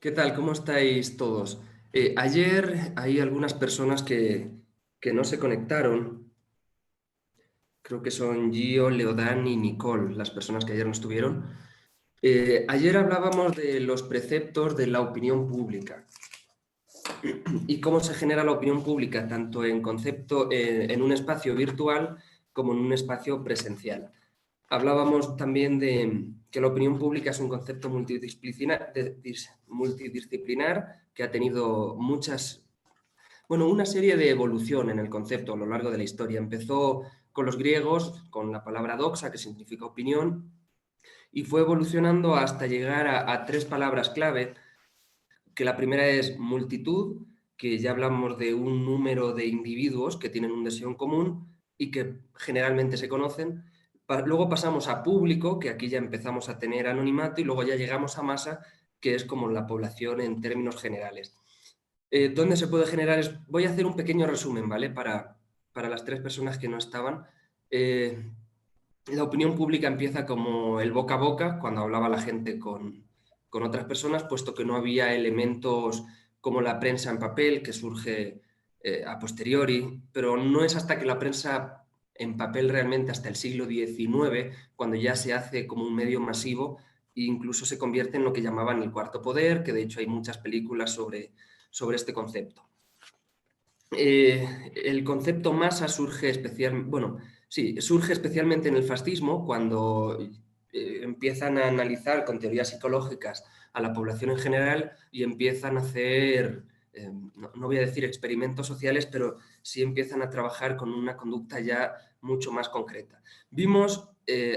¿Qué tal? ¿Cómo estáis todos? Ayer hay algunas personas que no se conectaron. Creo que son Gio, Leodán y Nicole, las personas que ayer no estuvieron. Ayer hablábamos de los preceptos de la opinión pública y cómo se genera la opinión pública, tanto en concepto, en un espacio virtual como en un espacio presencial. Hablábamos también de que la opinión pública es un concepto multidisciplinar que ha tenido una serie de evolución en el concepto a lo largo de la historia. Empezó con los griegos, con la palabra doxa, que significa opinión, y fue evolucionando hasta llegar a tres palabras clave, que la primera es multitud, que ya hablamos de un número de individuos que tienen un deseo en común y que generalmente se conocen. Luego pasamos a público, que aquí ya empezamos a tener anonimato, y luego ya llegamos a masa, que es como la población en términos generales. ¿Dónde se puede generar? Voy a hacer un pequeño resumen, ¿vale? Para las tres personas que no estaban. La opinión pública empieza como el boca a boca, cuando hablaba la gente con otras personas, puesto que no había elementos como la prensa en papel, que surge a posteriori, pero no es hasta que la prensa en papel realmente hasta el siglo XIX, cuando ya se hace como un medio masivo e incluso se convierte en lo que llamaban el cuarto poder, que de hecho hay muchas películas sobre este concepto. El concepto masa surge surge especialmente en el fascismo, cuando empiezan a analizar con teorías psicológicas a la población en general y empiezan a hacer, no voy a decir experimentos sociales, pero sí empiezan a trabajar con una conducta ya mucho más concreta. Vimos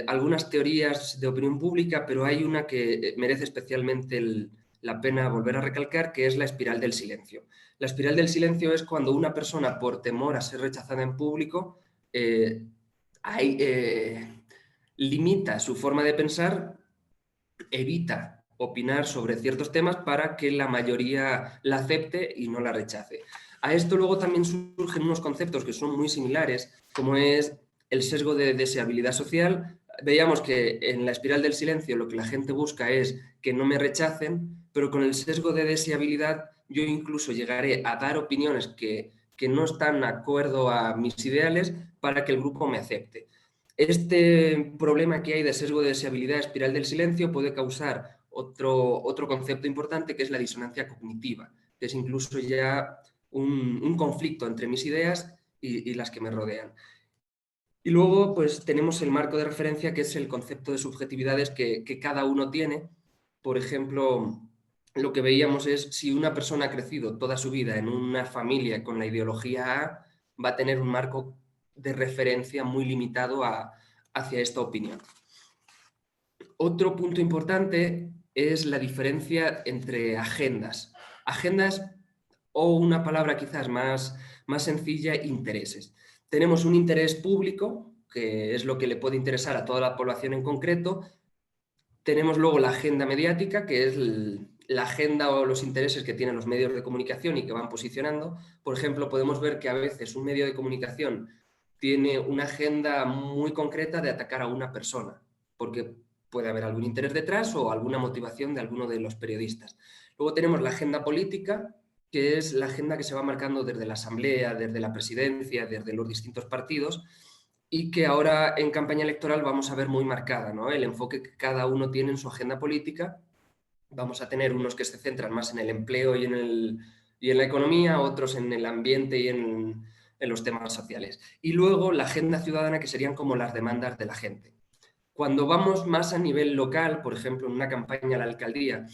algunas teorías de opinión pública, pero hay una que merece especialmente la pena volver a recalcar, que es la espiral del silencio. La espiral del silencio es cuando una persona, por temor a ser rechazada en público, limita su forma de pensar, evita opinar sobre ciertos temas para que la mayoría la acepte y no la rechace. A esto luego también surgen unos conceptos que son muy similares, como es el sesgo de deseabilidad social. Veíamos que en la espiral del silencio lo que la gente busca es que no me rechacen, pero con el sesgo de deseabilidad yo incluso llegaré a dar opiniones que no están de acuerdo a mis ideales para que el grupo me acepte. Este problema que hay de sesgo de deseabilidad, espiral del silencio, puede causar otro concepto importante, que es la disonancia cognitiva, que es incluso ya un conflicto entre mis ideas y las que me rodean. Y luego, pues tenemos el marco de referencia, que es el concepto de subjetividades que cada uno tiene. Por ejemplo, lo que veíamos es, si una persona ha crecido toda su vida en una familia con la ideología A, va a tener un marco de referencia muy limitado hacia esta opinión. Otro punto importante es la diferencia entre agendas. Agendas, o una palabra quizás más sencilla, intereses. Tenemos un interés público, que es lo que le puede interesar a toda la población en concreto. Tenemos luego la agenda mediática, que es la agenda o los intereses que tienen los medios de comunicación y que van posicionando. Por ejemplo, podemos ver que a veces un medio de comunicación tiene una agenda muy concreta de atacar a una persona, porque puede haber algún interés detrás o alguna motivación de alguno de los periodistas. Luego tenemos la agenda política, que es la agenda que se va marcando desde la Asamblea, desde la Presidencia, desde los distintos partidos, y que ahora en campaña electoral vamos a ver muy marcada, ¿no? El enfoque que cada uno tiene en su agenda política. Vamos a tener unos que se centran más en el empleo y en la economía, otros en el ambiente y en los temas sociales. Y luego la agenda ciudadana, que serían como las demandas de la gente. Cuando vamos más a nivel local, por ejemplo, en una campaña a la alcaldía,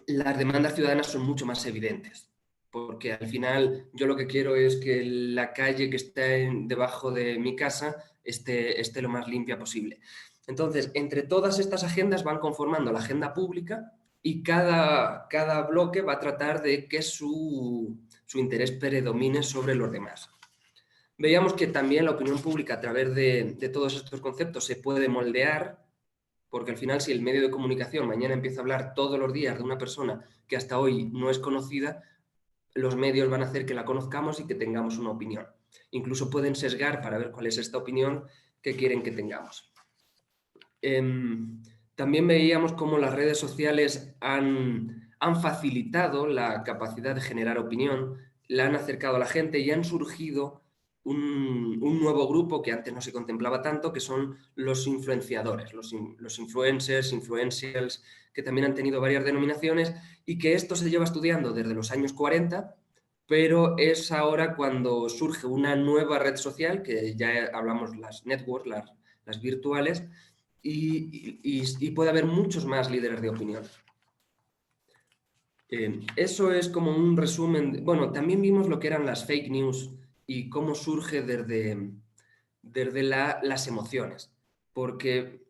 las demandas ciudadanas son mucho más evidentes, porque al final yo lo que quiero es que la calle que está debajo de mi casa esté lo más limpia posible. Entonces, entre todas estas agendas van conformando la agenda pública, y cada bloque va a tratar de que su interés predomine sobre los demás. Veíamos que también la opinión pública, a través de todos estos conceptos, se puede moldear, porque al final, si el medio de comunicación mañana empieza a hablar todos los días de una persona que hasta hoy no es conocida, los medios van a hacer que la conozcamos y que tengamos una opinión. Incluso pueden sesgar para ver cuál es esta opinión que quieren que tengamos. También veíamos cómo las redes sociales han facilitado la capacidad de generar opinión, la han acercado a la gente y han surgido un nuevo grupo que antes no se contemplaba tanto, que son los influenciadores, los influencers, influencials, que también han tenido varias denominaciones y que esto se lleva estudiando desde los años 40, pero es ahora cuando surge una nueva red social, que ya hablamos las networks, las virtuales, y puede haber muchos más líderes de opinión. Eso es como un resumen. Bueno, también vimos lo que eran las fake news y cómo surge desde las emociones. Porque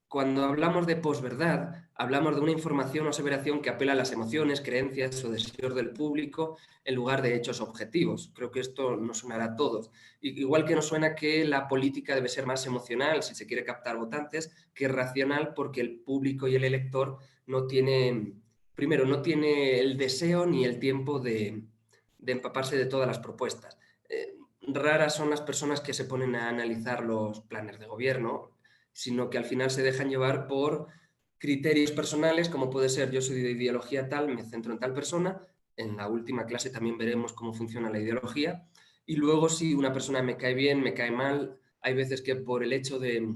cuando hablamos de posverdad, hablamos de una información o aseveración que apela a las emociones, creencias o deseos del público en lugar de hechos objetivos. Creo que esto nos sonará a todos. Igual que nos suena que la política debe ser más emocional si se quiere captar votantes que racional, porque el público y el elector no tienen, primero, no tiene el deseo ni el tiempo de empaparse de todas las propuestas. Raras son las personas que se ponen a analizar los planes de gobierno, sino que al final se dejan llevar por criterios personales, como puede ser yo soy de ideología tal, me centro en tal persona. En la última clase también veremos cómo funciona la ideología. Y luego si una persona me cae bien, me cae mal, hay veces que por el hecho de,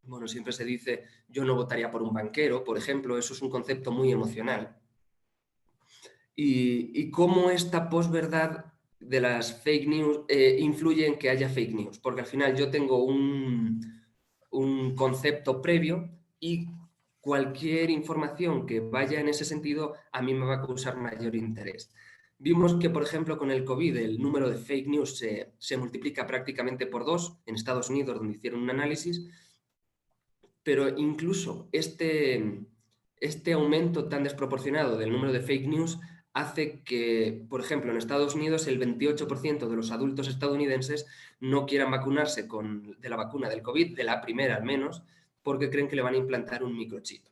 bueno, siempre se dice yo no votaría por un banquero, por ejemplo, eso es un concepto muy emocional. Y cómo esta posverdad de las fake news influye en que haya fake news, porque al final yo tengo un concepto previo y cualquier información que vaya en ese sentido a mí me va a causar mayor interés. Vimos que, por ejemplo, con el COVID el número de fake news se multiplica prácticamente por 2 en Estados Unidos, donde hicieron un análisis, pero incluso este aumento tan desproporcionado del número de fake news hace que, por ejemplo, en Estados Unidos el 28% de los adultos estadounidenses no quieran vacunarse de la vacuna del COVID, de la primera al menos, porque creen que le van a implantar un microchip.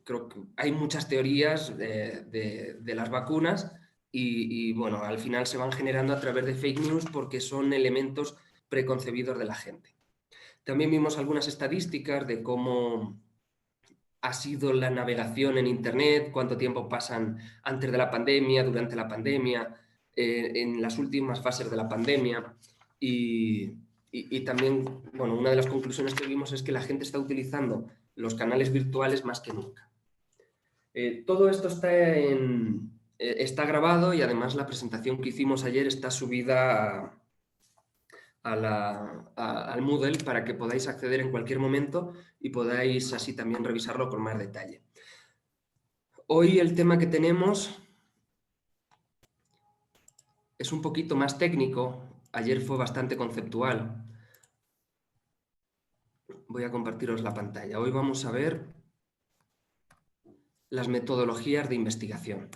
Creo que hay muchas teorías de las vacunas y, bueno, al final se van generando a través de fake news porque son elementos preconcebidos de la gente. También vimos algunas estadísticas de cómo ha sido la navegación en Internet, cuánto tiempo pasan antes de la pandemia, durante la pandemia, en las últimas fases de la pandemia. Y también, bueno, una de las conclusiones que vimos es que la gente está utilizando los canales virtuales más que nunca. Todo esto está grabado y además la presentación que hicimos ayer está subida al Moodle para que podáis acceder en cualquier momento y podáis así también revisarlo con más detalle. Hoy el tema que tenemos es un poquito más técnico. Ayer fue bastante conceptual. Voy a compartiros la pantalla. Hoy vamos a ver las metodologías de investigación.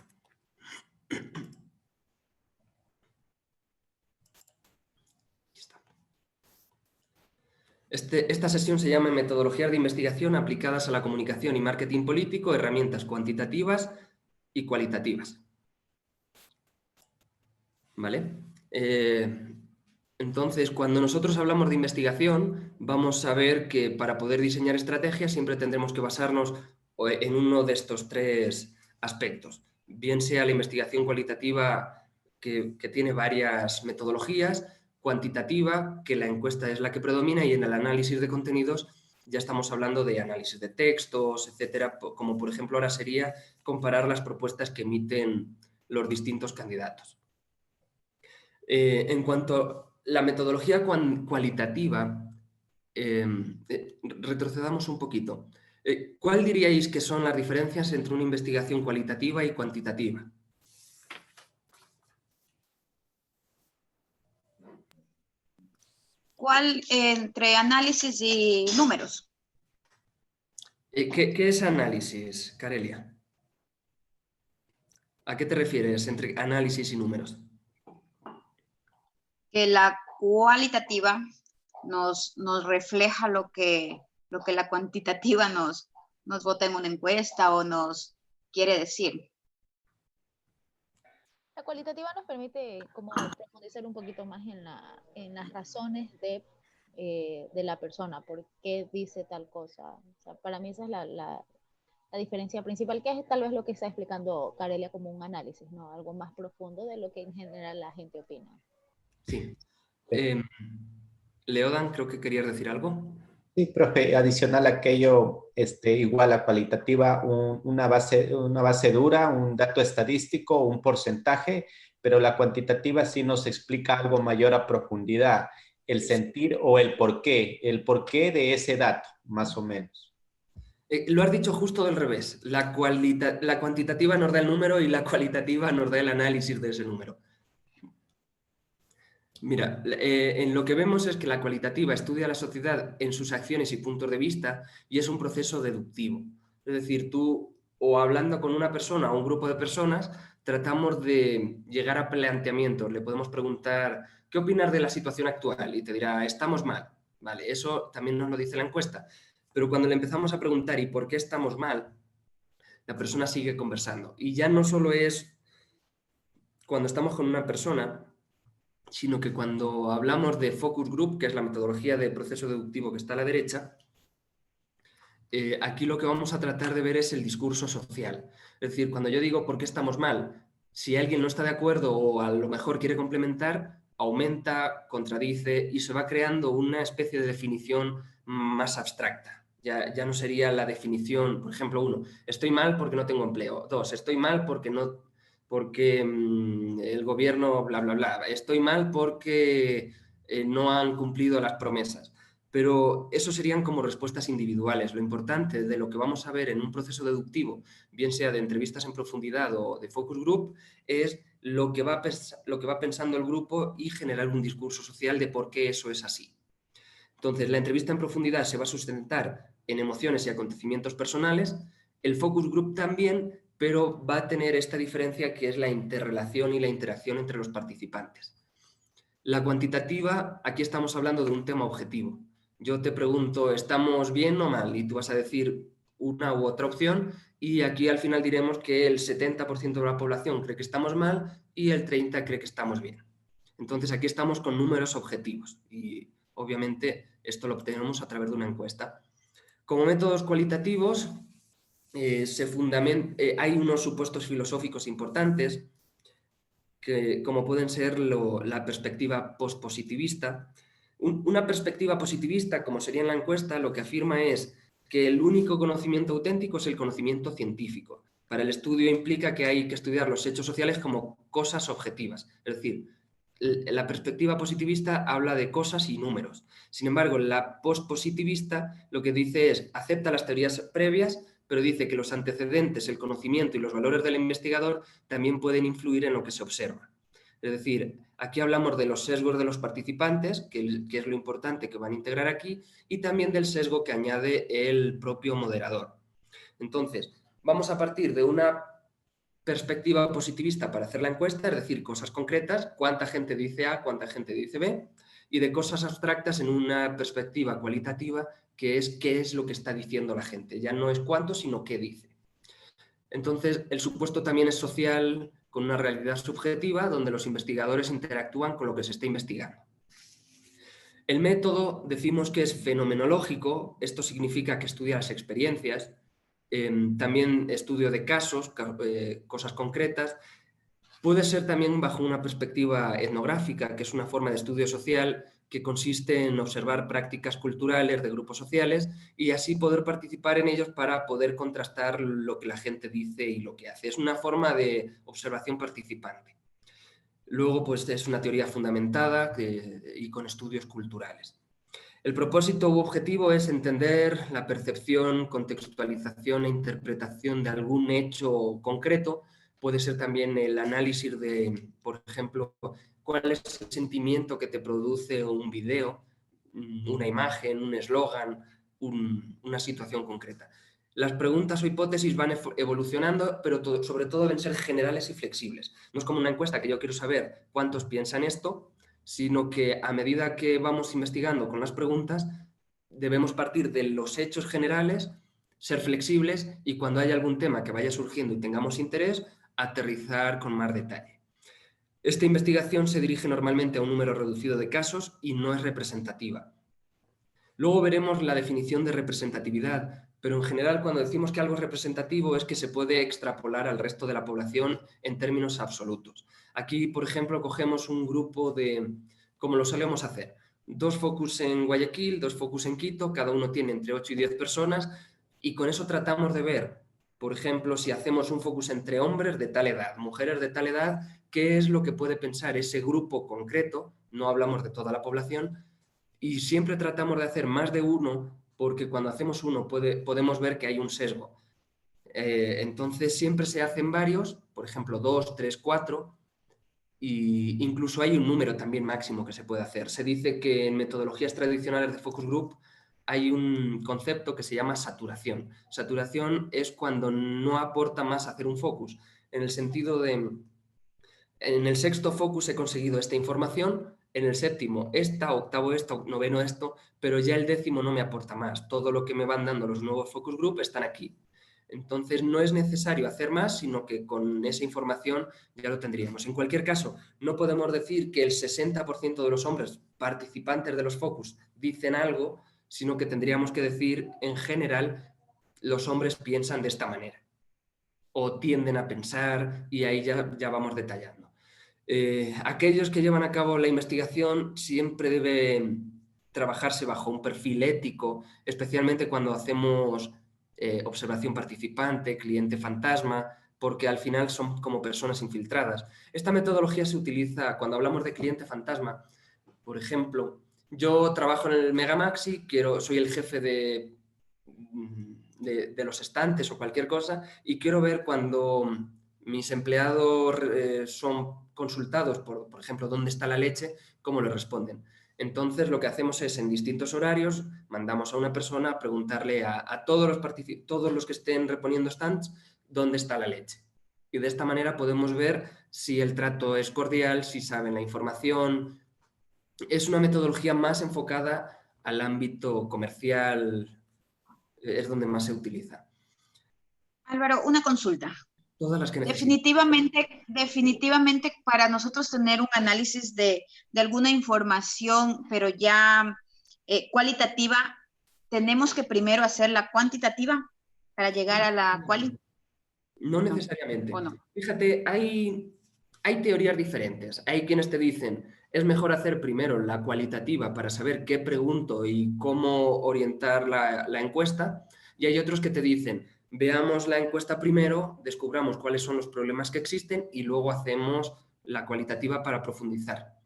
Esta sesión se llama Metodologías de investigación aplicadas a la comunicación y marketing político, herramientas cuantitativas y cualitativas. ¿Vale? Entonces, cuando nosotros hablamos de investigación, vamos a ver que para poder diseñar estrategias siempre tendremos que basarnos en uno de estos 3 aspectos. Bien sea la investigación cualitativa, que tiene varias metodologías, cuantitativa, que la encuesta es la que predomina, y en el análisis de contenidos ya estamos hablando de análisis de textos, etcétera, como por ejemplo ahora sería comparar las propuestas que emiten los distintos candidatos. En cuanto a la metodología cualitativa, retrocedamos un poquito. ¿Cuál diríais que son las diferencias entre una investigación cualitativa y cuantitativa? ¿Cuál entre análisis y números? ¿Qué es análisis, Carelia? ¿A qué te refieres entre análisis y números? Que la cualitativa nos refleja lo que la cuantitativa nos vota en una encuesta o nos quiere decir. La cualitativa nos permite como profundizar un poquito más en las razones de la persona, por qué dice tal cosa. O sea, para mí esa es la diferencia principal, que es tal vez lo que está explicando Carelia como un análisis, ¿no? Algo más profundo de lo que en general la gente opina. Sí. Leodan, creo que querías decir algo. Sí, profe, adicional a aquello, igual a cualitativa, una base dura, un dato estadístico, un porcentaje, pero la cuantitativa sí nos explica algo mayor a profundidad, el sentir o el porqué de ese dato, más o menos. Lo has dicho justo del revés. La cuantitativa nos da el número y la cualitativa nos da el análisis de ese número. Mira, en lo que vemos es que la cualitativa estudia a la sociedad en sus acciones y puntos de vista y es un proceso deductivo. Es decir, tú o hablando con una persona o un grupo de personas, tratamos de llegar a planteamientos. Le podemos preguntar, ¿qué opinas de la situación actual? Y te dirá, estamos mal. Vale, eso también nos lo dice la encuesta. Pero cuando le empezamos a preguntar, ¿y por qué estamos mal? La persona sigue conversando. Y ya no solo es cuando estamos con una persona, sino que cuando hablamos de focus group, que es la metodología de proceso deductivo que está a la derecha, aquí lo que vamos a tratar de ver es el discurso social. Es decir, cuando yo digo por qué estamos mal, si alguien no está de acuerdo o a lo mejor quiere complementar, aumenta, contradice y se va creando una especie de definición más abstracta. Ya no sería la definición, por ejemplo, 1, estoy mal porque no tengo empleo. 2, estoy mal porque el gobierno bla, bla, bla. Estoy mal porque no han cumplido las promesas. Pero eso serían como respuestas individuales. Lo importante de lo que vamos a ver en un proceso deductivo, bien sea de entrevistas en profundidad o de focus group, es lo que va pensando el grupo y generar un discurso social de por qué eso es así. Entonces, la entrevista en profundidad se va a sustentar en emociones y acontecimientos personales, el focus group también, pero va a tener esta diferencia que es la interrelación y la interacción entre los participantes. La cuantitativa, aquí estamos hablando de un tema objetivo. Yo te pregunto, ¿estamos bien o mal? Y tú vas a decir una u otra opción y aquí al final diremos que el 70% de la población cree que estamos mal y el 30% cree que estamos bien. Entonces aquí estamos con números objetivos y obviamente esto lo obtenemos a través de una encuesta. Como métodos cualitativos hay unos supuestos filosóficos importantes como pueden ser la perspectiva postpositivista. Una perspectiva positivista, como sería en la encuesta, lo que afirma es que el único conocimiento auténtico es el conocimiento científico. Para el estudio implica que hay que estudiar los hechos sociales como cosas objetivas. Es decir, la perspectiva positivista habla de cosas y números. Sin embargo, la postpositivista lo que dice es acepta las teorías previas, pero dice que los antecedentes, el conocimiento y los valores del investigador también pueden influir en lo que se observa. Es decir, aquí hablamos de los sesgos de los participantes, que es lo importante que van a integrar aquí, y también del sesgo que añade el propio moderador. Entonces, vamos a partir de una perspectiva positivista para hacer la encuesta, es decir, cosas concretas, cuánta gente dice A, cuánta gente dice B, y de cosas abstractas en una perspectiva cualitativa, que es qué es lo que está diciendo la gente. Ya no es cuánto, sino qué dice. Entonces, el supuesto también es social, con una realidad subjetiva, donde los investigadores interactúan con lo que se está investigando. El método decimos que es fenomenológico, esto significa que estudia las experiencias, también estudio de casos, cosas concretas. Puede ser también bajo una perspectiva etnográfica, que es una forma de estudio social que consiste en observar prácticas culturales de grupos sociales y así poder participar en ellos para poder contrastar lo que la gente dice y lo que hace. Es una forma de observación participante. Luego, pues es una teoría fundamentada y con estudios culturales. El propósito u objetivo es entender la percepción, contextualización e interpretación de algún hecho concreto. Puede ser también el análisis de, por ejemplo, cuál es el sentimiento que te produce un video, una imagen, un eslogan, una situación concreta. Las preguntas o hipótesis van evolucionando, pero sobre todo deben ser generales y flexibles. No es como una encuesta que yo quiero saber cuántos piensan esto, sino que a medida que vamos investigando con las preguntas, debemos partir de los hechos generales, ser flexibles y cuando haya algún tema que vaya surgiendo y tengamos interés, aterrizar con más detalle. Esta investigación se dirige normalmente a un número reducido de casos y no es representativa. Luego veremos la definición de representatividad, pero en general cuando decimos que algo es representativo es que se puede extrapolar al resto de la población en términos absolutos. Aquí, por ejemplo, cogemos un grupo de, como lo solemos hacer, 2 focus en Guayaquil, 2 focus en Quito, cada uno tiene entre 8 y 10 personas y con eso tratamos de ver, por ejemplo, si hacemos un focus entre hombres de tal edad, mujeres de tal edad, qué es lo que puede pensar ese grupo concreto, no hablamos de toda la población, y siempre tratamos de hacer más de uno porque cuando hacemos uno podemos ver que hay un sesgo. Entonces siempre se hacen varios, por ejemplo 2, 3, 4, e incluso hay un número también máximo que se puede hacer. Se dice que en metodologías tradicionales de focus group hay un concepto que se llama saturación. Saturación es cuando no aporta más hacer un focus, en el sentido de, en el 6º focus he conseguido esta información, en el 7º esta, 8º esta, 9º esto, pero ya el 10º no me aporta más. Todo lo que me van dando los nuevos focus group están aquí. Entonces no es necesario hacer más, sino que con esa información ya lo tendríamos. En cualquier caso, no podemos decir que el 60% de los hombres participantes de los focus dicen algo, sino que tendríamos que decir, en general, los hombres piensan de esta manera o tienden a pensar, y ahí ya vamos detallando. Aquellos que llevan a cabo la investigación siempre deben trabajarse bajo un perfil ético, especialmente cuando hacemos observación participante, cliente fantasma, porque al final son como personas infiltradas. Esta metodología se utiliza cuando hablamos de cliente fantasma. Por ejemplo, yo trabajo en el Megamaxi, soy el jefe de los estantes o cualquier cosa y quiero ver cuando mis empleados son consultados por ejemplo, dónde está la leche, cómo le responden. Entonces, lo que hacemos es, en distintos horarios, mandamos a una persona a preguntarle a todos los que estén reponiendo stands dónde está la leche. Y de esta manera podemos ver si el trato es cordial, si saben la información. Es una metodología más enfocada al ámbito comercial, es donde más se utiliza. Álvaro, una consulta. Todas las que necesito. Definitivamente para nosotros tener un análisis de alguna información, pero ya cualitativa, tenemos que primero hacer la cuantitativa para llegar a la cualitativa. No necesariamente. No. Fíjate, hay teorías diferentes. Hay quienes te dicen, es mejor hacer primero la cualitativa para saber qué pregunto y cómo orientar la encuesta, y hay otros que te dicen, veamos la encuesta primero, descubramos cuáles son los problemas que existen y luego hacemos la cualitativa para profundizar.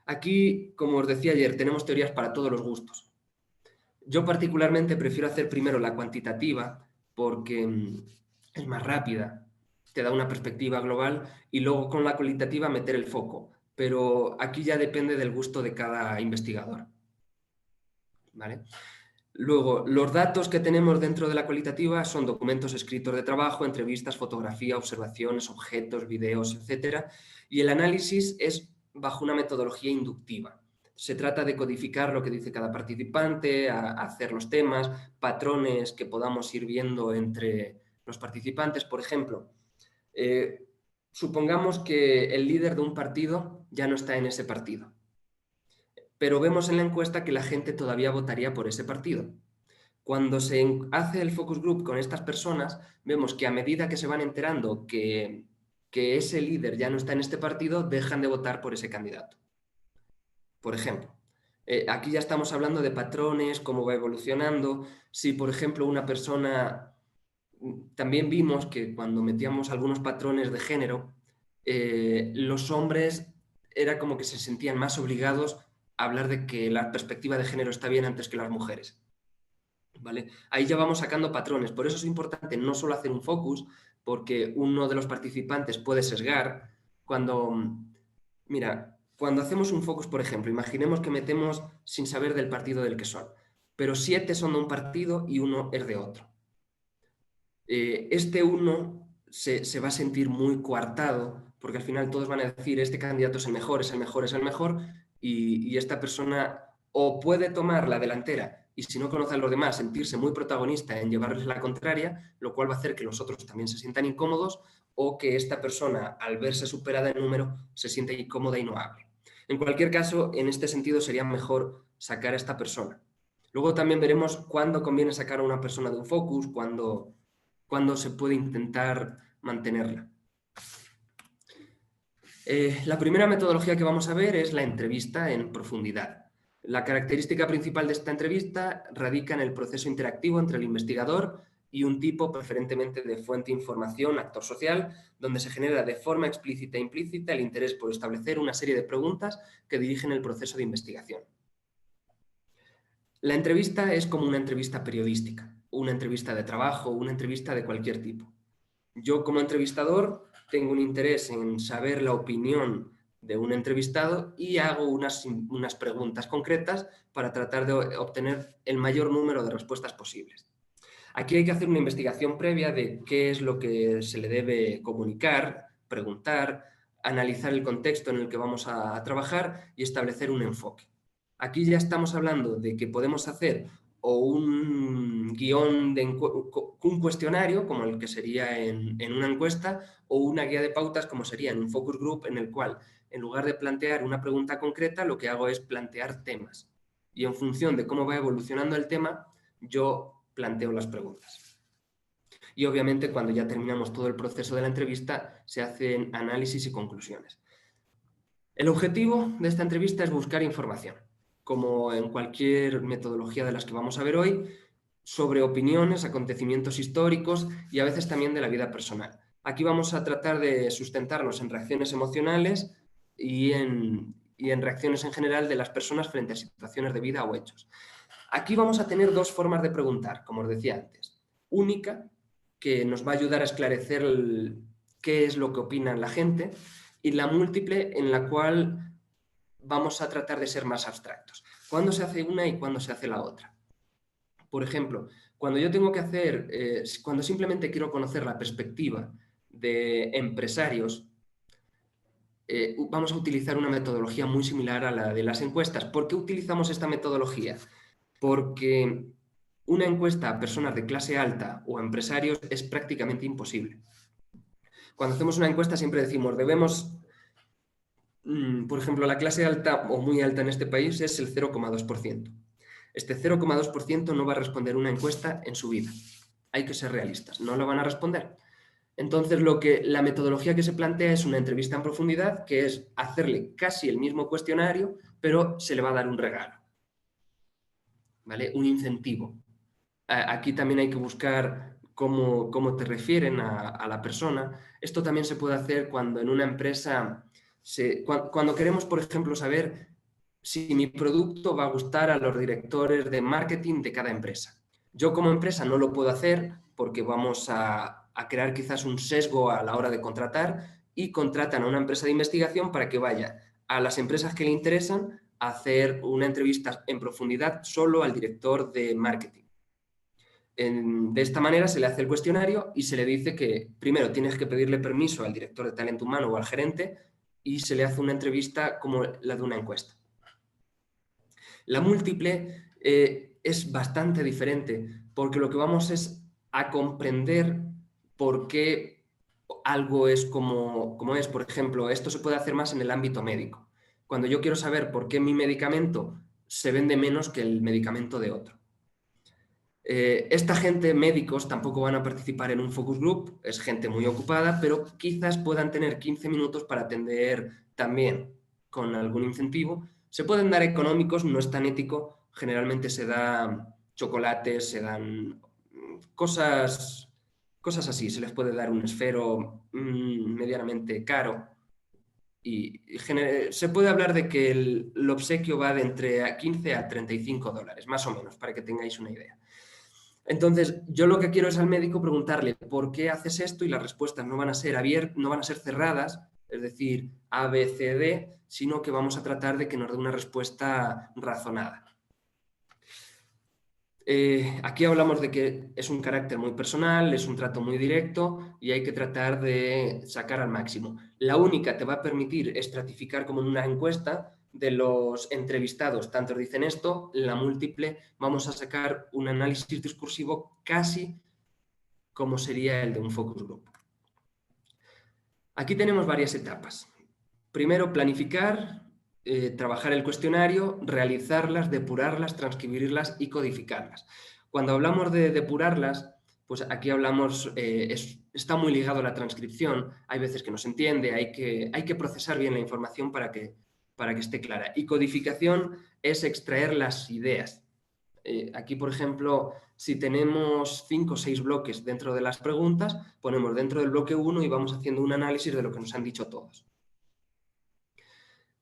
Aquí, como os decía ayer, tenemos teorías para todos los gustos. Yo particularmente prefiero hacer primero la cuantitativa porque es más rápida, te da una perspectiva global y luego con la cualitativa meter el foco. Pero aquí ya depende del gusto de cada investigador. ¿Vale? Luego, los datos que tenemos dentro de la cualitativa son documentos escritos de trabajo, entrevistas, fotografía, observaciones, objetos, videos, etc. Y el análisis es bajo una metodología inductiva. Se trata de codificar lo que dice cada participante, hacer los temas, patrones que podamos ir viendo entre los participantes. Por ejemplo, supongamos que el líder de un partido ya no está en ese partido, pero vemos en la encuesta que la gente todavía votaría por ese partido. Cuando se hace el focus group con estas personas, vemos que a medida que se van enterando que ese líder ya no está en este partido, dejan de votar por ese candidato. Por ejemplo, aquí ya estamos hablando de patrones, cómo va evolucionando. Si, por ejemplo, una persona... También vimos que cuando metíamos algunos patrones de género, los hombres era como que se sentían más obligados a hablar de que la perspectiva de género está bien antes que las mujeres. ¿Vale? Ahí ya vamos sacando patrones. Por eso es importante no solo hacer un focus, porque uno de los participantes puede sesgar. Mira, cuando hacemos un focus, por ejemplo, imaginemos que metemos sin saber del partido del que son, pero 7 son de un partido y 1 es de otro. Este 1 se va a sentir muy coartado, porque al final todos van a decir, este candidato es el mejor, es el mejor, es el mejor, y esta persona o puede tomar la delantera y si no conoce a los demás, sentirse muy protagonista en llevarles la contraria, lo cual va a hacer que los otros también se sientan incómodos o que esta persona, al verse superada en número, se sienta incómoda y no hable. En cualquier caso, en este sentido sería mejor sacar a esta persona. Luego también veremos cuándo conviene sacar a una persona de un focus, cuándo se puede intentar mantenerla. La primera metodología que vamos a ver es la entrevista en profundidad. La característica principal de esta entrevista radica en el proceso interactivo entre el investigador y un tipo preferentemente de fuente de información, actor social, donde se genera de forma explícita e implícita el interés por establecer una serie de preguntas que dirigen el proceso de investigación. La entrevista es como una entrevista periodística, una entrevista de trabajo, una entrevista de cualquier tipo. Yo como entrevistador tengo un interés en saber la opinión de un entrevistado y hago unas preguntas concretas para tratar de obtener el mayor número de respuestas posibles. Aquí hay que hacer una investigación previa de qué es lo que se le debe comunicar, preguntar, analizar el contexto en el que vamos a trabajar y establecer un enfoque. Aquí ya estamos hablando de que podemos hacer o un guión, un cuestionario, como el que sería en una encuesta, o una guía de pautas, como sería en un focus group, en el cual, en lugar de plantear una pregunta concreta, lo que hago es plantear temas. Y en función de cómo va evolucionando el tema, yo planteo las preguntas. Y obviamente, cuando ya terminamos todo el proceso de la entrevista, se hacen análisis y conclusiones. El objetivo de esta entrevista es buscar información, como en cualquier metodología de las que vamos a ver hoy, sobre opiniones, acontecimientos históricos y a veces también de la vida personal. Aquí vamos a tratar de sustentarnos en reacciones emocionales y en reacciones en general de las personas frente a situaciones de vida o hechos. Aquí vamos a tener dos formas de preguntar, como os decía antes. Única, que nos va a ayudar a esclarecer qué es lo que opina la gente, y la múltiple, en la cual vamos a tratar de ser más abstractos. ¿Cuándo se hace una y cuándo se hace la otra? Por ejemplo, cuando yo tengo que hacer, cuando simplemente quiero conocer la perspectiva de empresarios, vamos a utilizar una metodología muy similar a la de las encuestas. ¿Por qué utilizamos esta metodología? Porque una encuesta a personas de clase alta o a empresarios es prácticamente imposible. Cuando hacemos una encuesta siempre decimos, debemos, por ejemplo, la clase alta o muy alta en este país es el 0,2%. Este 0,2% no va a responder una encuesta en su vida. Hay que ser realistas, no lo van a responder. Entonces, la metodología que se plantea es una entrevista en profundidad, que es hacerle casi el mismo cuestionario, pero se le va a dar un regalo, ¿vale? Un incentivo. Aquí también hay que buscar cómo te refieren a la persona. Esto también se puede hacer cuando en una empresa, cuando queremos, por ejemplo, saber si mi producto va a gustar a los directores de marketing de cada empresa. Yo como empresa no lo puedo hacer porque vamos a crear quizás un sesgo a la hora de contratar y contratan a una empresa de investigación para que vaya a las empresas que le interesan a hacer una entrevista en profundidad solo al director de marketing. De esta manera se le hace el cuestionario y se le dice que primero tienes que pedirle permiso al director de talento humano o al gerente y se le hace una entrevista como la de una encuesta. La múltiple es bastante diferente porque lo que vamos es a comprender por qué algo es como es. Por ejemplo, esto se puede hacer más en el ámbito médico. Cuando yo quiero saber por qué mi medicamento se vende menos que el medicamento de otro. Esta gente, médicos, tampoco van a participar en un focus group, es gente muy ocupada, pero quizás puedan tener 15 minutos para atender también con algún incentivo. Se pueden dar económicos, no es tan ético, generalmente se dan chocolates, se dan cosas así, se les puede dar un esfero medianamente caro y se puede hablar de que el obsequio va de entre 15 a 35 dólares, más o menos, para que tengáis una idea. Entonces, yo lo que quiero es al médico preguntarle ¿por qué haces esto? Y las respuestas no van a ser cerradas, es decir, A, B, C, D, sino que vamos a tratar de que nos dé una respuesta razonada. Aquí hablamos de que es un carácter muy personal, es un trato muy directo y hay que tratar de sacar al máximo. La única te va a permitir estratificar como en una encuesta de los entrevistados tantos dicen esto, la múltiple vamos a sacar un análisis discursivo casi como sería el de un focus group. Aquí tenemos varias etapas. Primero, planificar, trabajar el cuestionario, realizarlas, depurarlas, transcribirlas y codificarlas. Cuando hablamos de depurarlas, pues aquí hablamos, está muy ligado a la transcripción, hay veces que no se entiende, hay que procesar bien la información para que esté clara. Y codificación es extraer las ideas. Aquí, por ejemplo, si tenemos 5 o 6 bloques dentro de las preguntas, ponemos dentro del bloque 1 y vamos haciendo un análisis de lo que nos han dicho todos.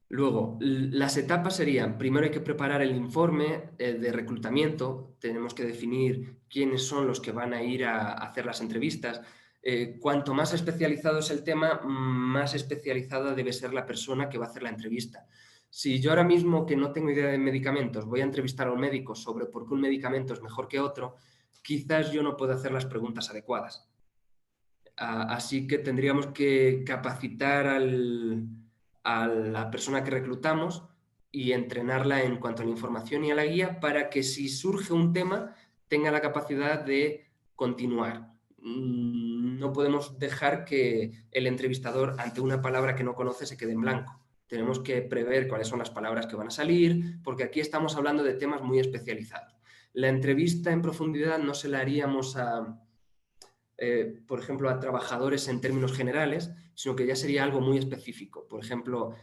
Luego, las etapas serían, primero hay que preparar el informe de reclutamiento, tenemos que definir quiénes son los que van a ir a hacer las entrevistas. Cuanto más especializado es el tema, más especializada debe ser la persona que va a hacer la entrevista. Si yo ahora mismo, que no tengo idea de medicamentos, voy a entrevistar a un médico sobre por qué un medicamento es mejor que otro, quizás yo no pueda hacer las preguntas adecuadas. Así que tendríamos que capacitar a la persona que reclutamos y entrenarla en cuanto a la información y a la guía para que si surge un tema tenga la capacidad de continuar. No podemos dejar que el entrevistador ante una palabra que no conoce se quede en blanco. Tenemos que prever cuáles son las palabras que van a salir, porque aquí estamos hablando de temas muy especializados. La entrevista en profundidad no se la haríamos por ejemplo, a trabajadores en términos generales, sino que ya sería algo muy específico. Por ejemplo,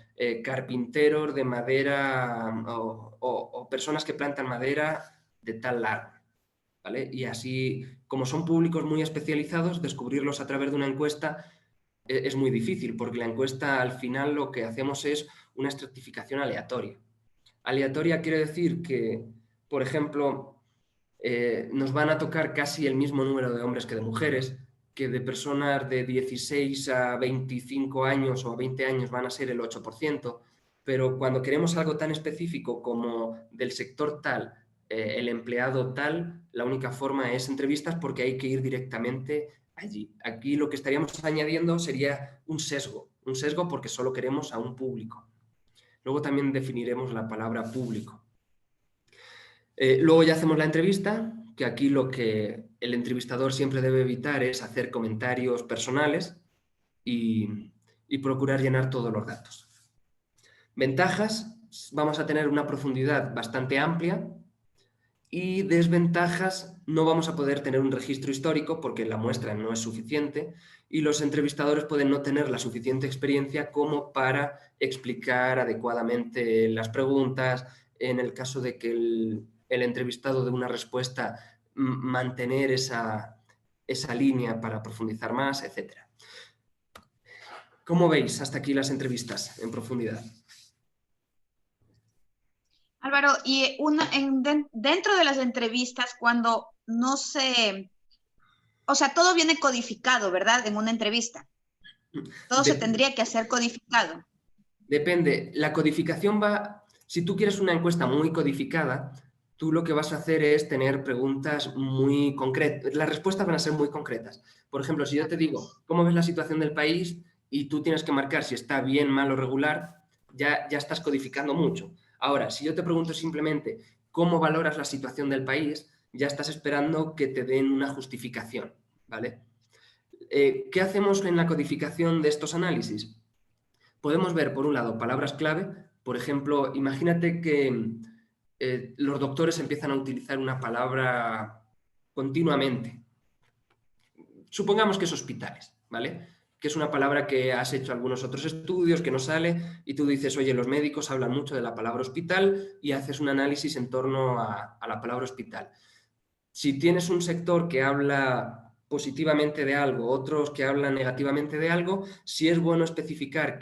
carpinteros de madera o personas que plantan madera de tal árbol, ¿vale? Y así, como son públicos muy especializados, descubrirlos a través de una encuesta es muy difícil, porque la encuesta al final lo que hacemos es una estratificación aleatoria. Aleatoria quiere decir que, por ejemplo, nos van a tocar casi el mismo número de hombres que de mujeres, que de personas de 16 a 25 años o a 20 años van a ser el 8%, pero cuando queremos algo tan específico como del sector tal, el empleado tal, la única forma es entrevistas porque hay que ir directamente allí. Aquí lo que estaríamos añadiendo sería un sesgo porque solo queremos a un público. Luego también definiremos la palabra público. Luego ya hacemos la entrevista, que aquí lo que el entrevistador siempre debe evitar es hacer comentarios personales y procurar llenar todos los datos. Ventajas, vamos a tener una profundidad bastante amplia y desventajas, no vamos a poder tener un registro histórico porque la muestra no es suficiente y los entrevistadores pueden no tener la suficiente experiencia como para explicar adecuadamente las preguntas, en el caso de que el entrevistado dé una respuesta, mantener esa línea para profundizar más, etc. ¿Cómo veis hasta aquí las entrevistas en profundidad? Álvaro, y dentro de las entrevistas, cuando no se... O sea, todo viene codificado, ¿verdad? En una entrevista. Todo se tendría que hacer codificado. Depende. La codificación va... Si tú quieres una encuesta muy codificada, tú lo que vas a hacer es tener preguntas muy concretas. Las respuestas van a ser muy concretas. Por ejemplo, si yo te digo, ¿cómo ves la situación del país? Y tú tienes que marcar si está bien, mal o regular, ya estás codificando mucho. Ahora, si yo te pregunto simplemente cómo valoras la situación del país, ya estás esperando que te den una justificación, ¿vale? ¿Qué hacemos en la codificación de estos análisis? Podemos ver, por un lado, palabras clave. Por ejemplo, imagínate que los doctores empiezan a utilizar una palabra continuamente. Supongamos que es hospitales, ¿vale? Que es una palabra que has hecho algunos otros estudios, que no sale, y tú dices, oye, los médicos hablan mucho de la palabra hospital y haces un análisis en torno a la palabra hospital. Si tienes un sector que habla positivamente de algo, otros que hablan negativamente de algo, sí es bueno especificar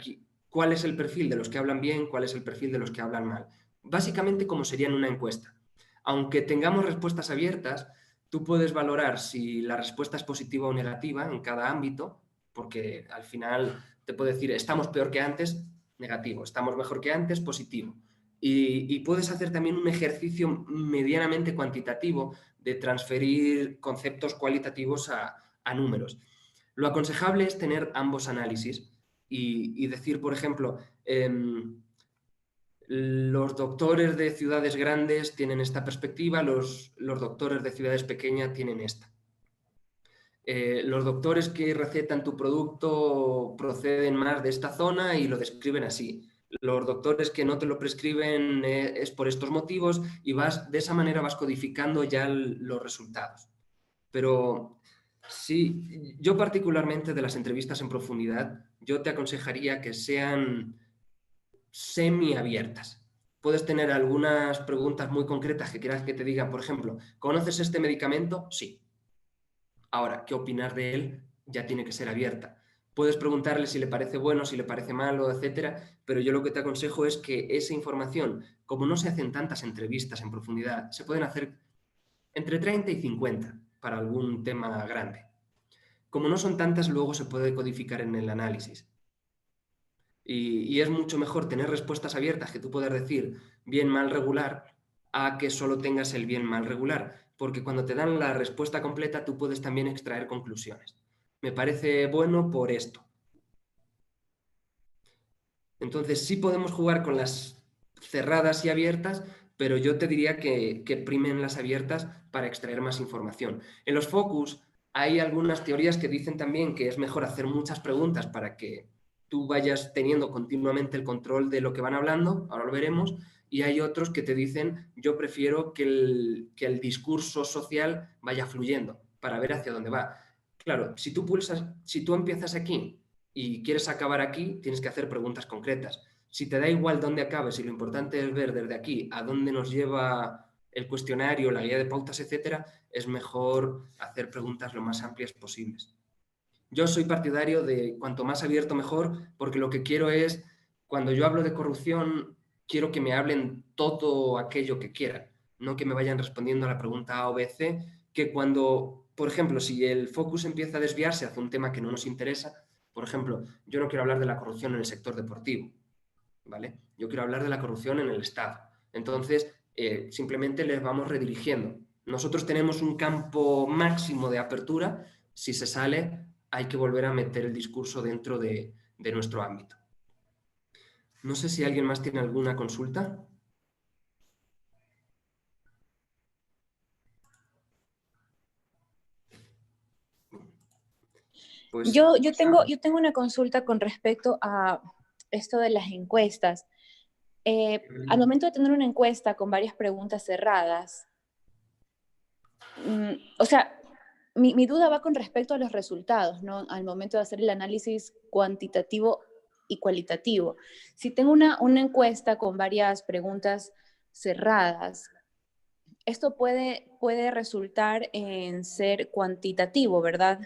cuál es el perfil de los que hablan bien, cuál es el perfil de los que hablan mal. Básicamente como sería en una encuesta. Aunque tengamos respuestas abiertas, tú puedes valorar si la respuesta es positiva o negativa en cada ámbito, porque al final te puede decir, estamos peor que antes, negativo, estamos mejor que antes, positivo. Y puedes hacer también un ejercicio medianamente cuantitativo de transferir conceptos cualitativos a números. Lo aconsejable es tener ambos análisis y decir, por ejemplo, Los doctores de ciudades grandes tienen esta perspectiva, los doctores de ciudades pequeñas tienen esta. Los doctores que recetan tu producto proceden más de esta zona y lo describen así. Los doctores que no te lo prescriben es por estos motivos y de esa manera vas codificando ya los resultados. Pero sí, yo particularmente de las entrevistas en profundidad, yo te aconsejaría que sean semiabiertas. Puedes tener algunas preguntas muy concretas que quieras que te digan, por ejemplo, ¿conoces este medicamento? Sí. Ahora, ¿qué opinas de él? Ya tiene que ser abierta. Puedes preguntarle si le parece bueno, si le parece malo, etcétera, pero yo lo que te aconsejo es que esa información, como no se hacen tantas entrevistas en profundidad, se pueden hacer entre 30 y 50 para algún tema grande. Como no son tantas, luego se puede codificar en el análisis. Y es mucho mejor tener respuestas abiertas que tú puedas decir bien, mal, regular, a que solo tengas el bien, mal, regular, porque cuando te dan la respuesta completa tú puedes también extraer conclusiones. Me parece bueno por esto. Entonces sí podemos jugar con las cerradas y abiertas, pero yo te diría que primen las abiertas para extraer más información. En los focus hay algunas teorías que dicen también que es mejor hacer muchas preguntas para que tú vayas teniendo continuamente el control de lo que van hablando, ahora lo veremos, y hay otros que te dicen yo prefiero que el discurso social vaya fluyendo para ver hacia dónde va. Claro, si tú empiezas aquí y quieres acabar aquí, tienes que hacer preguntas concretas. Si te da igual dónde acabes y lo importante es ver desde aquí a dónde nos lleva el cuestionario, la guía de pautas, etcétera, es mejor hacer preguntas lo más amplias posibles. Yo soy partidario de cuanto más abierto mejor, porque lo que quiero es, cuando yo hablo de corrupción, quiero que me hablen todo aquello que quieran, no que me vayan respondiendo a la pregunta A o B, C, que cuando, por ejemplo, si el focus empieza a desviarse hacia un tema que no nos interesa, por ejemplo, yo no quiero hablar de la corrupción en el sector deportivo, ¿vale? Yo quiero hablar de la corrupción en el Estado. Entonces, simplemente les vamos redirigiendo. Nosotros tenemos un campo máximo de apertura. Si se sale, hay que volver a meter el discurso dentro de nuestro ámbito. No sé si alguien más tiene alguna consulta. Pues, Yo tengo una consulta con respecto a esto de las encuestas. Al momento de tener una encuesta con varias preguntas cerradas, o sea, mi duda va con respecto a los resultados, ¿no? Al momento de hacer el análisis cuantitativo y cualitativo. Si tengo una encuesta con varias preguntas cerradas, esto puede resultar en ser cuantitativo, ¿verdad?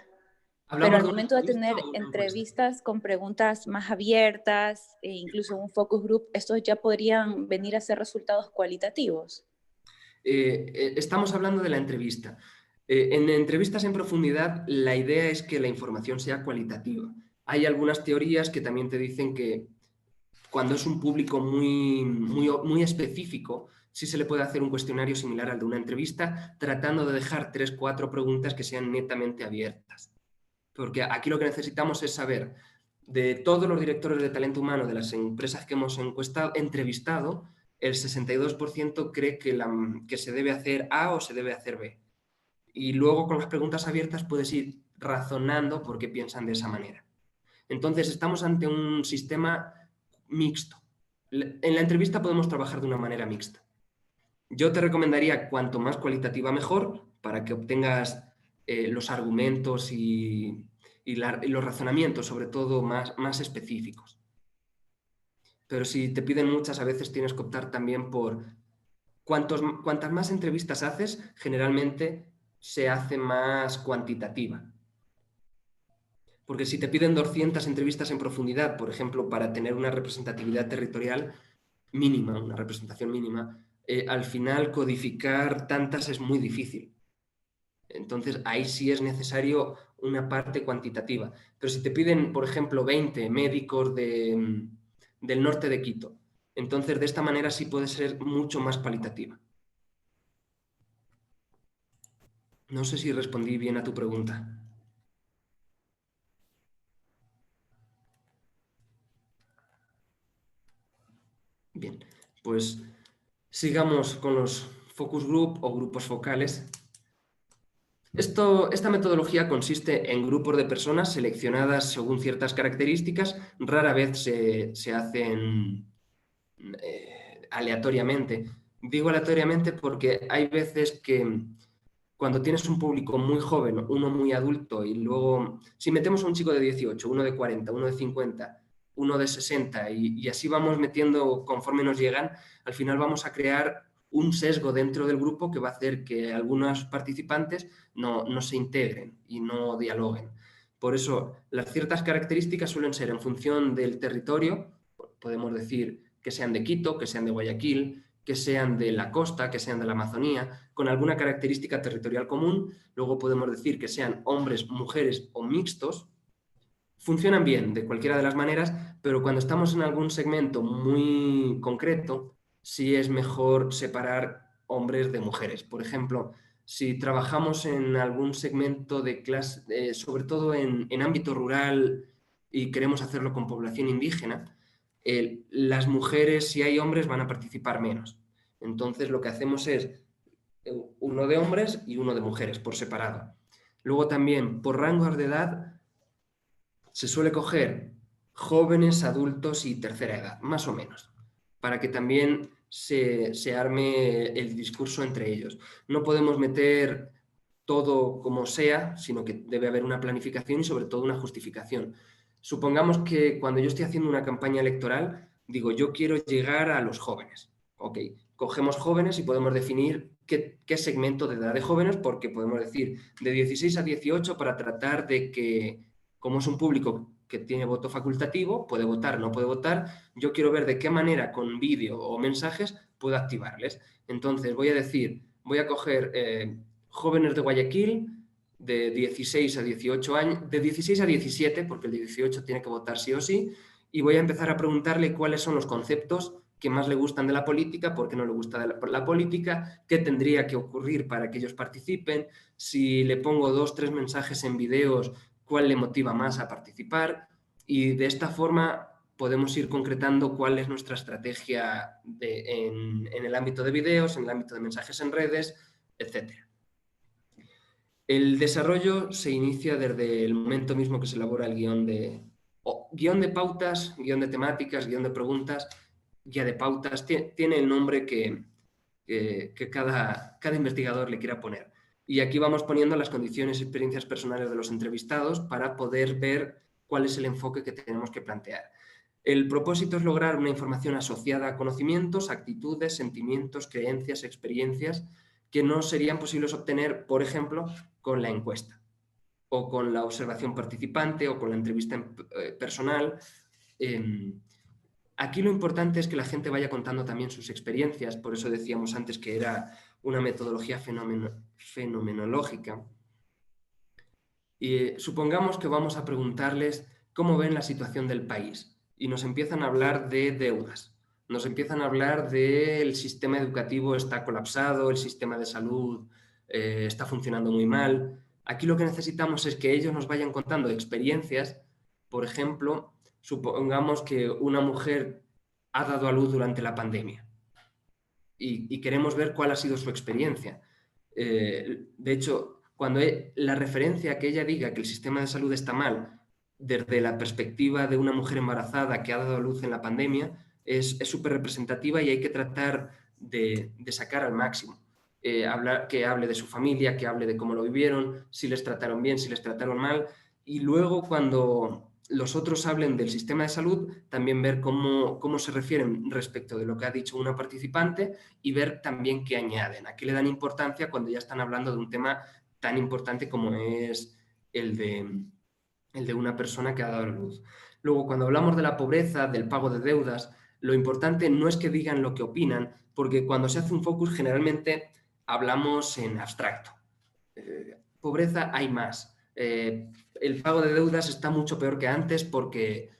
Pero ¿hablamos al de una momento de entrevista tener o una encuesta? entrevistas con preguntas más abiertas e incluso un focus group, estos ya podrían venir a ser resultados cualitativos. Estamos hablando de la entrevista. En entrevistas en profundidad, la idea es que la información sea cualitativa. Hay algunas teorías que también te dicen que cuando es un público muy específico, sí se le puede hacer un cuestionario similar al de una entrevista, tratando de dejar 3 o 4 preguntas que sean netamente abiertas. Porque aquí lo que necesitamos es saber de todos los directores de talento humano de las empresas que hemos entrevistado, el 62% cree que se debe hacer A o se debe hacer B. Y luego con las preguntas abiertas puedes ir razonando por qué piensan de esa manera. Entonces estamos ante un sistema mixto. En la entrevista podemos trabajar de una manera mixta. Yo te recomendaría cuanto más cualitativa mejor para que obtengas los argumentos y los razonamientos, sobre todo más específicos. Pero si te piden muchas, a veces tienes que optar también por cuantas más entrevistas haces, generalmente se hace más cuantitativa. Porque si te piden 200 entrevistas en profundidad, por ejemplo, para tener una representatividad territorial mínima, una representación mínima, al final codificar tantas es muy difícil. Entonces, ahí sí es necesario una parte cuantitativa. Pero si te piden, por ejemplo, 20 médicos del norte de Quito, entonces de esta manera sí puede ser mucho más cualitativa. No sé si respondí bien a tu pregunta. Bien, Pues sigamos con los focus group o grupos focales. Esta metodología consiste en grupos de personas seleccionadas según ciertas características, rara vez se hacen aleatoriamente. Digo aleatoriamente porque hay veces que cuando tienes un público muy joven, uno muy adulto, y luego si metemos a un chico de 18, uno de 40, uno de 50, uno de 60, y así vamos metiendo conforme nos llegan, al final vamos a crear un sesgo dentro del grupo que va a hacer que algunos participantes no se integren y no dialoguen. Por eso, las ciertas características suelen ser en función del territorio, podemos decir que sean de Quito, que sean de Guayaquil, que sean de la costa, que sean de la Amazonía, con alguna característica territorial común. Luego podemos decir que sean hombres, mujeres o mixtos. Funcionan bien de cualquiera de las maneras, pero cuando estamos en algún segmento muy concreto, sí es mejor separar hombres de mujeres. Por ejemplo, si trabajamos en algún segmento de clase, sobre todo en ámbito rural y queremos hacerlo con población indígena, las mujeres, si hay hombres, van a participar menos. Entonces lo que hacemos es uno de hombres y uno de mujeres por separado. Luego también por rangos de edad se suele coger jóvenes, adultos y tercera edad, más o menos, para que también se arme el discurso entre ellos. No podemos meter todo como sea, sino que debe haber una planificación y sobre todo una justificación. Supongamos que cuando yo estoy haciendo una campaña electoral, digo, yo quiero llegar a los jóvenes. Ok, cogemos jóvenes y podemos definir qué segmento de edad de jóvenes, porque podemos decir de 16 a 18 para tratar de que, como es un público que tiene voto facultativo, puede votar, no puede votar, yo quiero ver de qué manera con vídeo o mensajes puedo activarles. Entonces voy a decir, voy a coger jóvenes de Guayaquil de 16 a 18 años, de 16 a 17, porque el de 18 tiene que votar sí o sí, y voy a empezar a preguntarle cuáles son los conceptos que más le gustan de la política, por qué no le gusta la política, qué tendría que ocurrir para que ellos participen, si le pongo 2 o 3 mensajes en videos, cuál le motiva más a participar, y de esta forma podemos ir concretando cuál es nuestra estrategia en el ámbito de videos, en el ámbito de mensajes en redes, etc. El desarrollo se inicia desde el momento mismo que se elabora el guión de pautas, guión de temáticas, guión de preguntas, guía de pautas, tiene el nombre que cada investigador le quiera poner. Y aquí vamos poniendo las condiciones y experiencias personales de los entrevistados para poder ver cuál es el enfoque que tenemos que plantear. El propósito es lograr una información asociada a conocimientos, actitudes, sentimientos, creencias, experiencias que no serían posibles obtener, por ejemplo, con la encuesta o con la observación participante o con la entrevista personal. Aquí lo importante es que la gente vaya contando también sus experiencias, por eso decíamos antes que era una metodología fenomenológica. Y supongamos que vamos a preguntarles cómo ven la situación del país y nos empiezan a hablar de deudas, nos empiezan a hablar del sistema educativo está colapsado, el sistema de salud está funcionando muy mal. Aquí lo que necesitamos es que ellos nos vayan contando experiencias. Por ejemplo, supongamos que una mujer ha dado a luz durante la pandemia y queremos ver cuál ha sido su experiencia. De hecho, cuando la referencia a que ella diga que el sistema de salud está mal desde la perspectiva de una mujer embarazada que ha dado a luz en la pandemia es súper representativa y hay que tratar de sacar al máximo. Que hable de su familia, que hable de cómo lo vivieron, si les trataron bien, si les trataron mal, y luego cuando los otros hablen del sistema de salud, también ver cómo se refieren respecto de lo que ha dicho una participante y ver también qué añaden, a qué le dan importancia cuando ya están hablando de un tema tan importante como es el de una persona que ha dado a luz. Luego, cuando hablamos de la pobreza, del pago de deudas, lo importante no es que digan lo que opinan, porque cuando se hace un focus generalmente hablamos en abstracto. Pobreza hay más. El pago de deudas está mucho peor que antes porque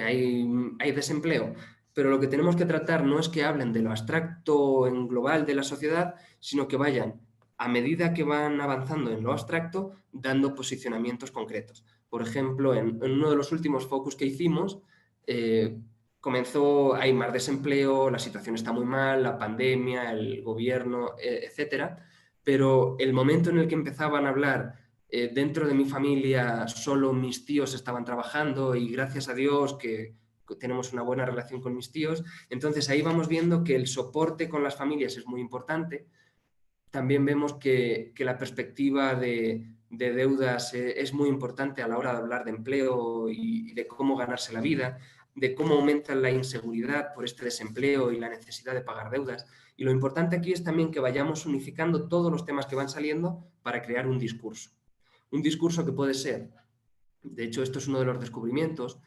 hay desempleo. Pero lo que tenemos que tratar no es que hablen de lo abstracto en global de la sociedad, sino que vayan, a medida que van avanzando en lo abstracto, dando posicionamientos concretos. Por ejemplo, en uno de los últimos focus que hicimos, hay más desempleo, la situación está muy mal, la pandemia, el gobierno, etcétera, pero el momento en el que empezaban a hablar, dentro de mi familia solo mis tíos estaban trabajando y gracias a Dios que tenemos una buena relación con mis tíos, entonces ahí vamos viendo que el soporte con las familias es muy importante. También vemos que la perspectiva de deudas es muy importante a la hora de hablar de empleo y de cómo ganarse la vida, de cómo aumenta la inseguridad por este desempleo y la necesidad de pagar deudas. Y lo importante aquí es también que vayamos unificando todos los temas que van saliendo para crear un discurso. Un discurso que puede ser, de hecho esto es uno de los descubrimientos,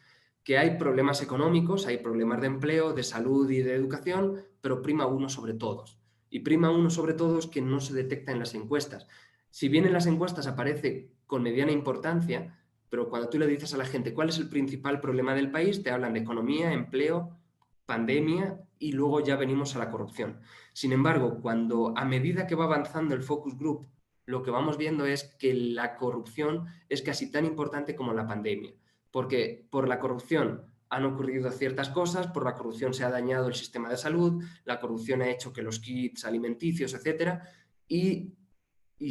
que hay problemas económicos, hay problemas de empleo, de salud y de educación, pero prima uno sobre todos. Y prima uno sobre todos que no se detecta en las encuestas. Si bien en las encuestas aparece con mediana importancia, pero cuando tú le dices a la gente cuál es el principal problema del país, te hablan de economía, empleo, pandemia y luego ya venimos a la corrupción. Sin embargo, cuando a medida que va avanzando el focus group, lo que vamos viendo es que la corrupción es casi tan importante como la pandemia, porque por la corrupción han ocurrido ciertas cosas, por la corrupción se ha dañado el sistema de salud, la corrupción ha hecho que los kits alimenticios, etcétera, y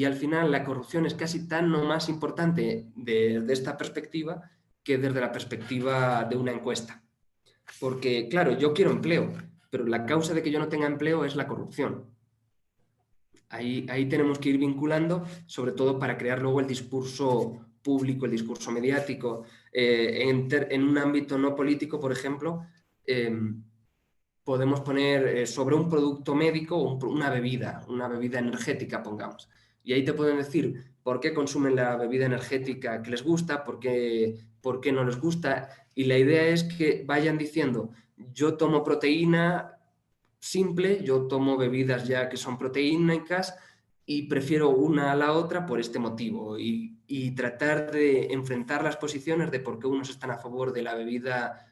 al final la corrupción es casi tan o más importante desde esta perspectiva que desde la perspectiva de una encuesta. Porque, claro, yo quiero empleo, pero la causa de que yo no tenga empleo es la corrupción. Ahí tenemos que ir vinculando, sobre todo para crear luego el discurso público, el discurso mediático. En un ámbito no político, por ejemplo, podemos poner sobre un producto médico una bebida energética, pongamos. Y ahí te pueden decir por qué consumen la bebida energética que les gusta, por qué no les gusta. Y la idea es que vayan diciendo, yo tomo proteína simple, yo tomo bebidas ya que son proteínicas y prefiero una a la otra por este motivo. Y tratar de enfrentar las posiciones de por qué unos están a favor de la bebida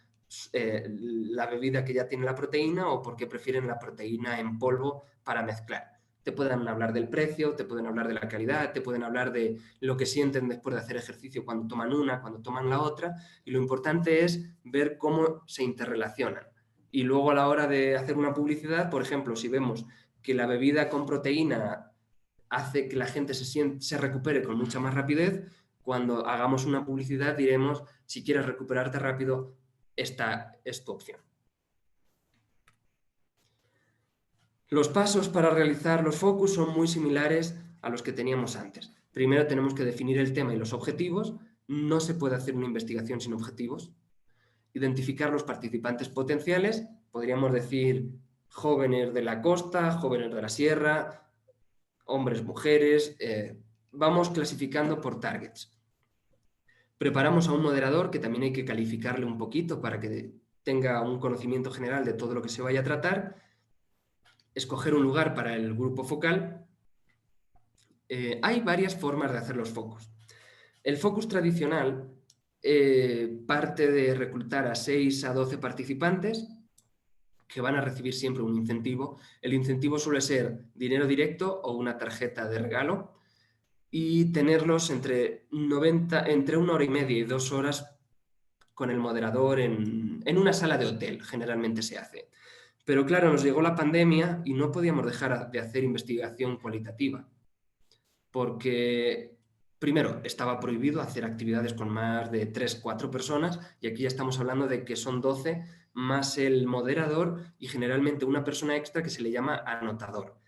que ya tiene la proteína o porque prefieren la proteína en polvo para mezclar. Te pueden hablar del precio, te pueden hablar de la calidad, te pueden hablar de lo que sienten después de hacer ejercicio cuando toman una, cuando toman la otra, y lo importante es ver cómo se interrelacionan. Y luego a la hora de hacer una publicidad, por ejemplo, si vemos que la bebida con proteína hace que la gente se recupere con mucha más rapidez, cuando hagamos una publicidad diremos, si quieres recuperarte rápido, esta es tu opción. Los pasos para realizar los focus son muy similares a los que teníamos antes. Primero tenemos que definir el tema y los objetivos. No se puede hacer una investigación sin objetivos. Identificar los participantes potenciales, podríamos decir jóvenes de la costa, jóvenes de la sierra, hombres, mujeres. Vamos clasificando por targets. Preparamos a un moderador que también hay que calificarle un poquito para que tenga un conocimiento general de todo lo que se vaya a tratar. Escoger un lugar para el grupo focal. Hay varias formas de hacer los focus. El focus tradicional parte de reclutar a 6 a 12 participantes que van a recibir siempre un incentivo. El incentivo suele ser dinero directo o una tarjeta de regalo y tenerlos entre 1 hora y media y 2 horas con el moderador en una sala de hotel, generalmente se hace. Pero claro, nos llegó la pandemia y no podíamos dejar de hacer investigación cualitativa, porque primero estaba prohibido hacer actividades con más de 3-4 personas y aquí ya estamos hablando de que son 12 más el moderador y generalmente una persona extra que se le llama anotador.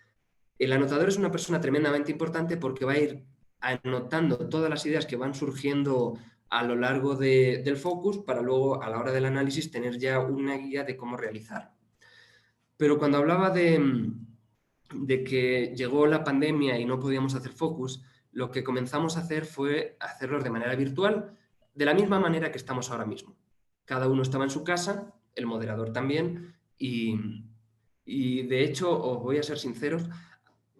El anotador es una persona tremendamente importante porque va a ir anotando todas las ideas que van surgiendo a lo largo del focus para luego a la hora del análisis tener ya una guía de cómo realizar. Pero cuando hablaba de que llegó la pandemia y no podíamos hacer focus, lo que comenzamos a hacer fue hacerlos de manera virtual, de la misma manera que estamos ahora mismo. Cada uno estaba en su casa, el moderador también, y de hecho, os voy a ser sinceros,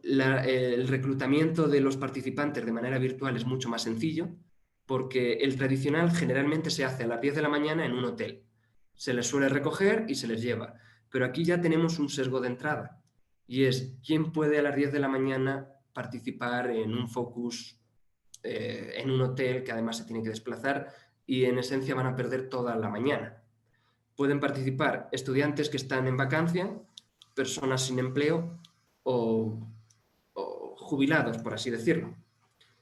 el reclutamiento de los participantes de manera virtual es mucho más sencillo, porque el tradicional generalmente se hace a las 10 de la mañana en un hotel. Se les suele recoger y se les lleva. Pero aquí ya tenemos un sesgo de entrada, y es quién puede a las 10 de la mañana participar en un focus en un hotel que además se tiene que desplazar y en esencia van a perder toda la mañana. Pueden participar estudiantes que están en vacancia, personas sin empleo o jubilados, por así decirlo.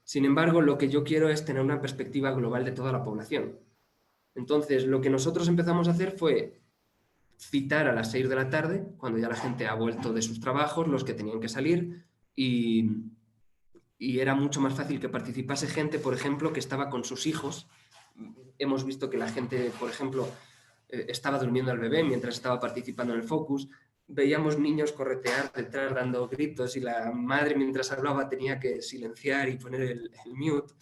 Sin embargo, lo que yo quiero es tener una perspectiva global de toda la población. Entonces, lo que nosotros empezamos a hacer fue citar a las 6 de la tarde, cuando ya la gente ha vuelto de sus trabajos, los que tenían que salir, y era mucho más fácil que participase gente, por ejemplo, que estaba con sus hijos. Hemos visto que la gente, por ejemplo, estaba durmiendo al bebé mientras estaba participando en el focus. Veíamos niños corretear detrás dando gritos y la madre mientras hablaba tenía que silenciar y poner el mute.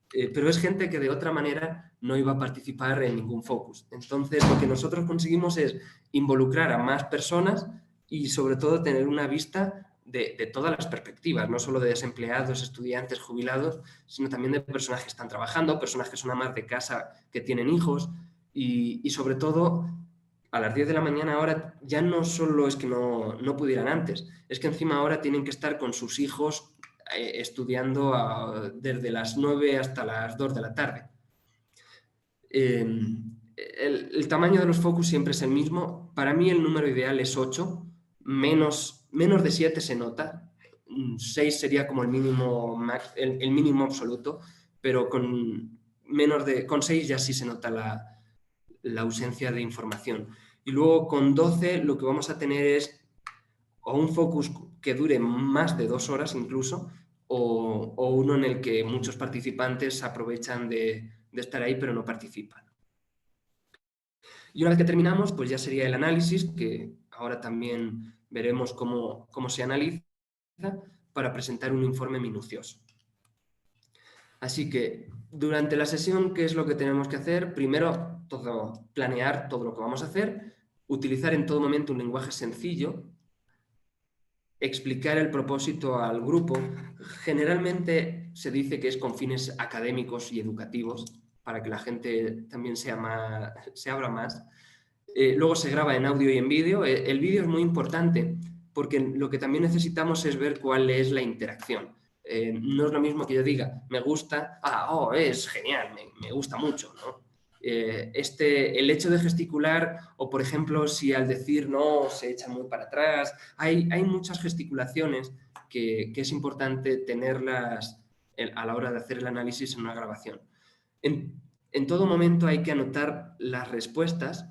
Pero es gente que de otra manera no iba a participar en ningún focus. Entonces, lo que nosotros conseguimos es involucrar a más personas y sobre todo tener una vista de todas las perspectivas, no solo de desempleados, estudiantes, jubilados, sino también de personas que están trabajando, personas que son amas de casa, que tienen hijos y sobre todo a las 10 de la mañana ahora ya no solo es que no pudieran antes, es que encima ahora tienen que estar con sus hijos estudiando desde las 9 hasta las 2 de la tarde. El tamaño de los focus siempre es el mismo. Para mí el número ideal es 8, menos de 7 se nota. 6 sería como el mínimo, el mínimo absoluto, pero con 6 ya sí se nota la ausencia de información. Y luego con 12 lo que vamos a tener es o un focus que dure más de 2 horas incluso, o uno en el que muchos participantes aprovechan de estar ahí pero no participan. Y una vez que terminamos, pues ya sería el análisis, que ahora también veremos cómo se analiza para presentar un informe minucioso. Así que durante la sesión, ¿qué es lo que tenemos que hacer? Primero, planear todo lo que vamos a hacer, utilizar en todo momento un lenguaje sencillo, explicar el propósito al grupo. Generalmente se dice que es con fines académicos y educativos, para que la gente también se abra más. Luego se graba en audio y en vídeo. El vídeo es muy importante porque lo que también necesitamos es ver cuál es la interacción. No es lo mismo que yo diga, me gusta, es genial, me gusta mucho, ¿no? El hecho de gesticular o, por ejemplo, si al decir no se echa muy para atrás, hay muchas gesticulaciones que es importante tenerlas a la hora de hacer el análisis en una grabación. En todo momento hay que anotar las respuestas.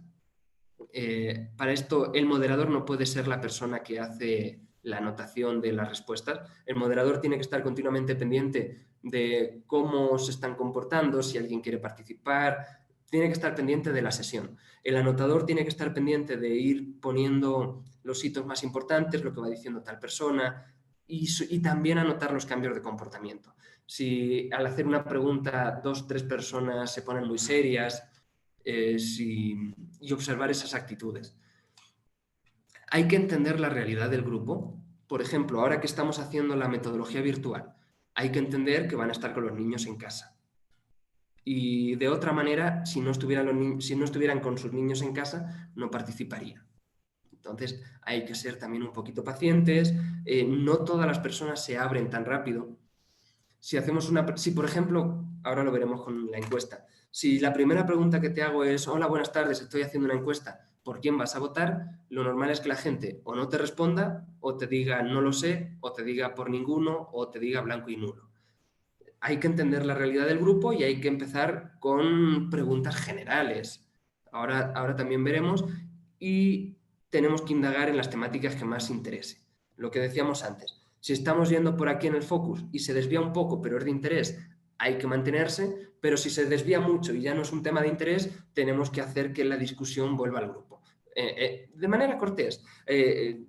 Para esto, el moderador no puede ser la persona que hace la anotación de las respuestas. El moderador tiene que estar continuamente pendiente de cómo se están comportando, si alguien quiere participar, tiene que estar pendiente de la sesión. El anotador tiene que estar pendiente de ir poniendo los hitos más importantes, lo que va diciendo tal persona, y también anotar los cambios de comportamiento. Si al hacer una pregunta 2 o 3 personas se ponen muy serias, y observar esas actitudes. Hay que entender la realidad del grupo. Por ejemplo, ahora que estamos haciendo la metodología virtual, hay que entender que van a estar con los niños en casa. Y de otra manera, si no estuvieran con sus niños en casa, no participarían. Entonces, hay que ser también un poquito pacientes. No todas las personas se abren tan rápido. Si, por ejemplo, ahora lo veremos con la encuesta, si la primera pregunta que te hago es, hola, buenas tardes, estoy haciendo una encuesta, ¿por quién vas a votar? Lo normal es que la gente o no te responda, o te diga no lo sé, o te diga por ninguno, o te diga blanco y nulo. Hay que entender la realidad del grupo y hay que empezar con preguntas generales. Ahora también veremos, y tenemos que indagar en las temáticas que más interese. Lo que decíamos antes, si estamos yendo por aquí en el focus y se desvía un poco, pero es de interés, hay que mantenerse, pero si se desvía mucho y ya no es un tema de interés, tenemos que hacer que la discusión vuelva al grupo. De manera cortés,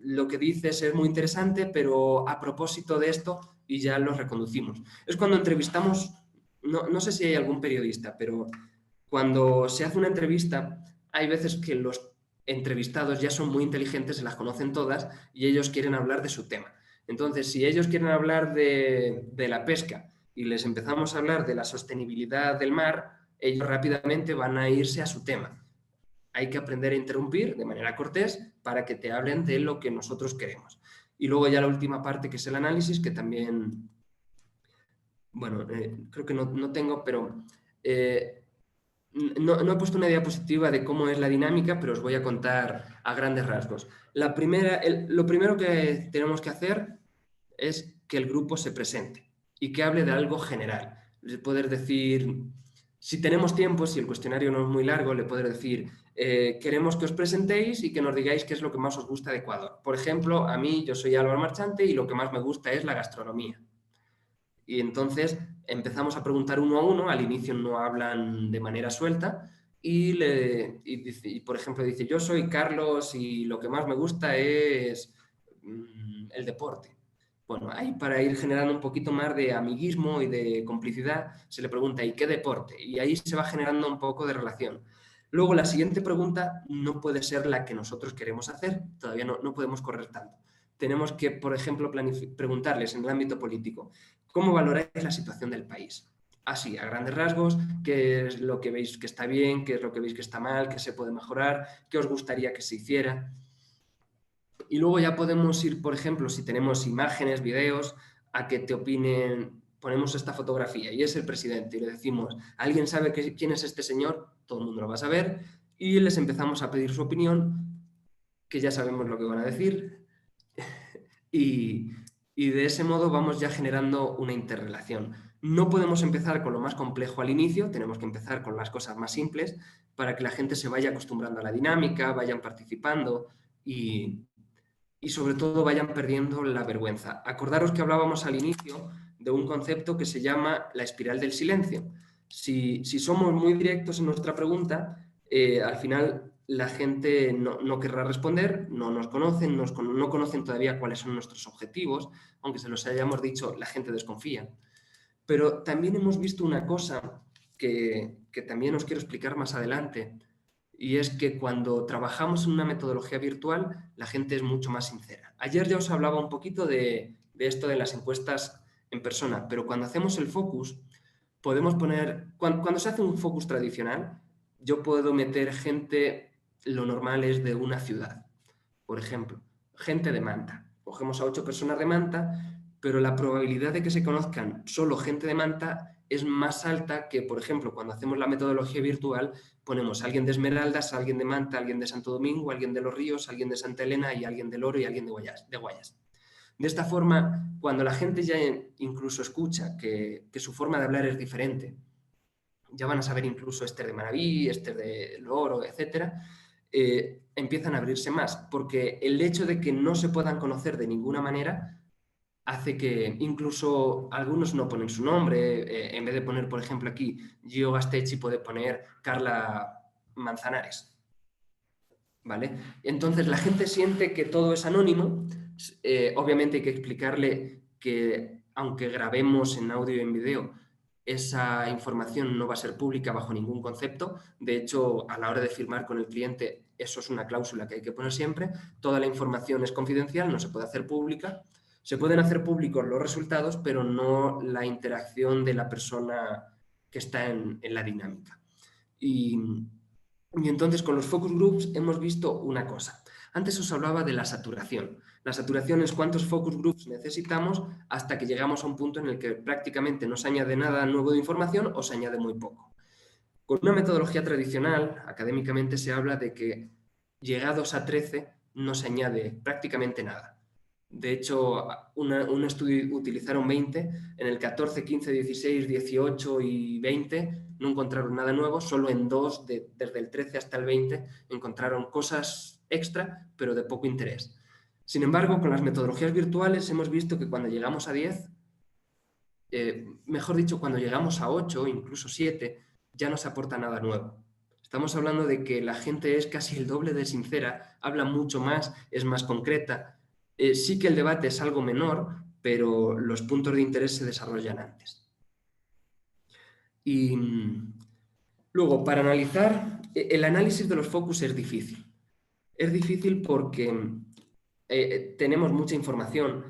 lo que dices es muy interesante, pero a propósito de esto, y ya los reconducimos. Es cuando entrevistamos, no sé si hay algún periodista, pero cuando se hace una entrevista, hay veces que los entrevistados ya son muy inteligentes, se las conocen todas y ellos quieren hablar de su tema. Entonces, si ellos quieren hablar de la pesca y les empezamos a hablar de la sostenibilidad del mar, ellos rápidamente van a irse a su tema. Hay que aprender a interrumpir de manera cortés para que te hablen de lo que nosotros queremos. Y luego ya la última parte, que es el análisis, que también, bueno, creo que no tengo, pero No he puesto una diapositiva de cómo es la dinámica, pero os voy a contar a grandes rasgos. Lo primero que tenemos que hacer es que el grupo se presente y que hable de algo general. Poder decir, si tenemos tiempo, si el cuestionario no es muy largo, le poder decir, queremos que os presentéis y que nos digáis qué es lo que más os gusta de Ecuador. Por ejemplo, a mí, yo soy Álvaro Marchante y lo que más me gusta es la gastronomía. Y entonces empezamos a preguntar uno a uno, al inicio no hablan de manera suelta y por ejemplo dice, yo soy Carlos y lo que más me gusta es el deporte. Bueno, ahí para ir generando un poquito más de amiguismo y de complicidad, se le pregunta, ¿y qué deporte? Y ahí se va generando un poco de relación. Luego la siguiente pregunta no puede ser la que nosotros queremos hacer, todavía no podemos correr tanto. Tenemos que, por ejemplo, preguntarles en el ámbito político, ¿cómo valoráis la situación del país? Así, a grandes rasgos, ¿qué es lo que veis que está bien? ¿Qué es lo que veis que está mal? ¿Qué se puede mejorar? ¿Qué os gustaría que se hiciera? Y luego ya podemos ir, por ejemplo, si tenemos imágenes, videos, a que te opinen, ponemos esta fotografía y es el presidente y le decimos, ¿alguien sabe quién es este señor? Todo el mundo lo va a saber y les empezamos a pedir su opinión, que ya sabemos lo que van a decir y de ese modo vamos ya generando una interrelación. No podemos empezar con lo más complejo al inicio, tenemos que empezar con las cosas más simples para que la gente se vaya acostumbrando a la dinámica, vayan participando y sobre todo vayan perdiendo la vergüenza. Acordaros que hablábamos al inicio de un concepto que se llama la espiral del silencio. Si somos muy directos en nuestra pregunta, al final la gente no querrá responder, no nos conocen, no conocen todavía cuáles son nuestros objetivos, aunque se los hayamos dicho, la gente desconfía. Pero también hemos visto una cosa que también os quiero explicar más adelante, y es que cuando trabajamos en una metodología virtual, la gente es mucho más sincera. Ayer ya os hablaba un poquito de esto de las encuestas en persona, pero cuando hacemos el focus, podemos poner, cuando se hace un focus tradicional, yo puedo meter gente, lo normal es de una ciudad. Por ejemplo, gente de Manta. Cogemos a 8 personas de Manta, pero la probabilidad de que se conozcan solo gente de Manta es más alta que, por ejemplo, cuando hacemos la metodología virtual, ponemos a alguien de Esmeraldas, a alguien de Manta, a alguien de Santo Domingo, a alguien de Los Ríos, a alguien de Santa Elena y a alguien del Oro y a alguien de Guayas. De esta forma, cuando la gente ya incluso escucha que su forma de hablar es diferente, ya van a saber incluso Esther de Manaví, Esther del Oro, etcétera, empiezan a abrirse más, porque el hecho de que no se puedan conocer de ninguna manera hace que incluso algunos no ponen su nombre, en vez de poner, por ejemplo, aquí Gio Gasteichi, puede poner Carla Manzanares, ¿vale? Entonces la gente siente que todo es anónimo, obviamente hay que explicarle que aunque grabemos en audio y en video, esa información no va a ser pública bajo ningún concepto. De hecho, a la hora de firmar con el cliente, eso es una cláusula que hay que poner siempre. Toda la información es confidencial, no se puede hacer pública. Se pueden hacer públicos los resultados, pero no la interacción de la persona que está en la dinámica. Y entonces con los focus groups hemos visto una cosa. Antes os hablaba de la saturación. La saturación es cuántos focus groups necesitamos hasta que llegamos a un punto en el que prácticamente no se añade nada nuevo de información o se añade muy poco. Con una metodología tradicional, académicamente se habla de que llegados a 13 no se añade prácticamente nada. De hecho, un estudio utilizaron 20, en el 14, 15, 16, 18 y 20 no encontraron nada nuevo, solo en 2, desde el 13 hasta el 20, encontraron cosas extra, pero de poco interés. Sin embargo, con las metodologías virtuales hemos visto que cuando llegamos a 10, mejor dicho, cuando llegamos a 8, incluso 7, ya no se aporta nada nuevo. Estamos hablando de que la gente es casi el doble de sincera, habla mucho más, es más concreta. Sí que el debate es algo menor, pero los puntos de interés se desarrollan antes. Y luego, para analizar, el análisis de los focus es difícil. Es difícil porque tenemos mucha información.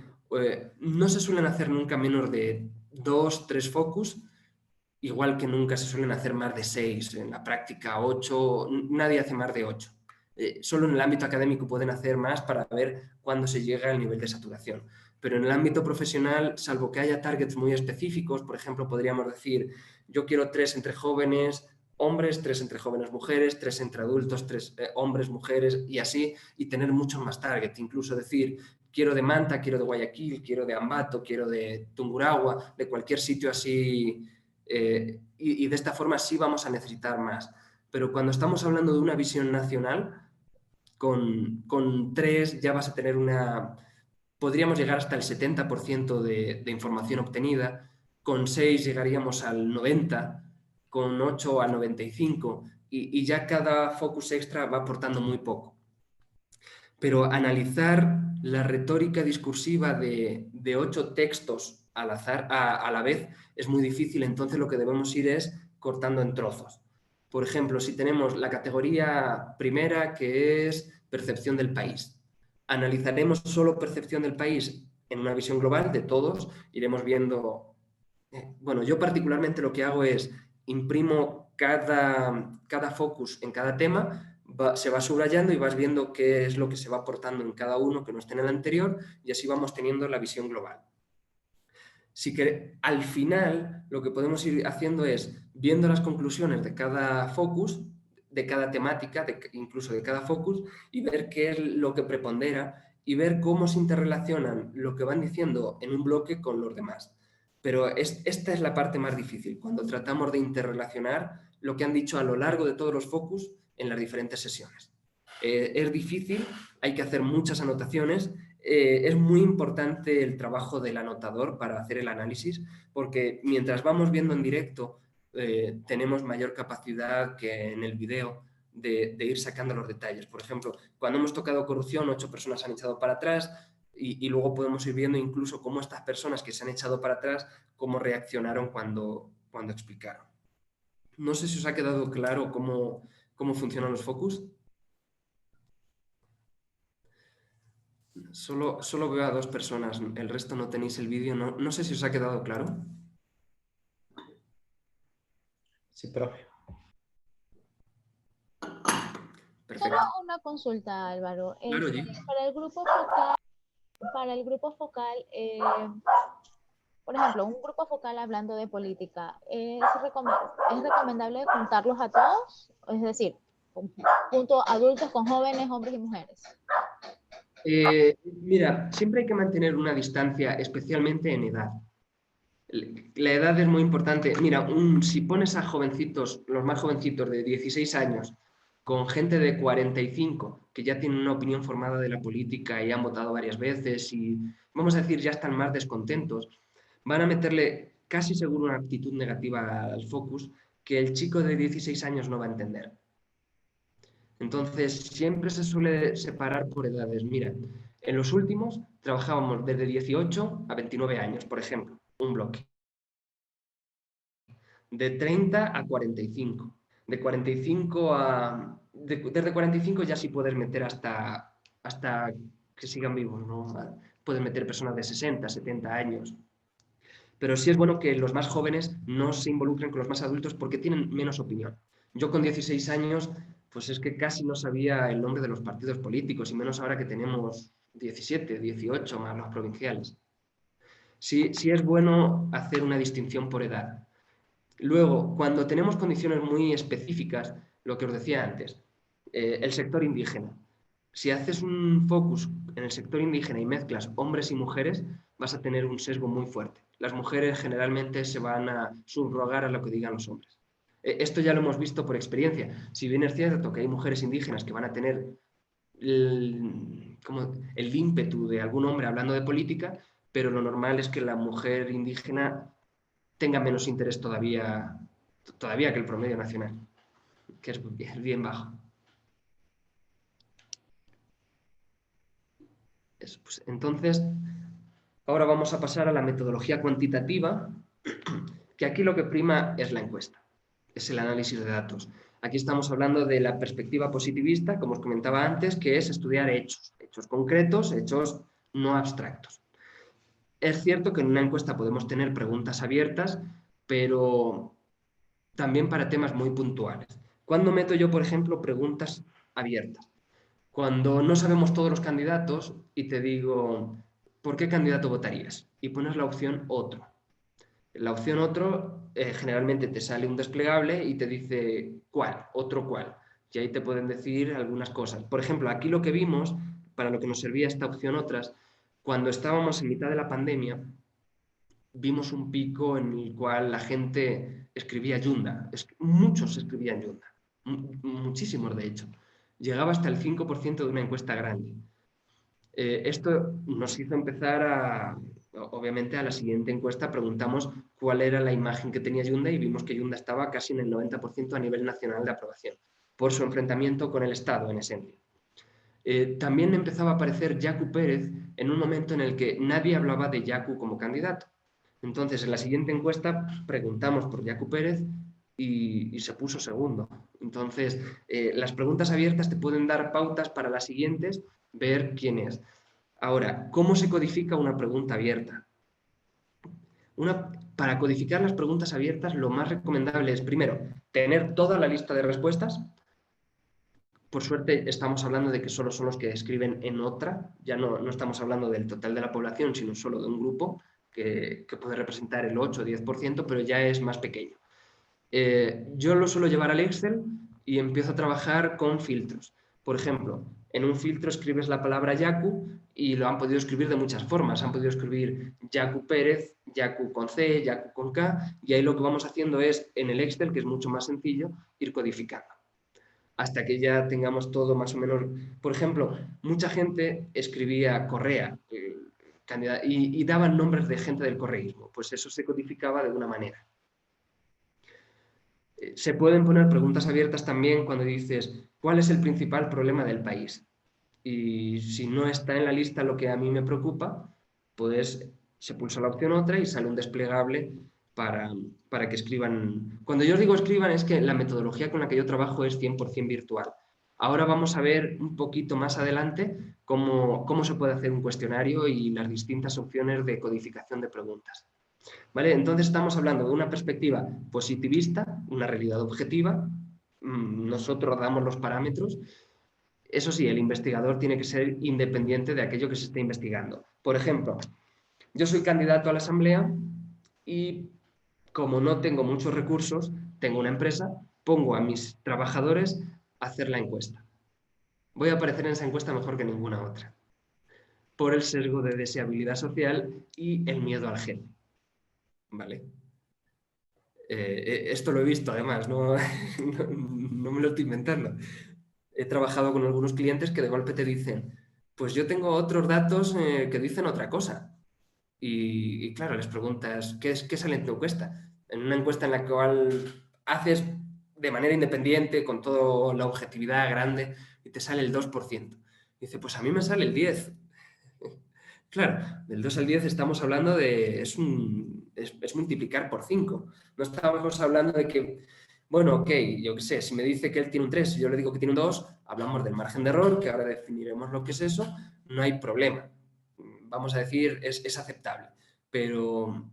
No se suelen hacer nunca menos de 2, 3 focus, igual que nunca se suelen hacer más de 6. En la práctica, 8, nadie hace más de 8. Solo en el ámbito académico pueden hacer más para ver cuándo se llega al nivel de saturación. Pero en el ámbito profesional, salvo que haya targets muy específicos, por ejemplo, podríamos decir, yo quiero 3 entre jóvenes hombres, 3 entre jóvenes mujeres, 3 entre adultos, 3 hombres, mujeres y así, y tener muchos más targets, incluso decir, quiero de Manta, quiero de Guayaquil, quiero de Ambato, quiero de Tungurahua, de cualquier sitio así, y de esta forma sí vamos a necesitar más. Pero cuando estamos hablando de una visión nacional, con 3 ya vas a tener podríamos llegar hasta el 70% de información obtenida, con 6 llegaríamos al 90%, con 8 al 95%, y ya cada focus extra va aportando muy poco. Pero analizar la retórica discursiva de 8 textos al azar, a la vez, es muy difícil, entonces lo que debemos ir es cortando en trozos. Por ejemplo, si tenemos la categoría primera, que es percepción del país, analizaremos solo percepción del país en una visión global de todos, iremos viendo... Bueno, yo particularmente lo que hago es imprimo cada focus en cada tema, se va subrayando y vas viendo qué es lo que se va aportando en cada uno que no esté en el anterior, y así vamos teniendo la visión global. Al final lo que podemos ir haciendo es viendo las conclusiones de cada focus, de cada temática, incluso de cada focus, y ver qué es lo que prepondera y ver cómo se interrelacionan lo que van diciendo en un bloque con los demás. Pero esta es la parte más difícil, cuando tratamos de interrelacionar lo que han dicho a lo largo de todos los focus en las diferentes sesiones. Es difícil, hay que hacer muchas anotaciones. Es muy importante el trabajo del anotador para hacer el análisis, porque mientras vamos viendo en directo tenemos mayor capacidad que en el video de ir sacando los detalles. Por ejemplo, cuando hemos tocado corrupción, 8 personas han echado para atrás, y luego podemos ir viendo incluso cómo estas personas que se han echado para atrás, cómo reaccionaron cuando explicaron. No sé si os ha quedado claro cómo funcionan los focus. Solo veo a 2 personas, el resto no tenéis el vídeo. No sé si os ha quedado claro. Sí, profe. Perfecto. Solo una consulta, Álvaro. Claro, sí. Para el grupo focal, por ejemplo, un grupo focal hablando de política, ¿es recomendable juntarlos a todos? Es decir, junto adultos con jóvenes, hombres y mujeres. Mira, siempre hay que mantener una distancia, especialmente en edad. La edad es muy importante. Mira, si pones a jovencitos, los más jovencitos de 16 años, con gente de 45, que ya tienen una opinión formada de la política y han votado varias veces y, vamos a decir, ya están más descontentos, van a meterle casi seguro una actitud negativa al focus que el chico de 16 años no va a entender. Entonces, siempre se suele separar por edades. Mira, en los últimos trabajábamos desde 18 a 29 años, por ejemplo, un bloque. De 30 a 45. De 45 a... Desde 45 ya sí puedes meter hasta que sigan vivos, ¿no? Puedes meter personas de 60, 70 años. Pero sí es bueno que los más jóvenes no se involucren con los más adultos porque tienen menos opinión. Yo con 16 años, pues es que casi no sabía el nombre de los partidos políticos, y menos ahora que tenemos 17, 18 más los provinciales. Sí es bueno hacer una distinción por edad. Luego, cuando tenemos condiciones muy específicas, lo que os decía antes, el sector indígena. Si haces un focus en el sector indígena y mezclas hombres y mujeres, vas a tener un sesgo muy fuerte. Las mujeres generalmente se van a subrogar a lo que digan los hombres. Esto ya lo hemos visto por experiencia. Si bien es cierto que hay mujeres indígenas que van a tener el ímpetu de algún hombre hablando de política, pero lo normal es que la mujer indígena tenga menos interés todavía que el promedio nacional, que es bien bajo. Pues, entonces, ahora vamos a pasar a la metodología cuantitativa, que aquí lo que prima es la encuesta, es el análisis de datos. Aquí estamos hablando de la perspectiva positivista, como os comentaba antes, que es estudiar hechos concretos, hechos no abstractos. Es cierto que en una encuesta podemos tener preguntas abiertas, pero también para temas muy puntuales. ¿Cuándo meto yo, por ejemplo, preguntas abiertas? Cuando no sabemos todos los candidatos y te digo, ¿por qué candidato votarías? Y pones la opción otro. La opción otro, generalmente te sale un desplegable y te dice cuál, otro cuál. Y ahí te pueden decir algunas cosas. Por ejemplo, aquí lo que vimos, para lo que nos servía esta opción otras, cuando estábamos en mitad de la pandemia, vimos un pico en el cual la gente escribía Yunda. Muchos escribían Yunda. Muchísimos, de hecho. Llegaba hasta el 5% de una encuesta grande. Esto nos hizo empezar obviamente, a la siguiente encuesta preguntamos cuál era la imagen que tenía Yunda y vimos que Yunda estaba casi en el 90% a nivel nacional de aprobación, por su enfrentamiento con el Estado, en esencia. También empezaba a aparecer Yacu Pérez en un momento en el que nadie hablaba de Yacu como candidato. Entonces, en la siguiente encuesta preguntamos por Yacu Pérez y se puso segundo. Entonces, las preguntas abiertas te pueden dar pautas para las siguientes, ver quién es. Ahora, ¿cómo se codifica una pregunta abierta? Para codificar las preguntas abiertas, lo más recomendable es, primero, tener toda la lista de respuestas. Por suerte, estamos hablando de que solo son los que escriben en otra. Ya no estamos hablando del total de la población, sino solo de un grupo que puede representar el 8 o 10%, pero ya es más pequeño. Yo lo suelo llevar al Excel y empiezo a trabajar con filtros. Por ejemplo, en un filtro escribes la palabra Yacu y lo han podido escribir de muchas formas. Han podido escribir Yacu Pérez, Yacu con C, Yacu con K, y ahí lo que vamos haciendo es, en el Excel, que es mucho más sencillo, ir codificando. Hasta que ya tengamos todo más o menos... Por ejemplo, mucha gente escribía Correa y daban nombres de gente del correísmo. Pues eso se codificaba de una manera. Se pueden poner preguntas abiertas también cuando dices ¿cuál es el principal problema del país? Y si no está en la lista lo que a mí me preocupa, pues se pulsa la opción otra y sale un desplegable para que escriban. Cuando yo os digo escriban es que la metodología con la que yo trabajo es 100% virtual. Ahora vamos a ver un poquito más adelante cómo se puede hacer un cuestionario y las distintas opciones de codificación de preguntas. ¿Vale? Entonces estamos hablando de una perspectiva positivista, una realidad objetiva. Nosotros damos los parámetros. Eso sí, el investigador tiene que ser independiente de aquello que se esté investigando. Por ejemplo, yo soy candidato a la asamblea y como no tengo muchos recursos, tengo una empresa, pongo a mis trabajadores a hacer la encuesta. Voy a aparecer en esa encuesta mejor que ninguna otra, por el sesgo de deseabilidad social y el miedo al jefe. ¿Vale? Esto lo he visto además, no me lo estoy inventando. He trabajado con algunos clientes que de golpe te dicen, pues yo tengo otros datos que dicen otra cosa. Y claro, les preguntas, ¿qué sale en tu encuesta? En una encuesta en la cual haces de manera independiente, con toda la objetividad grande, y te sale el 2%. Dice, pues a mí me sale el 10%. Claro, del 2 al 10 estamos hablando de... Es multiplicar por 5. No estamos hablando de que, bueno, ok, yo qué sé, si me dice que él tiene un 3 y yo le digo que tiene un 2, hablamos del margen de error, que ahora definiremos lo que es eso, no hay problema. Vamos a decir, es aceptable. Pero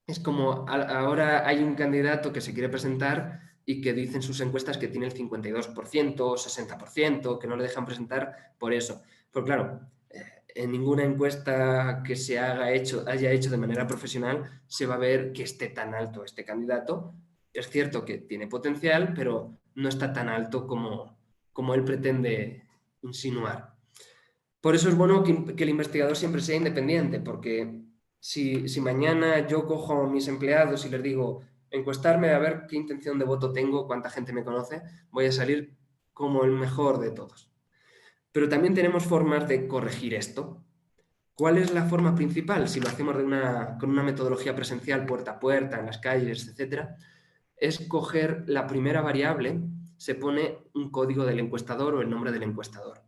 es como ahora hay un candidato que se quiere presentar y que dice en sus encuestas que tiene el 52%, 60%, que no le dejan presentar por eso. Pues claro, en ninguna encuesta que se haya hecho de manera profesional se va a ver que esté tan alto este candidato. Es cierto que tiene potencial, pero no está tan alto como él pretende insinuar. Por eso es bueno que el investigador siempre sea independiente, porque si mañana yo cojo a mis empleados y les digo encuestarme a ver qué intención de voto tengo, cuánta gente me conoce, voy a salir como el mejor de todos. Pero también tenemos formas de corregir esto. ¿Cuál es la forma principal? Si lo hacemos con una metodología presencial, puerta a puerta, en las calles, etc., es coger la primera variable, se pone un código del encuestador o el nombre del encuestador.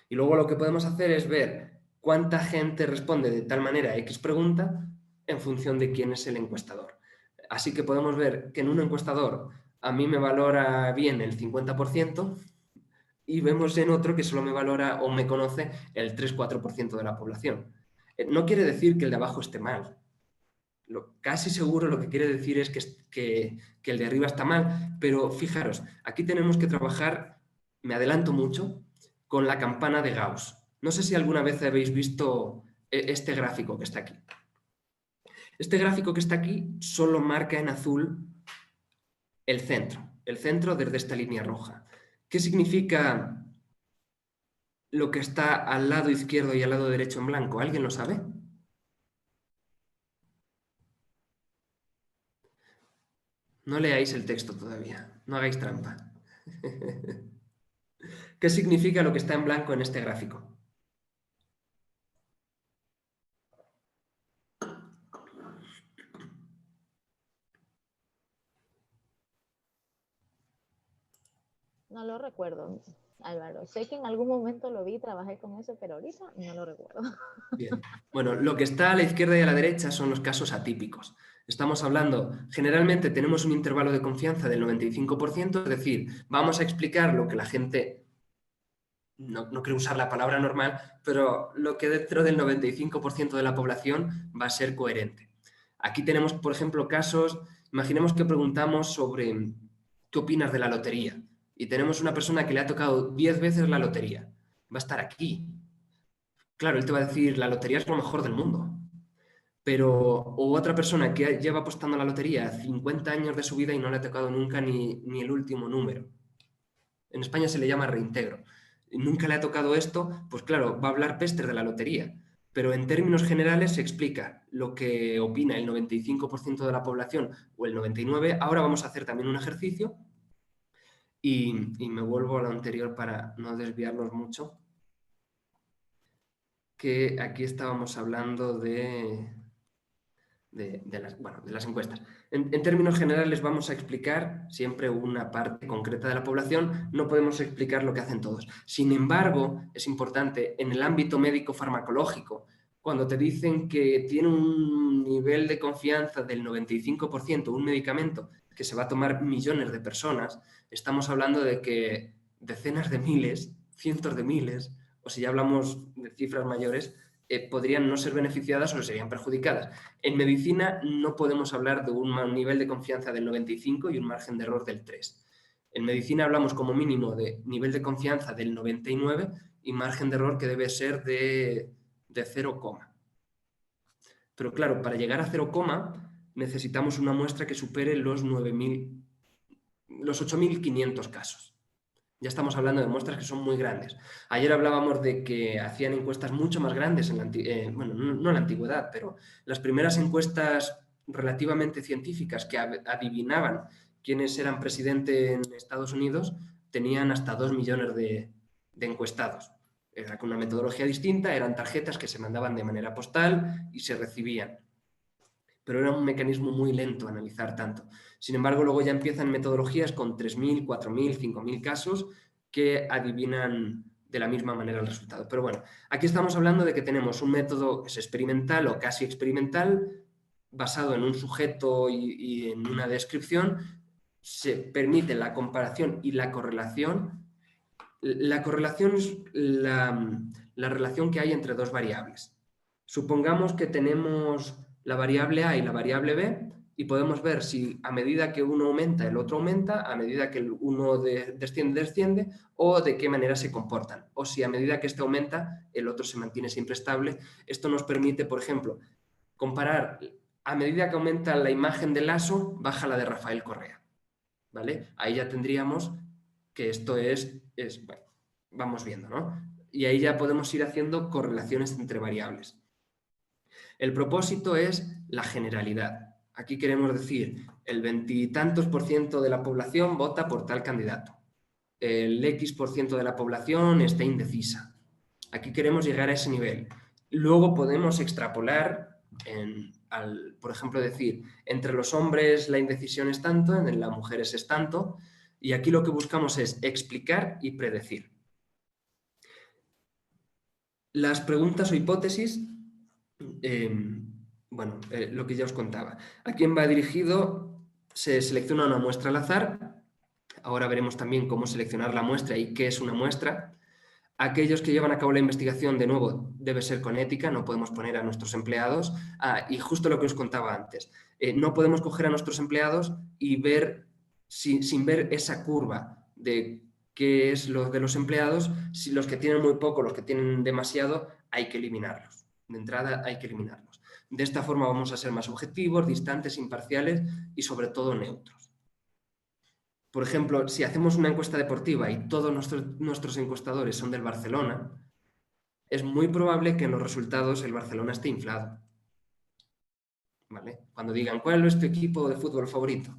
Y luego lo que podemos hacer es ver cuánta gente responde de tal manera a X pregunta en función de quién es el encuestador. Así que podemos ver que en un encuestador a mí me valora bien el 50%, y vemos en otro que solo me valora o me conoce el 3-4% de la población. No quiere decir que el de abajo esté mal. Casi seguro lo que quiere decir es que el de arriba está mal, pero fijaros, aquí tenemos que trabajar, me adelanto mucho, con la campana de Gauss. No sé si alguna vez habéis visto este gráfico que está aquí. Este gráfico que está aquí solo marca en azul el centro desde esta línea roja. ¿Qué significa lo que está al lado izquierdo y al lado derecho en blanco? ¿Alguien lo sabe? No leáis el texto todavía, no hagáis trampa. ¿Qué significa lo que está en blanco en este gráfico? No lo recuerdo, Álvaro. Sé que en algún momento lo vi, trabajé con eso, pero ahorita no lo recuerdo. Bien. Bueno, lo que está a la izquierda y a la derecha son los casos atípicos. Estamos hablando, generalmente tenemos un intervalo de confianza del 95%, es decir, vamos a explicar lo que la gente, no quiero usar la palabra normal, pero lo que dentro del 95% de la población va a ser coherente. Aquí tenemos, por ejemplo, casos, imaginemos que preguntamos sobre qué opinas de la lotería y tenemos una persona que le ha tocado 10 veces la lotería. Va a estar aquí. Claro, él te va a decir, la lotería es lo mejor del mundo. Pero, o otra persona que lleva apostando a la lotería 50 años de su vida y no le ha tocado nunca ni el último número. En España se le llama reintegro. Nunca le ha tocado esto, pues claro, va a hablar pestes de la lotería. Pero en términos generales se explica lo que opina el 95% de la población o el 99%. Ahora vamos a hacer también un ejercicio y me vuelvo a lo anterior para no desviarnos mucho. Que aquí estábamos hablando de las encuestas. En términos generales vamos a explicar siempre una parte concreta de la población, no podemos explicar lo que hacen todos. Sin embargo, es importante, en el ámbito médico-farmacológico, cuando te dicen que tiene un nivel de confianza del 95%, un medicamento que se va a tomar millones de personas, estamos hablando de que decenas de miles, cientos de miles, o si ya hablamos de cifras mayores, podrían no ser beneficiadas o serían perjudicadas. En medicina no podemos hablar de un nivel de confianza del 95 y un margen de error del 3. En medicina hablamos como mínimo de nivel de confianza del 99 y margen de error que debe ser de 0, pero claro, para llegar a 0, necesitamos una muestra que supere los 8.500 casos. Ya estamos hablando de muestras que son muy grandes. Ayer hablábamos de que hacían encuestas mucho más grandes, no en la antigüedad, pero las primeras encuestas relativamente científicas que adivinaban quiénes eran presidente en Estados Unidos tenían hasta 2 millones de encuestados. Era con una metodología distinta, eran tarjetas que se mandaban de manera postal y se recibían. Pero era un mecanismo muy lento analizar tanto. Sin embargo, luego ya empiezan metodologías con 3.000, 4.000, 5.000 casos que adivinan de la misma manera el resultado. Pero bueno, aquí estamos hablando de que tenemos un método que es experimental o casi experimental, basado en un sujeto y en una descripción, se permite la comparación y la correlación. La correlación es la relación que hay entre dos variables. Supongamos que tenemos la variable A y la variable B y podemos ver si a medida que uno aumenta, el otro aumenta, a medida que el uno desciende, o de qué manera se comportan. O si a medida que este aumenta, el otro se mantiene siempre estable. Esto nos permite, por ejemplo, comparar a medida que aumenta la imagen de Lasso, baja la de Rafael Correa. ¿Vale? Ahí ya tendríamos que esto bueno, vamos viendo, ¿no? Y ahí ya podemos ir haciendo correlaciones entre variables. El propósito es la generalidad. Aquí queremos decir, el 20 y tantos % de la población vota por tal candidato. El X% de la población está indecisa. Aquí queremos llegar a ese nivel. Luego podemos extrapolar, por ejemplo, decir, entre los hombres la indecisión es tanto, en las mujeres es tanto, y aquí lo que buscamos es explicar y predecir. Las preguntas o hipótesis, lo que ya os contaba. ¿A quién va dirigido? Se selecciona una muestra al azar. Ahora veremos también cómo seleccionar la muestra y qué es una muestra. Aquellos que llevan a cabo la investigación, de nuevo, debe ser con ética, no podemos poner a nuestros empleados. Y justo lo que os contaba antes, no podemos coger a nuestros empleados y ver, sin ver esa curva de qué es lo de los empleados, si los que tienen muy poco, los que tienen demasiado, hay que eliminarlos. De entrada hay que eliminarlos. De esta forma vamos a ser más objetivos, distantes, imparciales y sobre todo neutros. Por ejemplo, si hacemos una encuesta deportiva y todos nuestros encuestadores son del Barcelona, es muy probable que en los resultados el Barcelona esté inflado. ¿Vale? Cuando digan, ¿cuál es tu equipo de fútbol favorito?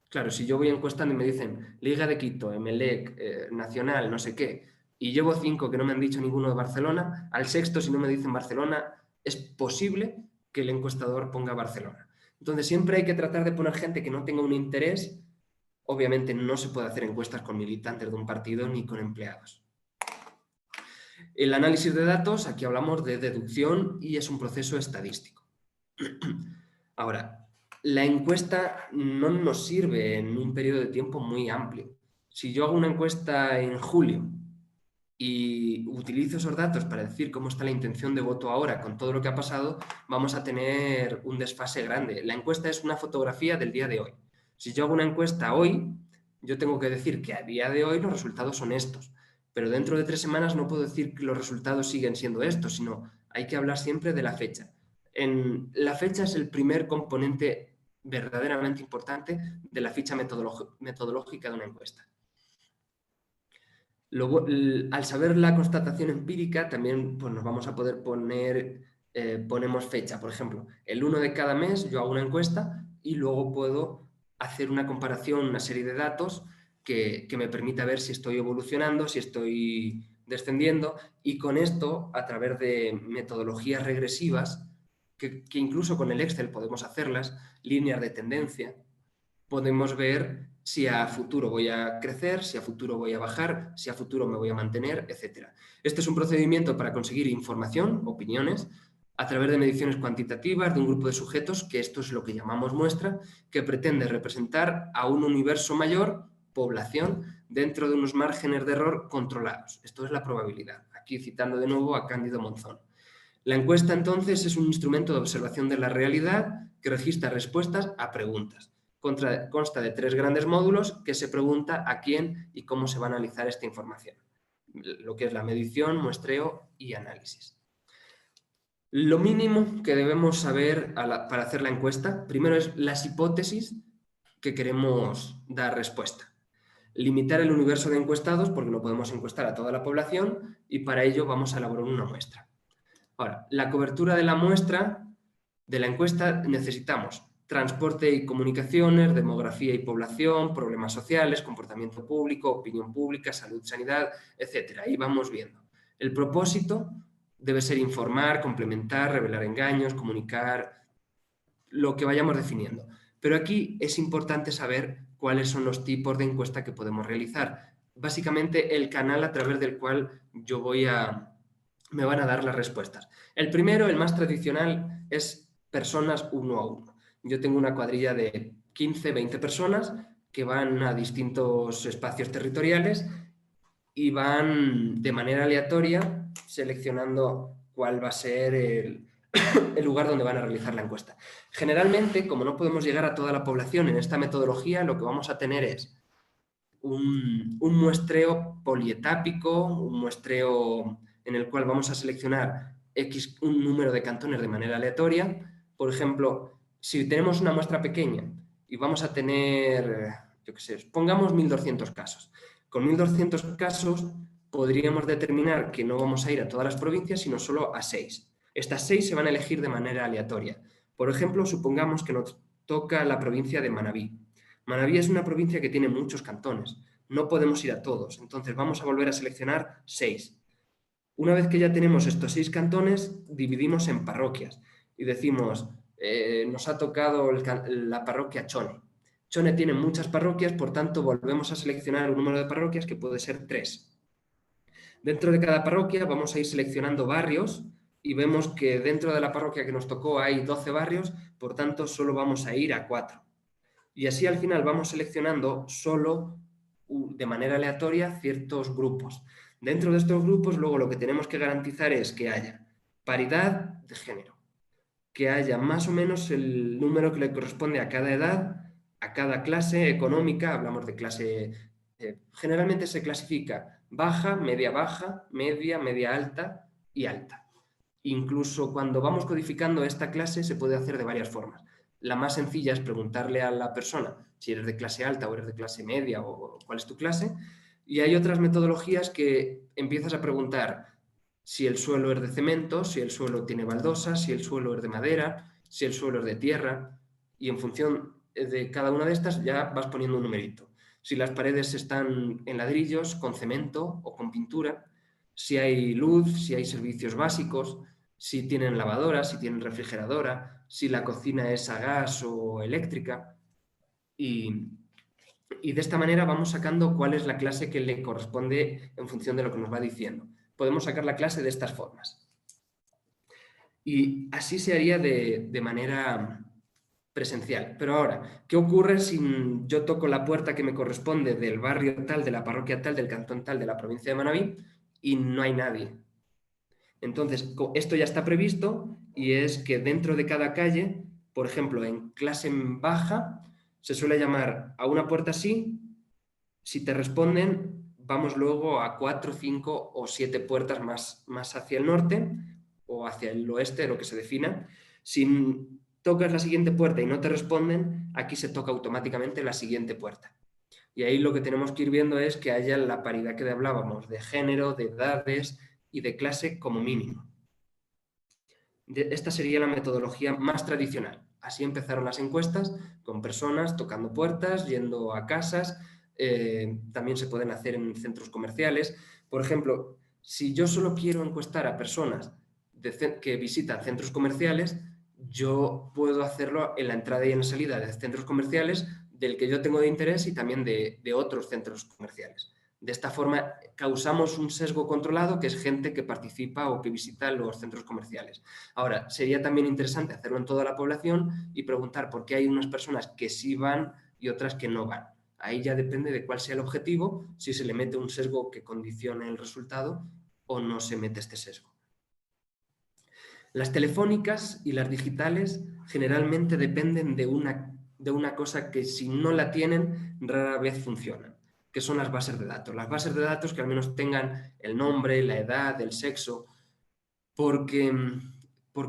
Claro, si yo voy encuestando y me dicen Liga de Quito, Emelec, Nacional, no sé qué, y llevo 5 que no me han dicho ninguno de Barcelona, al sexto, si no me dicen Barcelona, es posible que el encuestador ponga Barcelona. Entonces, siempre hay que tratar de poner gente que no tenga un interés. Obviamente no se puede hacer encuestas con militantes de un partido ni con empleados. El análisis de datos, aquí hablamos de deducción y es un proceso estadístico. Ahora, la encuesta no nos sirve en un periodo de tiempo muy amplio. Si yo hago una encuesta en julio y utilizo esos datos para decir cómo está la intención de voto ahora con todo lo que ha pasado, vamos a tener un desfase grande. La encuesta es una fotografía del día de hoy. Si yo hago una encuesta hoy, yo tengo que decir que a día de hoy los resultados son estos, pero dentro de 3 semanas no puedo decir que los resultados siguen siendo estos, sino hay que hablar siempre de la fecha. La fecha es el primer componente verdaderamente importante de la ficha metodológica de una encuesta. Luego, al saber la constatación empírica, también pues, nos vamos a poder poner, ponemos fecha. Por ejemplo, el 1 de cada mes yo hago una encuesta y luego puedo hacer una comparación, una serie de datos que me permita ver si estoy evolucionando, si estoy descendiendo, y con esto, a través de metodologías regresivas, que incluso con el Excel podemos hacerlas, líneas de tendencia, podemos ver si a futuro voy a crecer, si a futuro voy a bajar, si a futuro me voy a mantener, etc. Este es un procedimiento para conseguir información, opiniones, a través de mediciones cuantitativas de un grupo de sujetos, que esto es lo que llamamos muestra, que pretende representar a un universo mayor, población, dentro de unos márgenes de error controlados. Esto es la probabilidad. Aquí citando de nuevo a Cándido Monzón. La encuesta, entonces, es un instrumento de observación de la realidad que registra respuestas a preguntas. Consta de 3 grandes módulos que se pregunta a quién y cómo se va a analizar esta información. Lo que es la medición, muestreo y análisis. Lo mínimo que debemos saber para hacer la encuesta, primero es las hipótesis que queremos dar respuesta. Limitar el universo de encuestados, porque no podemos encuestar a toda la población, y para ello vamos a elaborar una muestra. Ahora, la cobertura de la muestra, de la encuesta, necesitamos transporte y comunicaciones, demografía y población, problemas sociales, comportamiento público, opinión pública, salud, sanidad, etc. Ahí vamos viendo. El propósito debe ser informar, complementar, revelar engaños, comunicar, lo que vayamos definiendo. Pero aquí es importante saber cuáles son los tipos de encuesta que podemos realizar. Básicamente, el canal a través del cual me van a dar las respuestas. El primero, el más tradicional, es personas 1 a 1. Yo tengo una cuadrilla de 15, 20 personas que van a distintos espacios territoriales y van de manera aleatoria seleccionando cuál va a ser el lugar donde van a realizar la encuesta. Generalmente, como no podemos llegar a toda la población en esta metodología, lo que vamos a tener es un muestreo polietápico, un muestreo en el cual vamos a seleccionar un número de cantones de manera aleatoria. Por ejemplo, si tenemos una muestra pequeña y vamos a tener, yo qué sé, pongamos 1.200 casos. Con 1.200 casos podríamos determinar que no vamos a ir a todas las provincias, sino solo a 6. Estas 6 se van a elegir de manera aleatoria. Por ejemplo, supongamos que nos toca la provincia de Manabí. Manabí es una provincia que tiene muchos cantones. No podemos ir a todos, entonces vamos a volver a seleccionar 6. Una vez que ya tenemos estos 6 cantones, dividimos en parroquias y decimos, nos ha tocado la parroquia Chone. Chone tiene muchas parroquias, por tanto volvemos a seleccionar un número de parroquias que puede ser 3. Dentro de cada parroquia vamos a ir seleccionando barrios y vemos que dentro de la parroquia que nos tocó hay 12 barrios, por tanto solo vamos a ir a 4. Y así al final vamos seleccionando solo de manera aleatoria ciertos grupos. Dentro de estos grupos luego lo que tenemos que garantizar es que haya paridad de género, que haya más o menos el número que le corresponde a cada edad, a cada clase económica. Hablamos de clase, generalmente se clasifica baja, media alta y alta. Incluso cuando vamos codificando esta clase se puede hacer de varias formas. La más sencilla es preguntarle a la persona si eres de clase alta o eres de clase media o cuál es tu clase. Y hay otras metodologías que empiezas a preguntar si el suelo es de cemento, si el suelo tiene baldosas, si el suelo es de madera, si el suelo es de tierra. Y en función de cada una de estas ya vas poniendo un numerito. Si las paredes están en ladrillos, con cemento o con pintura, si hay luz, si hay servicios básicos, si tienen lavadora, si tienen refrigeradora, si la cocina es a gas o eléctrica. Y de esta manera vamos sacando cuál es la clase que le corresponde en función de lo que nos va diciendo. Podemos sacar la clase de estas formas. Y así se haría de manera presencial. Pero ahora, ¿qué ocurre si yo toco la puerta que me corresponde del barrio tal, de la parroquia tal, del cantón tal, de la provincia de Manabí y no hay nadie? Entonces, esto ya está previsto y es que dentro de cada calle, por ejemplo, en clase baja, se suele llamar a una puerta así, si te responden, vamos luego a 4, 5 o 7 puertas más hacia el norte o hacia el oeste, lo que se defina. Si tocas la siguiente puerta y no te responden, aquí se toca automáticamente la siguiente puerta. Y ahí lo que tenemos que ir viendo es que haya la paridad que hablábamos, de género, de edades y de clase como mínimo. Esta sería la metodología más tradicional. Así empezaron las encuestas, con personas tocando puertas, yendo a casas. También se pueden hacer en centros comerciales. Por ejemplo, si yo solo quiero encuestar a personas que visitan centros comerciales, yo puedo hacerlo en la entrada y en la salida de centros comerciales del que yo tengo de interés y también de otros centros comerciales. De esta forma causamos un sesgo controlado, que es gente que participa o que visita los centros comerciales. Ahora, sería también interesante hacerlo en toda la población y preguntar por qué hay unas personas que sí van y otras que no van. Ahí ya depende de cuál sea el objetivo, si se le mete un sesgo que condicione el resultado o no se mete este sesgo. Las telefónicas y las digitales generalmente dependen de una cosa que si no la tienen rara vez funcionan, que son las bases de datos. Las bases de datos que al menos tengan el nombre, la edad, el sexo, porque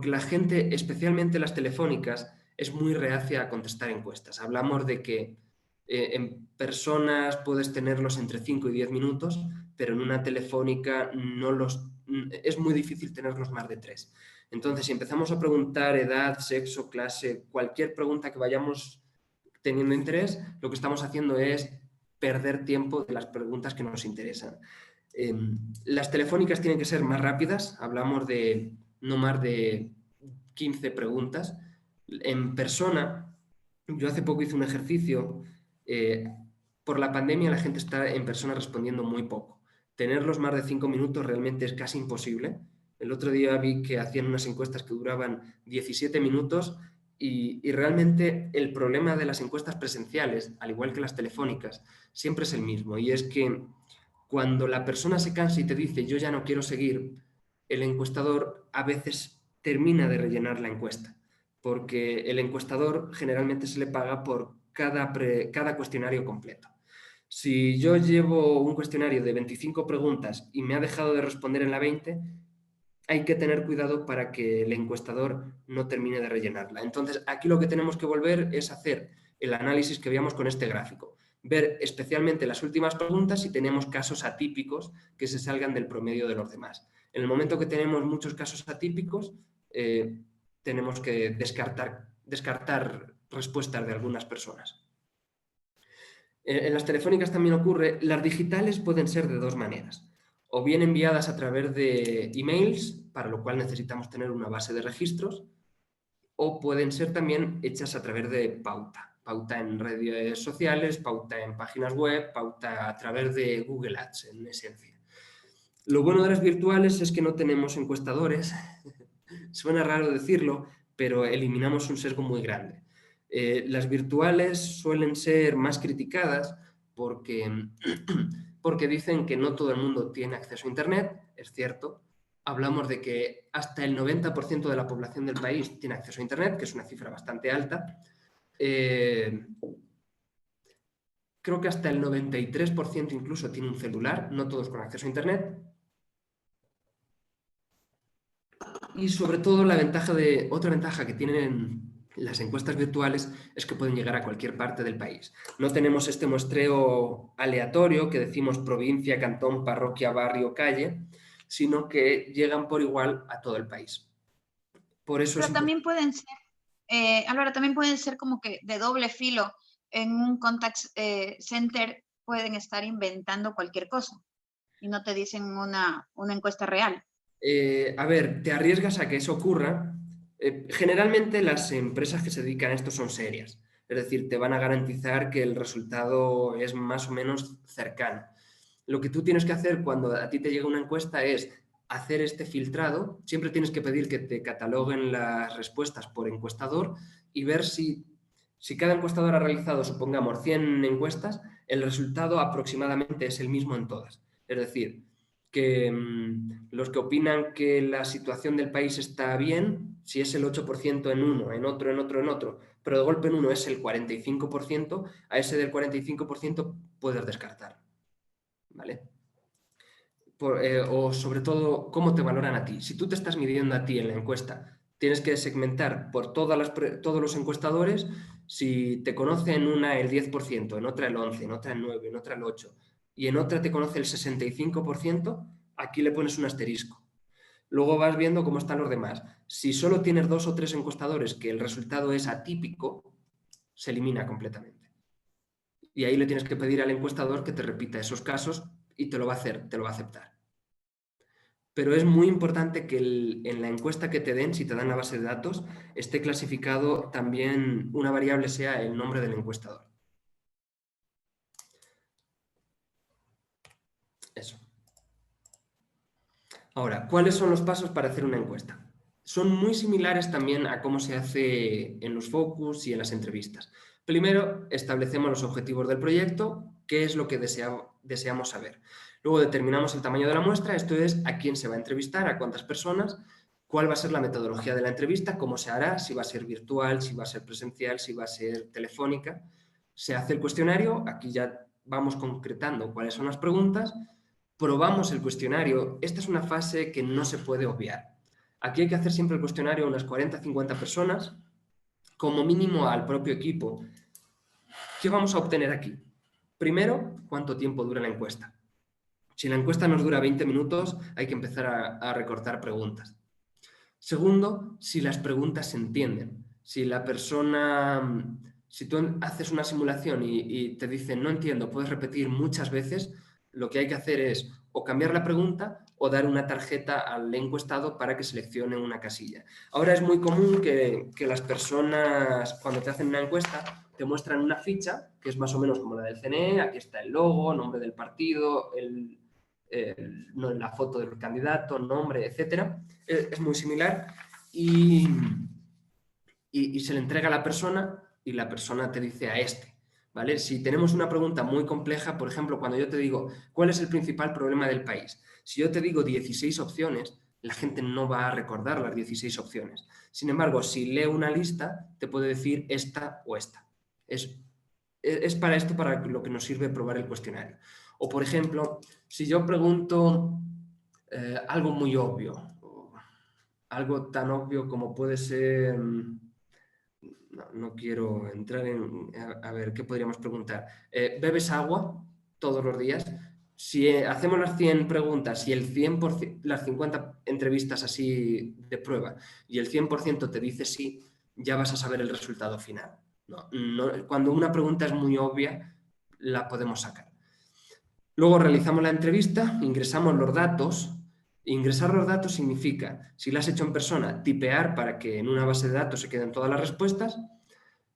la gente, especialmente las telefónicas, es muy reacia a contestar encuestas. Hablamos de que en personas puedes tenerlos entre 5 y 10 minutos, pero en una telefónica es muy difícil tenerlos más de 3. Entonces, si empezamos a preguntar edad, sexo, clase, cualquier pregunta que vayamos teniendo interés, lo que estamos haciendo es perder tiempo de las preguntas que nos interesan. Las telefónicas tienen que ser más rápidas, hablamos de no más de 15 preguntas. En persona, yo hace poco hice un ejercicio, por la pandemia la gente está en persona respondiendo muy poco. Tenerlos más de 5 minutos realmente es casi imposible. El otro día vi que hacían unas encuestas que duraban 17 minutos y realmente el problema de las encuestas presenciales, al igual que las telefónicas, siempre es el mismo, y es que cuando la persona se cansa y te dice yo ya no quiero seguir, el encuestador a veces termina de rellenar la encuesta, porque el encuestador generalmente se le paga por cada cuestionario completo. Si yo llevo un cuestionario de 25 preguntas y me ha dejado de responder en la 20, hay que tener cuidado para que el encuestador no termine de rellenarla. Entonces, aquí lo que tenemos que volver es hacer el análisis que veíamos con este gráfico. Ver especialmente las últimas preguntas si tenemos casos atípicos que se salgan del promedio de los demás. En el momento que tenemos muchos casos atípicos, tenemos que descartar respuestas de algunas personas. En las telefónicas también ocurre. Las digitales pueden ser de dos maneras. O bien enviadas a través de emails, para lo cual necesitamos tener una base de registros, o pueden ser también hechas a través de pauta. Pauta en redes sociales, pauta en páginas web, pauta a través de Google Ads, en esencia. Lo bueno de las virtuales es que no tenemos encuestadores. Suena raro decirlo, pero eliminamos un sesgo muy grande. Las virtuales suelen ser más criticadas porque dicen que no todo el mundo tiene acceso a Internet, es cierto. Hablamos de que hasta el 90% de la población del país tiene acceso a Internet, que es una cifra bastante alta. Creo que hasta el 93% incluso tiene un celular, no todos con acceso a Internet. Y sobre todo otra ventaja que tienen las encuestas virtuales es que pueden llegar a cualquier parte del país. No tenemos este muestreo aleatorio que decimos provincia, cantón, parroquia, barrio, calle, sino que llegan por igual a todo el país. Por eso Pero también pueden ser, Álvaro, también pueden ser como que de doble filo. En un contact center pueden estar inventando cualquier cosa y no te dicen una encuesta real. A ver, te arriesgas a que eso ocurra. Generalmente las empresas que se dedican a esto son serias, es decir, te van a garantizar que el resultado es más o menos cercano. Lo que tú tienes que hacer cuando a ti te llega una encuesta es hacer este filtrado. Siempre tienes que pedir que te cataloguen las respuestas por encuestador y ver si cada encuestador ha realizado, supongamos, 100 encuestas, el resultado aproximadamente es el mismo en todas. Es decir, que los que opinan que la situación del país está bien, si es el 8% en uno, en otro, en otro, en otro, pero de golpe en uno es el 45%, a ese del 45% puedes descartar. ¿Vale? O sobre todo, ¿cómo te valoran a ti? Si tú te estás midiendo a ti en la encuesta, tienes que segmentar por todos los encuestadores. Si te conoce en una el 10%, en otra el 11%, en otra el 9%, en otra el 8% y en otra te conoce el 65%, aquí le pones un asterisco. Luego vas viendo cómo están los demás. Si solo tienes 2 o 3 encuestadores que el resultado es atípico, se elimina completamente. Y ahí le tienes que pedir al encuestador que te repita esos casos y te lo va a hacer, te lo va a aceptar. Pero es muy importante que en la encuesta que te den, si te dan la base de datos, esté clasificado también, una variable sea el nombre del encuestador. Eso. Ahora, ¿cuáles son los pasos para hacer una encuesta? Son muy similares también a cómo se hace en los focus y en las entrevistas. Primero, establecemos los objetivos del proyecto, qué es lo que deseamos saber. Luego determinamos el tamaño de la muestra, esto es a quién se va a entrevistar, a cuántas personas, cuál va a ser la metodología de la entrevista, cómo se hará, si va a ser virtual, si va a ser presencial, si va a ser telefónica. Se hace el cuestionario, aquí ya vamos concretando cuáles son las preguntas, probamos el cuestionario. Esta es una fase que no se puede obviar. Aquí hay que hacer siempre el cuestionario a unas 40-50 personas, como mínimo al propio equipo. ¿Qué vamos a obtener aquí? Primero, ¿cuánto tiempo dura la encuesta? Si la encuesta nos dura 20 minutos, hay que empezar a recortar preguntas. Segundo, si las preguntas se entienden. Si tú haces una simulación y te dicen no entiendo, puedes repetir muchas veces, lo que hay que hacer es o cambiar la pregunta o dar una tarjeta al encuestado para que seleccione una casilla. Ahora es muy común que las personas, cuando te hacen una encuesta, te muestran una ficha, que es más o menos como la del CNE, aquí está el logo, nombre del partido, la foto del candidato, nombre, etc. Es muy similar y se le entrega a la persona y la persona te dice a este. ¿Vale? Si tenemos una pregunta muy compleja, por ejemplo, cuando yo te digo ¿cuál es el principal problema del país? Si yo te digo 16 opciones, la gente no va a recordar las 16 opciones. Sin embargo, si leo una lista, te puedo decir esta o esta. Es para esto para lo que nos sirve probar el cuestionario. O, por ejemplo, si yo pregunto algo muy obvio, algo tan obvio como puede ser... No quiero entrar en... A ver, ¿qué podríamos preguntar? ¿Bebes agua todos los días? Si hacemos las 100 preguntas y el 100%, las 50 entrevistas así de prueba y el 100% te dice sí, ya vas a saber el resultado final. Cuando una pregunta es muy obvia, la podemos sacar. Luego realizamos la entrevista, ingresamos los datos. Ingresar los datos significa, si lo has hecho en persona, tipear para que en una base de datos se queden todas las respuestas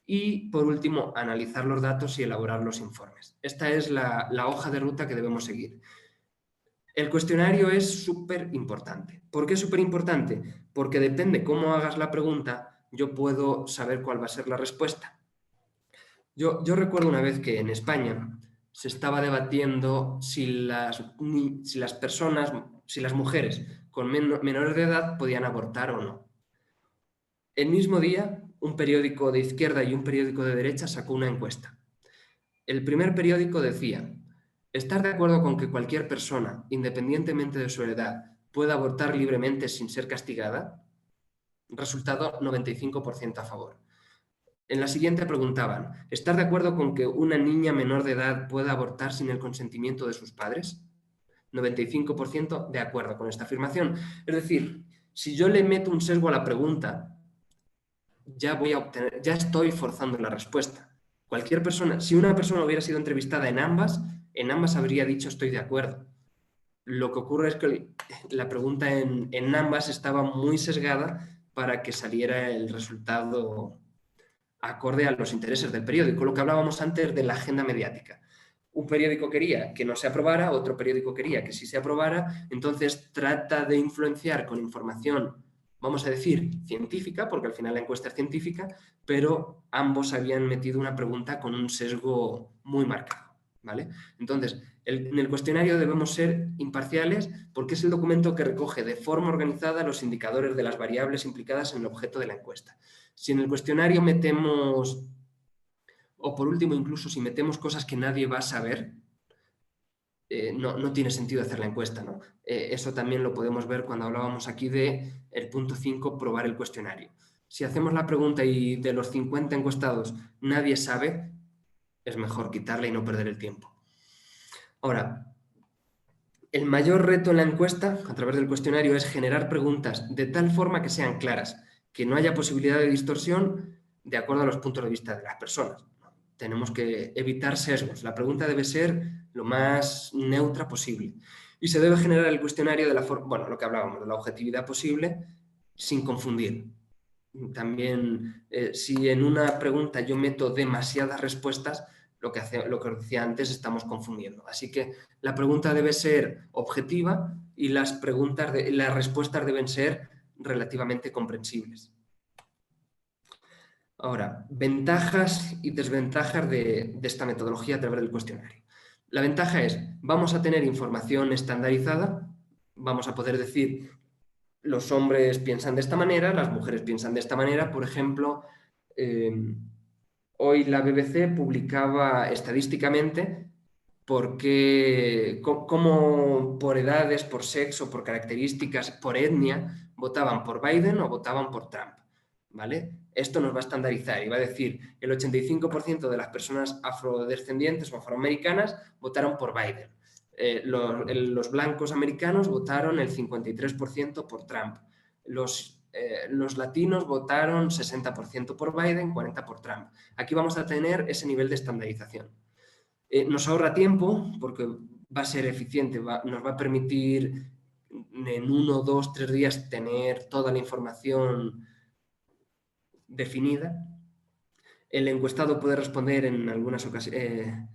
y, por último, analizar los datos y elaborar los informes. Esta es la hoja de ruta que debemos seguir. El cuestionario es súper importante. ¿Por qué es súper importante? Porque depende cómo hagas la pregunta, yo puedo saber cuál va a ser la respuesta. Yo recuerdo una vez que en España se estaba debatiendo si las mujeres con menores de edad podían abortar o no. El mismo día, un periódico de izquierda y un periódico de derecha sacó una encuesta. El primer periódico decía: ¿estás de acuerdo con que cualquier persona, independientemente de su edad, pueda abortar libremente sin ser castigada? Resultado 95% a favor. En la siguiente preguntaban, ¿estás de acuerdo con que una niña menor de edad pueda abortar sin el consentimiento de sus padres? 95% de acuerdo con esta afirmación. Es decir, si yo le meto un sesgo a la pregunta, ya estoy forzando la respuesta. Cualquier persona, si una persona hubiera sido entrevistada en ambas habría dicho estoy de acuerdo. Lo que ocurre es que la pregunta en ambas estaba muy sesgada para que saliera el resultado acorde a los intereses del periódico, lo que hablábamos antes de la agenda mediática. Un periódico quería que no se aprobara, otro periódico quería que sí se aprobara, entonces trata de influenciar con información, vamos a decir, científica, porque al final la encuesta es científica, pero ambos habían metido una pregunta con un sesgo muy marcado, ¿vale? Entonces, en el cuestionario debemos ser imparciales porque es el documento que recoge de forma organizada los indicadores de las variables implicadas en el objeto de la encuesta. Si en el cuestionario metemos, o por último incluso si metemos cosas que nadie va a saber, no tiene sentido hacer la encuesta, ¿no? Eso también lo podemos ver cuando hablábamos aquí de el punto 5, probar el cuestionario. Si hacemos la pregunta y de los 50 encuestados nadie sabe, es mejor quitarla y no perder el tiempo. Ahora, el mayor reto en la encuesta, a través del cuestionario, es generar preguntas de tal forma que sean claras, que no haya posibilidad de distorsión de acuerdo a los puntos de vista de las personas. Tenemos que evitar sesgos. La pregunta debe ser lo más neutra posible. Y se debe generar el cuestionario de la forma, bueno, lo que hablábamos, de la objetividad posible, sin confundir. También, si en una pregunta yo meto demasiadas respuestas, lo que os decía antes, estamos confundiendo. Así que la pregunta debe ser objetiva y las respuestas deben ser relativamente comprensibles. Ahora, ventajas y desventajas de esta metodología a través del cuestionario. La ventaja es, vamos a tener información estandarizada, vamos a poder decir, los hombres piensan de esta manera, las mujeres piensan de esta manera. Por ejemplo, hoy la BBC publicaba estadísticamente cómo por edades, por sexo, por características, por etnia, votaban por Biden o votaban por Trump, ¿vale? Esto nos va a estandarizar y va a decir el 85% de las personas afrodescendientes o afroamericanas votaron por Biden. Los blancos americanos votaron el 53% por Trump. Los latinos votaron 60% por Biden, 40% por Trump. Aquí vamos a tener ese nivel de estandarización. Nos ahorra tiempo porque va a ser eficiente, nos va a permitir en 1, 2, 3 días tener toda la información definida. El encuestado puede responder en algunas ocasiones,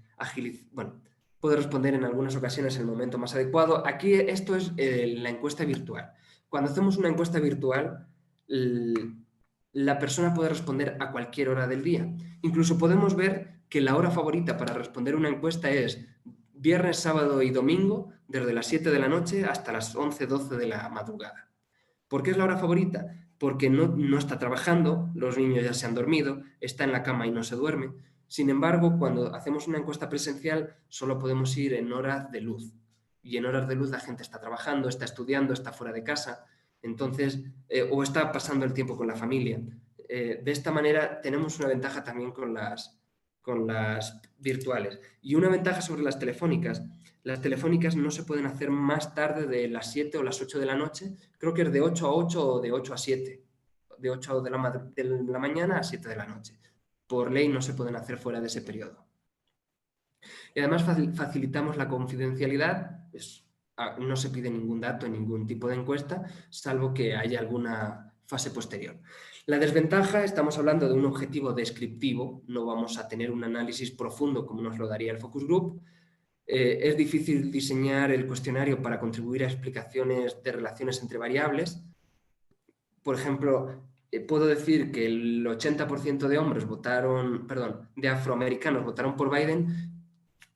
puede responder en algunas ocasiones en el momento más adecuado. Aquí esto es la encuesta virtual. Cuando hacemos una encuesta virtual, la persona puede responder a cualquier hora del día. Incluso podemos ver que la hora favorita para responder una encuesta es viernes, sábado y domingo, desde las 7 de la noche hasta las 11, 12 de la madrugada. ¿Por qué es la hora favorita? Porque no está trabajando, los niños ya se han dormido, está en la cama y no se duerme. Sin embargo, cuando hacemos una encuesta presencial, solo podemos ir en horas de luz. Y en horas de luz la gente está trabajando, está estudiando, está fuera de casa, entonces, o está pasando el tiempo con la familia. De esta manera tenemos una ventaja también con las virtuales. Y una ventaja sobre las telefónicas no se pueden hacer más tarde de las 7 o las 8 de la noche, creo que es de 8 a 8 o de 8 a 7, de 8 de la mañana a 7 de la noche. Por ley no se pueden hacer fuera de ese periodo. Y además facilitamos la confidencialidad, no se pide ningún dato en ningún tipo de encuesta, salvo que haya alguna fase posterior. La desventaja, estamos hablando de un objetivo descriptivo, no vamos a tener un análisis profundo como nos lo daría el focus group. Es difícil diseñar el cuestionario para contribuir a explicaciones de relaciones entre variables. Por ejemplo, puedo decir que el 80% de afroamericanos votaron por Biden,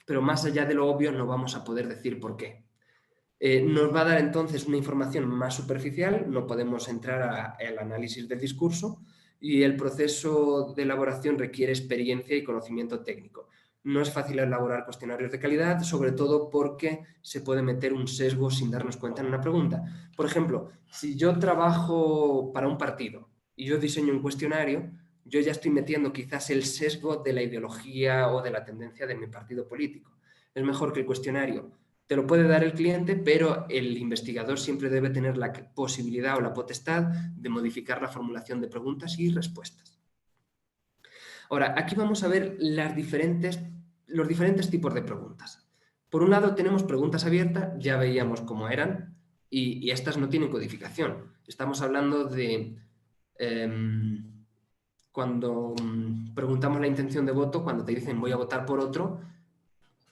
pero más allá de lo obvio no vamos a poder decir por qué. Nos va a dar entonces una información más superficial, no podemos entrar al análisis del discurso y el proceso de elaboración requiere experiencia y conocimiento técnico. no es fácil elaborar cuestionarios de calidad, sobre todo porque se puede meter un sesgo sin darnos cuenta en una pregunta. Por ejemplo, si yo trabajo para un partido y yo diseño un cuestionario, yo ya estoy metiendo quizás el sesgo de la ideología o de la tendencia de mi partido político. Es mejor que el cuestionario te lo puede dar el cliente, pero el investigador siempre debe tener la posibilidad o la potestad de modificar la formulación de preguntas y respuestas. Ahora, aquí vamos a ver los diferentes tipos de preguntas. Por un lado tenemos preguntas abiertas, ya veíamos cómo eran, y estas no tienen codificación. Estamos hablando de cuando preguntamos la intención de voto, cuando te dicen voy a votar por otro,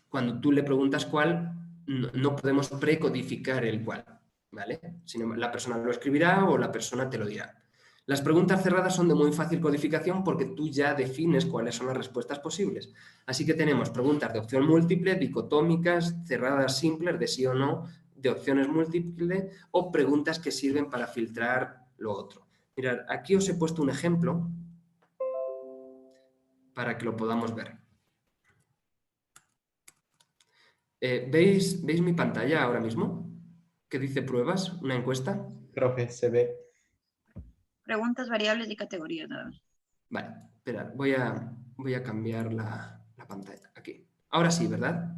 cuando tú le preguntas cuál, no podemos precodificar el cuál, ¿vale? Sino la persona lo escribirá o la persona te lo dirá. Las preguntas cerradas son de muy fácil codificación porque tú ya defines cuáles son las respuestas posibles. Así que tenemos preguntas de opción múltiple, dicotómicas, cerradas simples, de sí o no, de opciones múltiples o preguntas que sirven para filtrar lo otro. Mirad, aquí os he puesto un ejemplo para que lo podamos ver. ¿Veis mi pantalla ahora mismo? ¿Qué dice pruebas? ¿Una encuesta? Profe, se ve. Preguntas, variables y categorías. Nada más. Vale, espera, voy a cambiar la pantalla. Aquí. Ahora sí, ¿verdad?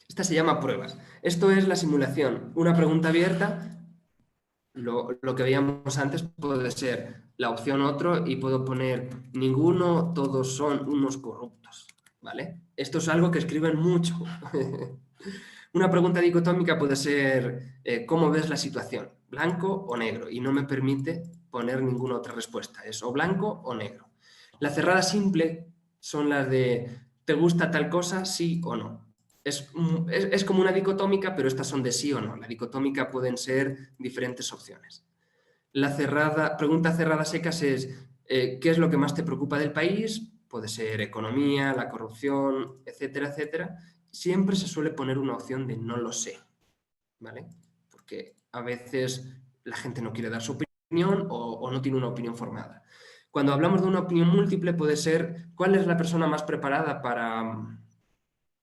Esta se llama pruebas. Esto es la simulación. Una pregunta abierta. Lo que veíamos antes puede ser la opción otro y puedo poner ninguno, todos son unos corruptos. ¿Vale? Esto es algo que escriben mucho. Una pregunta dicotómica puede ser ¿cómo ves la situación? ¿Blanco o negro? Y no me permite poner ninguna otra respuesta. Es o blanco o negro. La cerrada simple son las de ¿te gusta tal cosa? Sí o no. Es como una dicotómica, pero estas son de sí o no. La dicotómica pueden ser diferentes opciones. La pregunta cerrada secas es ¿qué es lo que más te preocupa del país? Puede ser economía, la corrupción, etcétera, etcétera. Siempre se suele poner una opción de no lo sé, ¿vale? Porque a veces la gente no quiere dar su opinión o no tiene una opinión formada. Cuando hablamos de una opinión múltiple puede ser ¿cuál es la persona más preparada para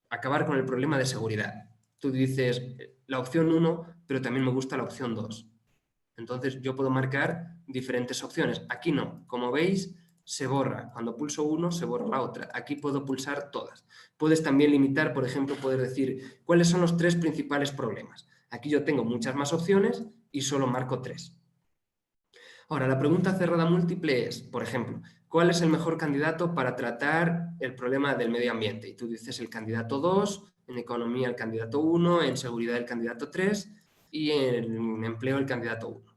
acabar con el problema de seguridad? Tú dices la opción 1, pero también me gusta la opción 2. Entonces yo puedo marcar diferentes opciones. Aquí no, como veis, se borra. Cuando pulso uno, se borra la otra. Aquí puedo pulsar todas. Puedes también limitar, por ejemplo, poder decir cuáles son los 3 principales problemas. Aquí yo tengo muchas más opciones y solo marco 3. Ahora, la pregunta cerrada múltiple es, por ejemplo, ¿cuál es el mejor candidato para tratar el problema del medio ambiente? Y tú dices el candidato 2, en economía el candidato 1, en seguridad el candidato 3 y en empleo el candidato 1.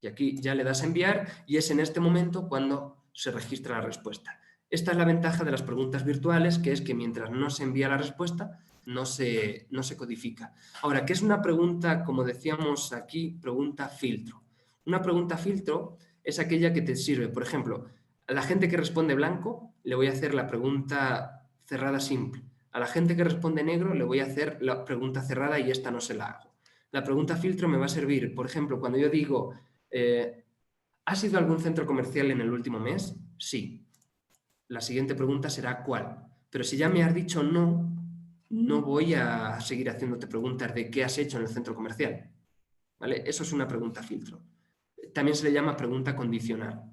Y aquí ya le das a enviar y es en este momento cuando se registra la respuesta. Esta es la ventaja de las preguntas virtuales, que es que mientras no se envía la respuesta, no se codifica. Ahora, ¿qué es una pregunta, como decíamos aquí, pregunta filtro? Una pregunta filtro es aquella que te sirve, por ejemplo, a la gente que responde blanco le voy a hacer la pregunta cerrada simple. A la gente que responde negro le voy a hacer la pregunta cerrada y esta no se la hago. La pregunta filtro me va a servir, por ejemplo, cuando yo digo ¿has ido a algún centro comercial en el último mes? Sí. La siguiente pregunta será ¿cuál? Pero si ya me has dicho no, no voy a seguir haciéndote preguntas de qué has hecho en el centro comercial. ¿Vale? Eso es una pregunta filtro. También se le llama pregunta condicional.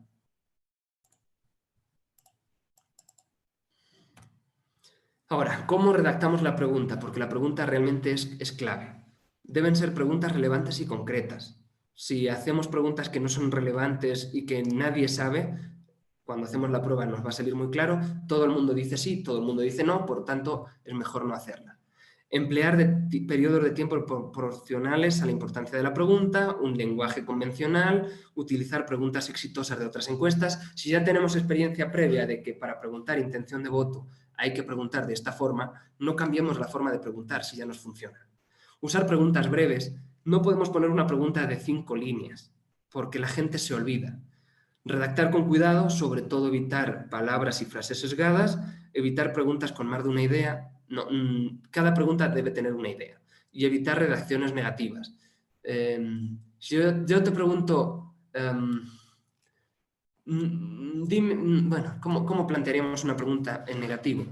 Ahora, ¿cómo redactamos la pregunta? Porque la pregunta realmente es clave. Deben ser preguntas relevantes y concretas. Si hacemos preguntas que no son relevantes y que nadie sabe, cuando hacemos la prueba nos va a salir muy claro, todo el mundo dice sí, todo el mundo dice no, por tanto es mejor no hacerla. Emplear periodos de tiempo proporcionales a la importancia de la pregunta, un lenguaje convencional, utilizar preguntas exitosas de otras encuestas. Si ya tenemos experiencia previa de que para preguntar intención de voto hay que preguntar de esta forma, no cambiemos la forma de preguntar si ya nos funciona. Usar preguntas breves. No podemos poner una pregunta de 5 líneas, porque la gente se olvida. Redactar con cuidado, sobre todo evitar palabras y frases sesgadas, evitar preguntas con más de una idea. No, cada pregunta debe tener una idea. Y evitar redacciones negativas. Si yo te pregunto, Dime, bueno, ¿cómo plantearíamos una pregunta en negativo?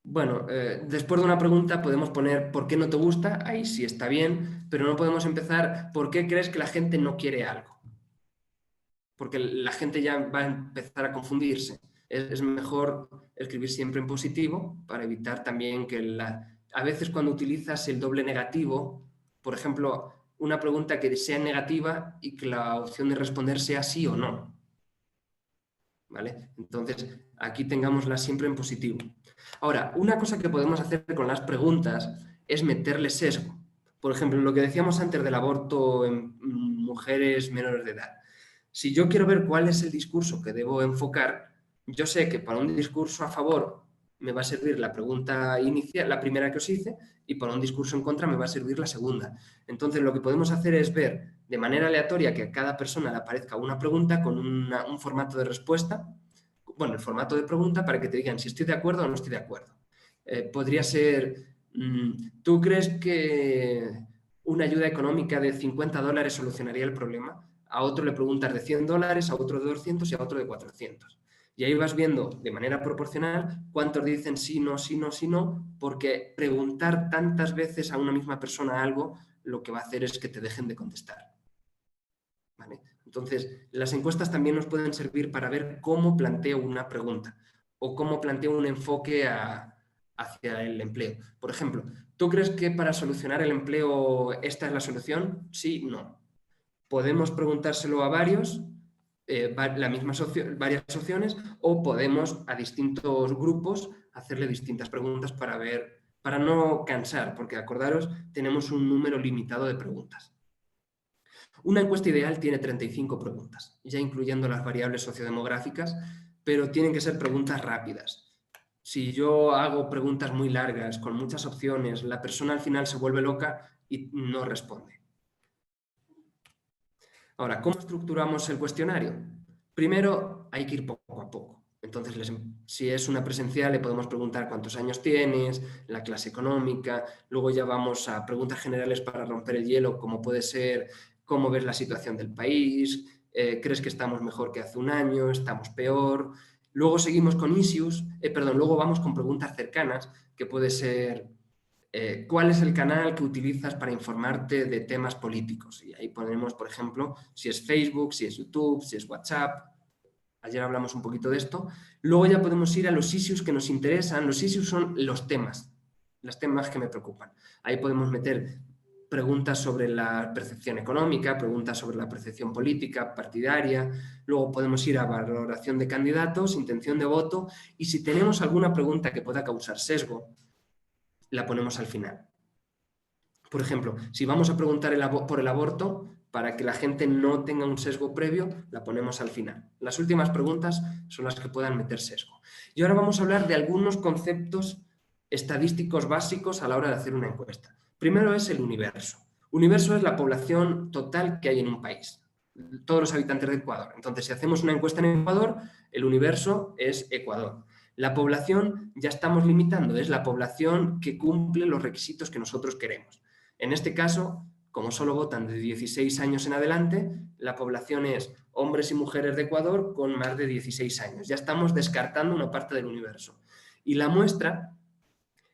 Bueno, después de una pregunta podemos poner ¿por qué no te gusta? Ahí sí está bien, pero no podemos empezar ¿por qué crees que la gente no quiere algo? Porque la gente ya va a empezar a confundirse. Es mejor escribir siempre en positivo para evitar también que a veces cuando utilizas el doble negativo, por ejemplo, una pregunta que sea negativa y que la opción de responder sea sí o no. ¿Vale? Entonces, aquí tengámosla siempre en positivo. Ahora, una cosa que podemos hacer con las preguntas es meterle sesgo. Por ejemplo, lo que decíamos antes del aborto en mujeres menores de edad. Si yo quiero ver cuál es el discurso que debo enfocar, yo sé que para un discurso a favor me va a servir la pregunta inicial, la primera que os hice, y para un discurso en contra me va a servir la segunda. Entonces, lo que podemos hacer es ver de manera aleatoria que a cada persona le aparezca una pregunta con un formato de respuesta, bueno, el formato de pregunta para que te digan si estoy de acuerdo o no estoy de acuerdo. Podría ser, ¿tú crees que una ayuda económica de $50 solucionaría el problema? A otro le preguntas de $100, a otro de 200 y a otro de 400. Y ahí vas viendo de manera proporcional cuántos dicen sí, no, sí, no, sí, no, porque preguntar tantas veces a una misma persona algo lo que va a hacer es que te dejen de contestar. ¿Vale? Entonces, las encuestas también nos pueden servir para ver cómo planteo una pregunta o cómo planteo un enfoque hacia el empleo. Por ejemplo, ¿tú crees que para solucionar el empleo esta es la solución? Sí, no. Podemos preguntárselo a varios, varias opciones, o podemos a distintos grupos hacerle distintas preguntas para no cansar, porque acordaros, tenemos un número limitado de preguntas. Una encuesta ideal tiene 35 preguntas, ya incluyendo las variables sociodemográficas, pero tienen que ser preguntas rápidas. Si yo hago preguntas muy largas, con muchas opciones, la persona al final se vuelve loca y no responde. Ahora, ¿cómo estructuramos el cuestionario? Primero, hay que ir poco a poco. Entonces, si es una presencial, le podemos preguntar cuántos años tienes, la clase económica, luego ya vamos a preguntas generales para romper el hielo, como puede ser cómo ves la situación del país, crees que estamos mejor que hace un año, estamos peor. Luego seguimos con issues, luego vamos con preguntas cercanas, que puede ser ¿cuál es el canal que utilizas para informarte de temas políticos? Y ahí ponemos, por ejemplo, si es Facebook, si es YouTube, si es WhatsApp. Ayer hablamos un poquito de esto. Luego ya podemos ir a los issues que nos interesan. Los issues son los temas que me preocupan. Ahí podemos meter preguntas sobre la percepción económica, preguntas sobre la percepción política, partidaria. Luego podemos ir a valoración de candidatos, intención de voto. Y si tenemos alguna pregunta que pueda causar sesgo, la ponemos al final. Por ejemplo, si vamos a preguntar por el aborto, para que la gente no tenga un sesgo previo, la ponemos al final. Las últimas preguntas son las que puedan meter sesgo. Y ahora vamos a hablar de algunos conceptos estadísticos básicos a la hora de hacer una encuesta. Primero es el universo. Universo es la población total que hay en un país, todos los habitantes de Ecuador. Entonces, si hacemos una encuesta en Ecuador, el universo es Ecuador. La población ya estamos limitando, es la población que cumple los requisitos que nosotros queremos. En este caso, como solo votan de 16 años en adelante, la población es hombres y mujeres de Ecuador con más de 16 años. Ya estamos descartando una parte del universo. Y la muestra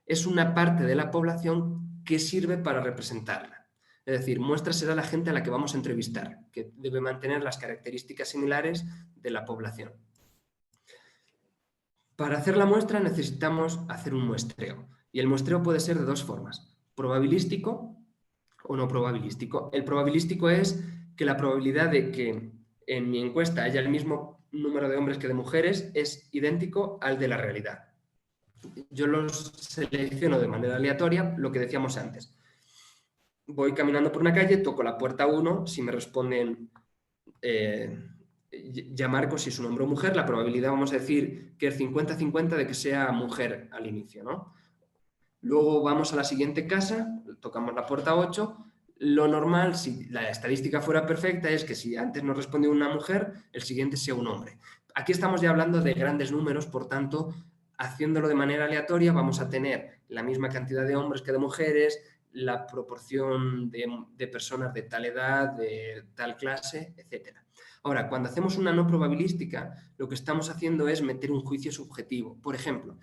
es una parte de la población que sirve para representarla. Es decir, muestra será la gente a la que vamos a entrevistar, que debe mantener las características similares de la población. Para hacer la muestra necesitamos hacer un muestreo. Y el muestreo puede ser de dos formas: probabilístico o no probabilístico. El probabilístico es que la probabilidad de que en mi encuesta haya el mismo número de hombres que de mujeres es idéntico al de la realidad. Yo los selecciono de manera aleatoria, lo que decíamos antes. Voy caminando por una calle, toco la puerta 1, si me responden ya marco si es un hombre o mujer, la probabilidad vamos a decir que es 50-50 de que sea mujer al inicio, ¿no? Luego vamos a la siguiente casa, tocamos la puerta 8, lo normal, si la estadística fuera perfecta, es que si antes nos responde una mujer, el siguiente sea un hombre. Aquí estamos ya hablando de grandes números, por tanto, haciéndolo de manera aleatoria vamos a tener la misma cantidad de hombres que de mujeres, la proporción de personas de tal edad, de tal clase, etc. Ahora, cuando hacemos una no probabilística, lo que estamos haciendo es meter un juicio subjetivo. Por ejemplo,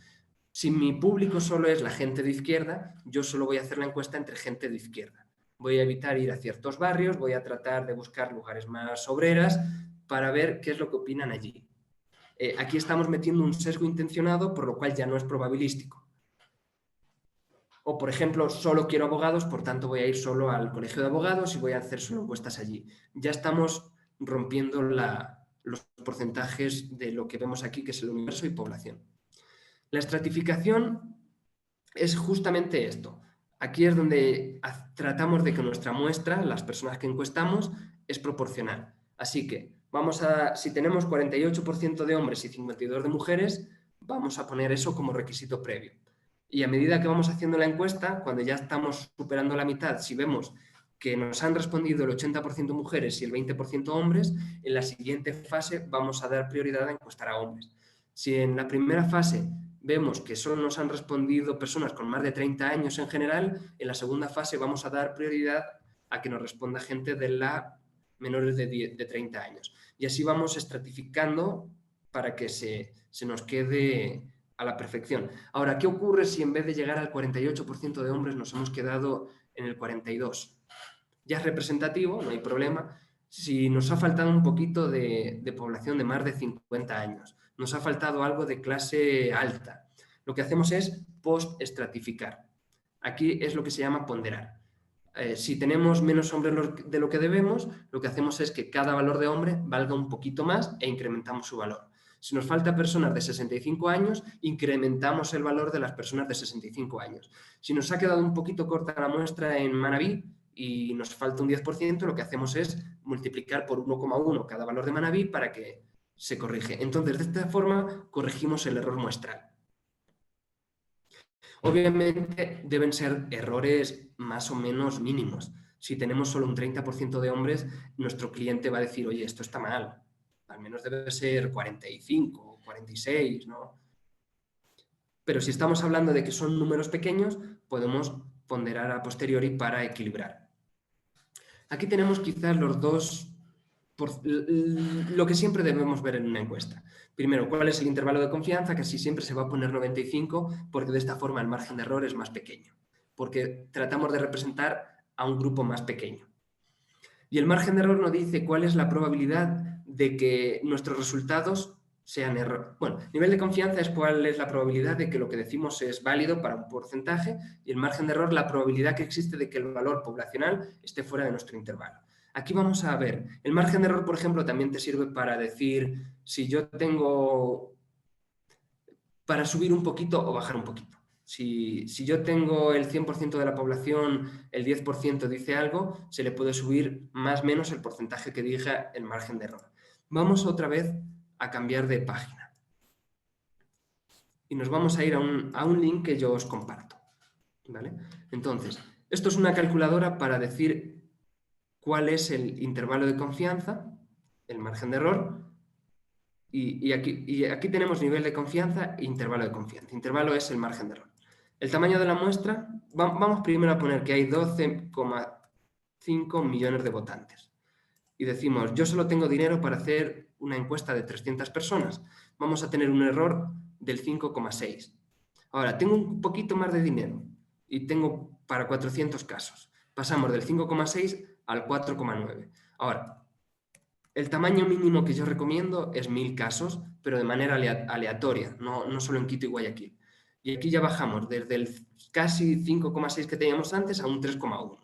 si mi público solo es la gente de izquierda, yo solo voy a hacer la encuesta entre gente de izquierda. Voy a evitar ir a ciertos barrios, voy a tratar de buscar lugares más obreras para ver qué es lo que opinan allí. Aquí estamos metiendo un sesgo intencionado, por lo cual ya no es probabilístico. O, por ejemplo, solo quiero abogados, por tanto voy a ir solo al colegio de abogados y voy a hacer solo encuestas allí. Ya estamos rompiendo los porcentajes de lo que vemos aquí, que es el universo y población. La estratificación es justamente esto. Aquí es donde tratamos de que nuestra muestra, las personas que encuestamos, es proporcional. Así que si tenemos 48% de hombres y 52% de mujeres, vamos a poner eso como requisito previo. Y a medida que vamos haciendo la encuesta, cuando ya estamos superando la mitad, si vemos que nos han respondido el 80% mujeres y el 20% hombres, en la siguiente fase vamos a dar prioridad a encuestar a hombres. Si en la primera fase vemos que solo nos han respondido personas con más de 30 años en general, en la segunda fase vamos a dar prioridad a que nos responda gente de menores de 30 años. Y así vamos estratificando para que se nos quede a la perfección. Ahora, ¿qué ocurre si en vez de llegar al 48% de hombres nos hemos quedado en el 42%? Ya es representativo, no hay problema. Si nos ha faltado un poquito de población de más de 50 años, nos ha faltado algo de clase alta, lo que hacemos es post-estratificar. Aquí es lo que se llama ponderar. Si tenemos menos hombres de lo que debemos, lo que hacemos es que cada valor de hombre valga un poquito más e incrementamos su valor. Si nos falta personas de 65 años, incrementamos el valor de las personas de 65 años. Si nos ha quedado un poquito corta la muestra en Manabí y nos falta un 10%, lo que hacemos es multiplicar por 1,1 cada valor de Manabí para que se corrige. Entonces, de esta forma, corregimos el error muestral. Obviamente, deben ser errores más o menos mínimos. Si tenemos solo un 30% de hombres, nuestro cliente va a decir, oye, esto está mal. Al menos debe ser 45 o 46, ¿no? Pero si estamos hablando de que son números pequeños, podemos ponderar a posteriori para equilibrar. Aquí tenemos quizás lo que siempre debemos ver en una encuesta. Primero, ¿cuál es el intervalo de confianza? Casi siempre se va a poner 95 porque de esta forma el margen de error es más pequeño, porque tratamos de representar a un grupo más pequeño. Y el margen de error nos dice cuál es la probabilidad de que nuestros resultados sean error. Bueno, nivel de confianza es cuál es la probabilidad de que lo que decimos es válido para un porcentaje, y el margen de error la probabilidad que existe de que el valor poblacional esté fuera de nuestro intervalo. Aquí vamos a ver, el margen de error, por ejemplo, también te sirve para decir si yo tengo para subir un poquito o bajar un poquito. Si yo tengo el 100% de la población, el 10% dice algo, se le puede subir más o menos el porcentaje que diga el margen de error. Vamos otra vez a cambiar de página. Y nos vamos a ir a un link que yo os comparto. ¿Vale? Entonces, esto es una calculadora para decir cuál es el intervalo de confianza, el margen de error, y aquí tenemos nivel de confianza e intervalo de confianza. Intervalo es el margen de error. El tamaño de la muestra, vamos primero a poner que hay 12,5 millones de votantes. Y decimos, yo solo tengo dinero para hacer una encuesta de 300 personas. Vamos a tener un error del 5,6. Ahora, tengo un poquito más de dinero y tengo para 400 casos. Pasamos del 5,6 al 4,9. Ahora, el tamaño mínimo que yo recomiendo es 1000 casos, pero de manera aleatoria, no solo en Quito y Guayaquil. Y aquí ya bajamos desde el casi 5,6 que teníamos antes a un 3,1.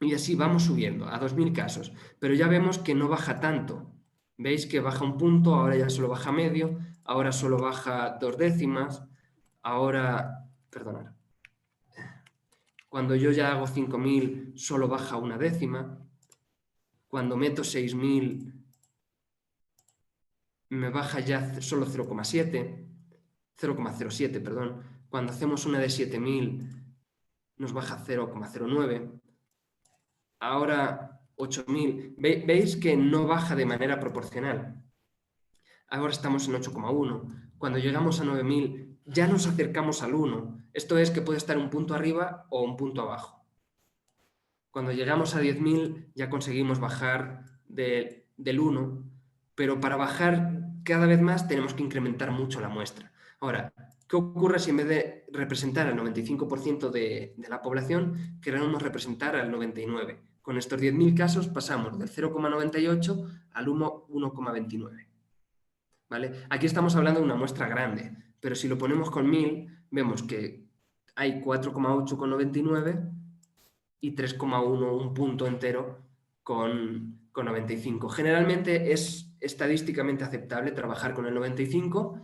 Y así vamos subiendo a 2000 casos, pero ya vemos que no baja tanto. Veis que baja un punto, ahora ya solo baja medio, ahora solo baja 2 décimas, ahora, perdonad, cuando yo ya hago 5000 solo baja 1 décima, cuando meto 6000 me baja ya solo 0,07, perdón. Cuando hacemos una de 7000 nos baja 0,09. Ahora 8000. ¿Veis que no baja de manera proporcional? Ahora estamos en 8,1. Cuando llegamos a 9000 ya nos acercamos al 1. Esto es que puede estar un punto arriba o un punto abajo. Cuando llegamos a 10.000 ya conseguimos bajar del 1, pero para bajar cada vez más tenemos que incrementar mucho la muestra. Ahora, ¿qué ocurre si en vez de representar al 95% de la población, queremos representar al 99%? Con estos 10.000 casos pasamos del 0,98 al 1,29. ¿Vale? Aquí estamos hablando de una muestra grande, pero si lo ponemos con 1.000, vemos que hay 4,8 con 99 y 3,1, un punto entero con 95. Generalmente es estadísticamente aceptable trabajar con el 95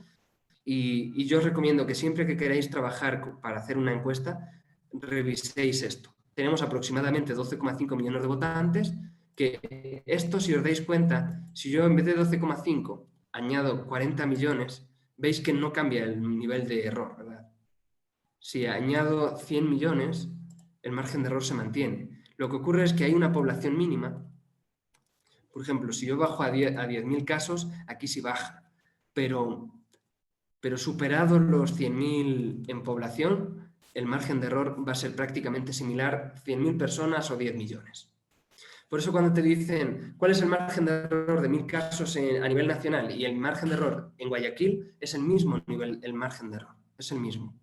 y yo os recomiendo que siempre que queráis trabajar para hacer una encuesta, reviséis esto. Tenemos aproximadamente 12,5 millones de votantes, que esto, si os dais cuenta, si yo en vez de 12,5 añado 40 millones, veis que no cambia el nivel de error, ¿verdad? Si añado 100 millones, el margen de error se mantiene. Lo que ocurre es que hay una población mínima. Por ejemplo, si yo bajo a 10.000 casos, aquí sí baja. Pero superados los 100.000 en población, el margen de error va a ser prácticamente similar 100.000 personas o 10 millones. Por eso cuando te dicen cuál es el margen de error de 1.000 casos a nivel nacional y el margen de error en Guayaquil, es el mismo nivel, el margen de error, es el mismo.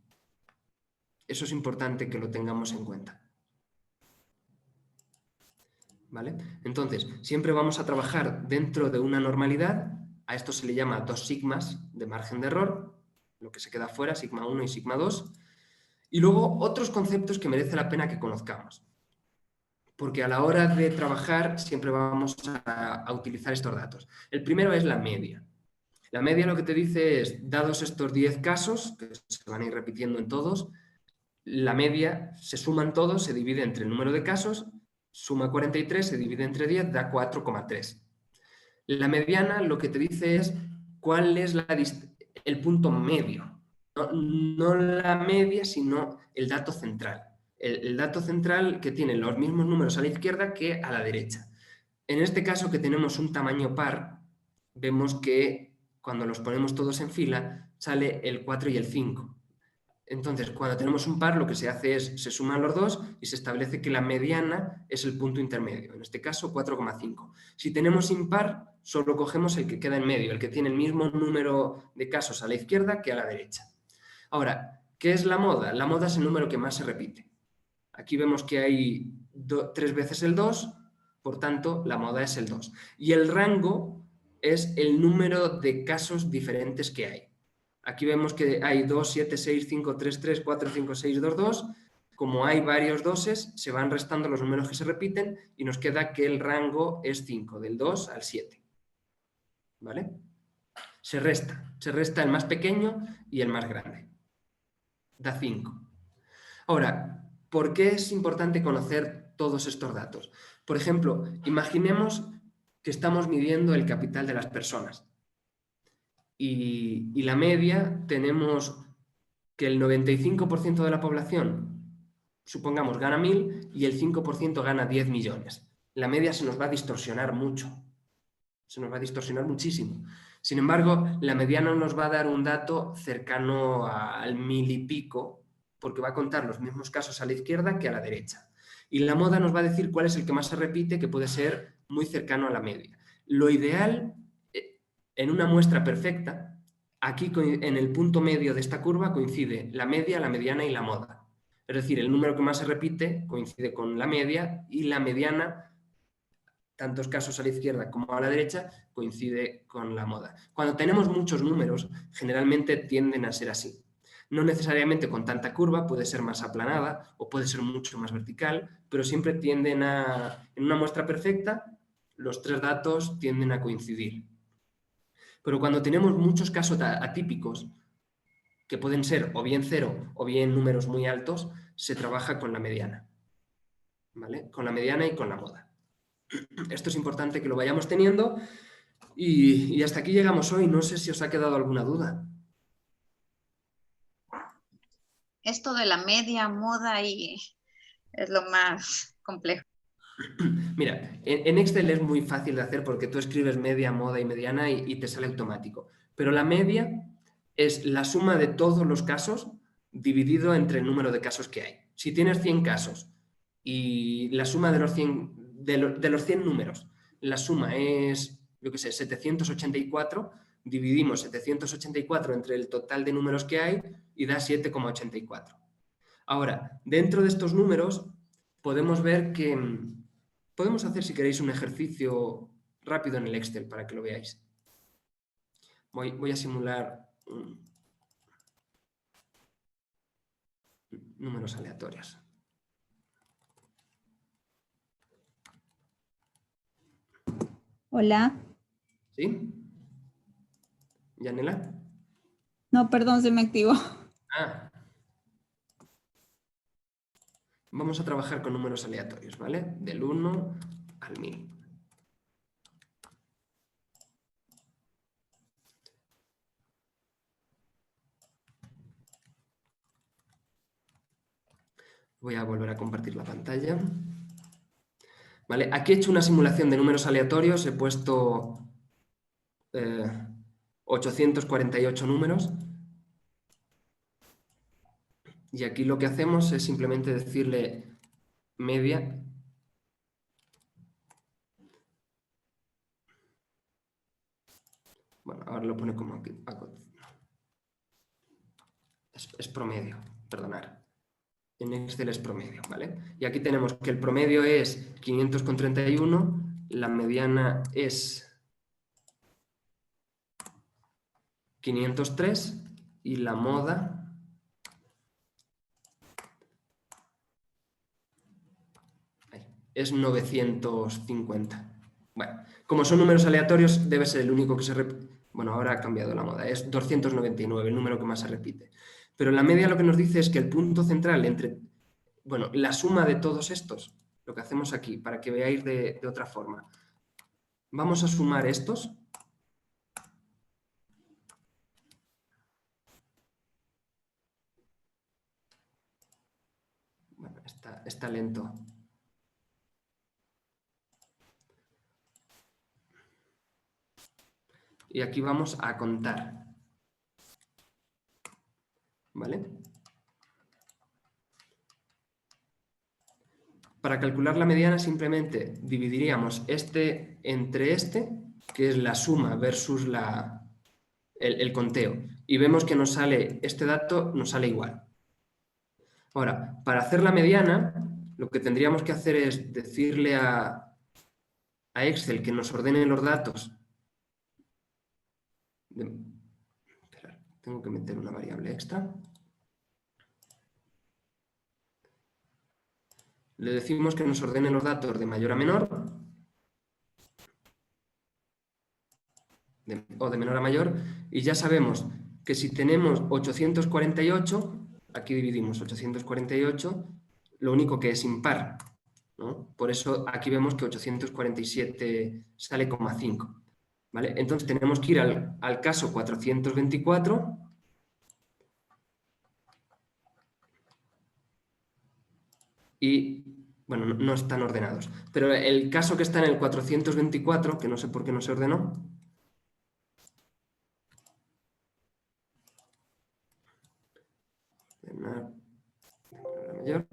Eso es importante que lo tengamos en cuenta. ¿Vale? Entonces, siempre vamos a trabajar dentro de una normalidad. A esto se le llama 2 sigmas de margen de error, lo que se queda fuera, sigma 1 y sigma 2. Y luego otros conceptos que merece la pena que conozcamos. Porque a la hora de trabajar siempre vamos a utilizar estos datos. El primero es la media. La media lo que te dice es, dados estos 10 casos, que se van a ir repitiendo en todos, la media se suman todos, se divide entre el número de casos, suma 43, se divide entre 10, da 4,3. La mediana lo que te dice es cuál es el punto medio. No la media, sino el dato central. El dato central que tiene los mismos números a la izquierda que a la derecha. En este caso, que tenemos un tamaño par, vemos que cuando los ponemos todos en fila, sale el 4 y el 5. Entonces, cuando tenemos un par, lo que se hace es, se suman los dos y se establece que la mediana es el punto intermedio, en este caso 4,5. Si tenemos impar, solo cogemos el que queda en medio, el que tiene el mismo número de casos a la izquierda que a la derecha. Ahora, ¿qué es la moda? La moda es el número que más se repite. Aquí vemos que hay 3 veces el 2, por tanto, la moda es el 2. Y el rango es el número de casos diferentes que hay. Aquí vemos que hay 2, 7, 6, 5, 3, 3, 4, 5, 6, 2, 2. Como hay varios doses, se van restando los números que se repiten y nos queda que el rango es 5, del 2 al 7. ¿Vale? Se resta el más pequeño y el más grande. Da 5. Ahora, ¿por qué es importante conocer todos estos datos? Por ejemplo, imaginemos que estamos midiendo el capital de las personas. Y la media, tenemos que el 95% de la población, supongamos, gana 1.000 y el 5% gana 10 millones. La media se nos va a distorsionar mucho. Se nos va a distorsionar muchísimo. Sin embargo, la mediana nos va a dar un dato cercano al 1.000 y pico, porque va a contar los mismos casos a la izquierda que a la derecha. Y la moda nos va a decir cuál es el que más se repite, que puede ser muy cercano a la media. Lo ideal, en una muestra perfecta, aquí en el punto medio de esta curva coincide la media, la mediana y la moda. Es decir, el número que más se repite coincide con la media y la mediana, tantos casos a la izquierda como a la derecha, coincide con la moda. Cuando tenemos muchos números, generalmente tienden a ser así. No necesariamente con tanta curva, puede ser más aplanada o puede ser mucho más vertical, pero siempre tienden en una muestra perfecta, los 3 datos tienden a coincidir. Pero cuando tenemos muchos casos atípicos, que pueden ser o bien 0 o bien números muy altos, se trabaja con la mediana. ¿Vale? Con la mediana y con la moda. Esto es importante que lo vayamos teniendo y hasta aquí llegamos hoy. No sé si os ha quedado alguna duda. Esto de la media, moda y es lo más complejo. Mira, en Excel es muy fácil de hacer porque tú escribes media, moda y mediana y te sale automático. Pero la media es la suma de todos los casos dividido entre el número de casos que hay. Si tienes 100 casos y la suma de los 100 números, la suma es, yo qué sé, 784, dividimos 784 entre el total de números que hay y da 7,84. Ahora, dentro de estos números podemos ver que podemos hacer, si queréis, un ejercicio rápido en el Excel para que lo veáis. Voy a simular números aleatorios. Hola. ¿Sí? ¿Yanela? No, perdón, se me activó. Ah. Vamos a trabajar con números aleatorios, ¿vale? Del 1 al 1000. Voy a volver a compartir la pantalla. Vale, aquí he hecho una simulación de números aleatorios, he puesto 848 números. Y aquí lo que hacemos es simplemente decirle media. Bueno, ahora lo pone como aquí. Es promedio, perdonad. En Excel es promedio, ¿vale? Y aquí tenemos que el promedio es 500,31, la mediana es 503 y la moda es 950. Bueno, como son números aleatorios, debe ser el único que se repite. Bueno, ahora ha cambiado la moda, es 299, el número que más se repite. Pero la media lo que nos dice es que el punto central entre, bueno, la suma de todos estos, lo que hacemos aquí, para que veáis de otra forma. Vamos a sumar estos. Bueno, está lento. Y aquí vamos a contar. ¿Vale? Para calcular la mediana simplemente dividiríamos este entre este, que es la suma versus el conteo. Y vemos que nos sale, este dato nos sale igual. Ahora, para hacer la mediana, lo que tendríamos que hacer es decirle a Excel que nos ordene los datos. Esperar, tengo que meter una variable extra. Le decimos que nos ordene los datos de mayor a menor o de menor a mayor y ya sabemos que si tenemos 848, aquí dividimos 848, lo único que es impar, ¿no? Por eso aquí vemos que 847 sale 0,5. ¿Vale? Entonces tenemos que ir al caso 424 y, bueno, no están ordenados. Pero el caso que está en el 424, que no sé por qué no se ordenó, mayor.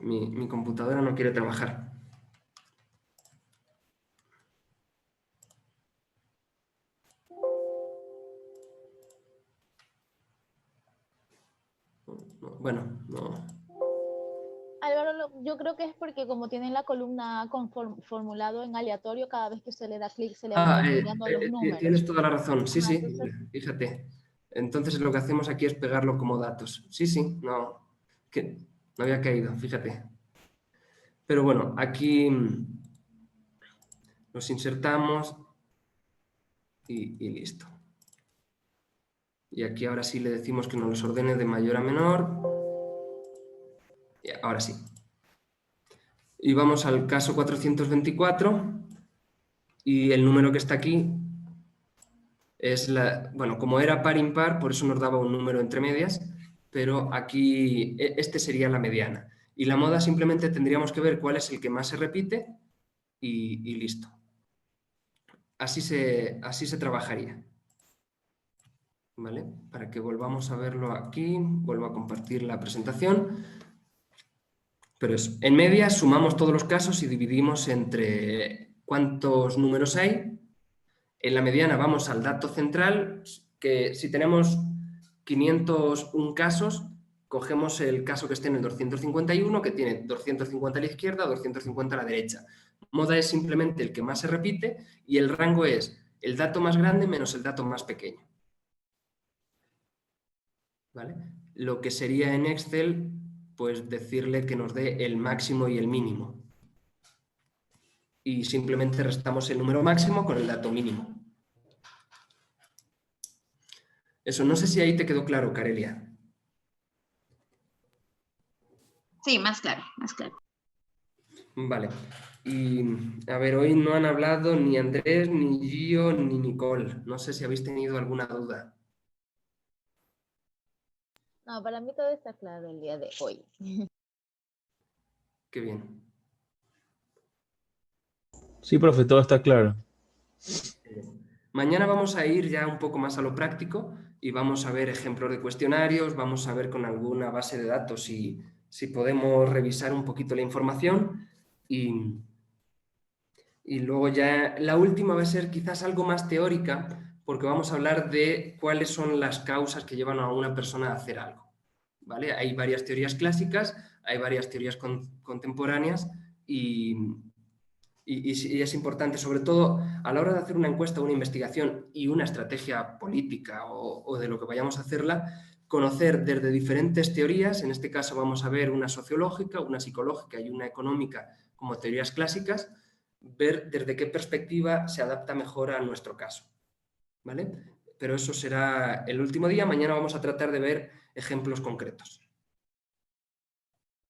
Mi computadora no quiere trabajar. Bueno, no. Álvaro, yo creo que es porque como tienen la columna formulado en aleatorio, cada vez que usted le da clic se le van cambiando los números. Tienes toda la razón, sí, sí, Entonces, fíjate. Entonces lo que hacemos aquí es pegarlo como datos. Sí, sí, no había caído, fíjate. Pero bueno, aquí los insertamos y listo. Y aquí ahora sí le decimos que nos los ordene de mayor a menor. Y ahora sí. Y vamos al caso 424 y el número que está aquí es bueno, como era par impar, por eso nos daba un número entre medias, pero aquí este sería la mediana. Y la moda simplemente tendríamos que ver cuál es el que más se repite y listo. así se trabajaría. ¿Vale? Para que volvamos a verlo aquí, vuelvo a compartir la presentación. Pero eso, en media sumamos todos los casos y dividimos entre cuántos números hay. En la mediana vamos al dato central, que si tenemos 501 casos, cogemos el caso que esté en el 251, que tiene 250 a la izquierda, 250 a la derecha. Moda es simplemente el que más se repite y el rango es el dato más grande menos el dato más pequeño. ¿Vale? Lo que sería en Excel, pues decirle que nos dé el máximo y el mínimo. Y simplemente restamos el número máximo con el dato mínimo. Eso, no sé si ahí te quedó claro, Carelia. Sí, más claro, más claro. Vale. Y a ver, hoy no han hablado ni Andrés, ni Gio, ni Nicole. No sé si habéis tenido alguna duda. No, para mí todo está claro el día de hoy. Qué bien. Sí, profe, todo está claro. Mañana vamos a ir ya un poco más a lo práctico y vamos a ver ejemplos de cuestionarios, vamos a ver con alguna base de datos si podemos revisar un poquito la información y luego ya la última va a ser quizás algo más teórica porque vamos a hablar de cuáles son las causas que llevan a una persona a hacer algo. ¿Vale? Hay varias teorías clásicas, hay varias teorías contemporáneas y es importante, sobre todo a la hora de hacer una encuesta, una investigación y una estrategia política o de lo que vayamos a hacerla, conocer desde diferentes teorías, en este caso vamos a ver una sociológica, una psicológica y una económica como teorías clásicas, ver desde qué perspectiva se adapta mejor a nuestro caso. ¿Vale? Pero eso será el último día, mañana vamos a tratar de ver ejemplos concretos.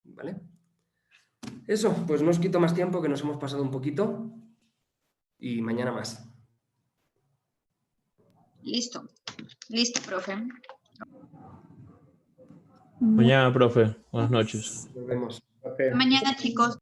¿Vale? Eso, pues no os quito más tiempo, que nos hemos pasado un poquito y mañana más. Listo. Listo, profe. Mañana, profe. Buenas noches. Nos vemos. Hasta mañana, chicos.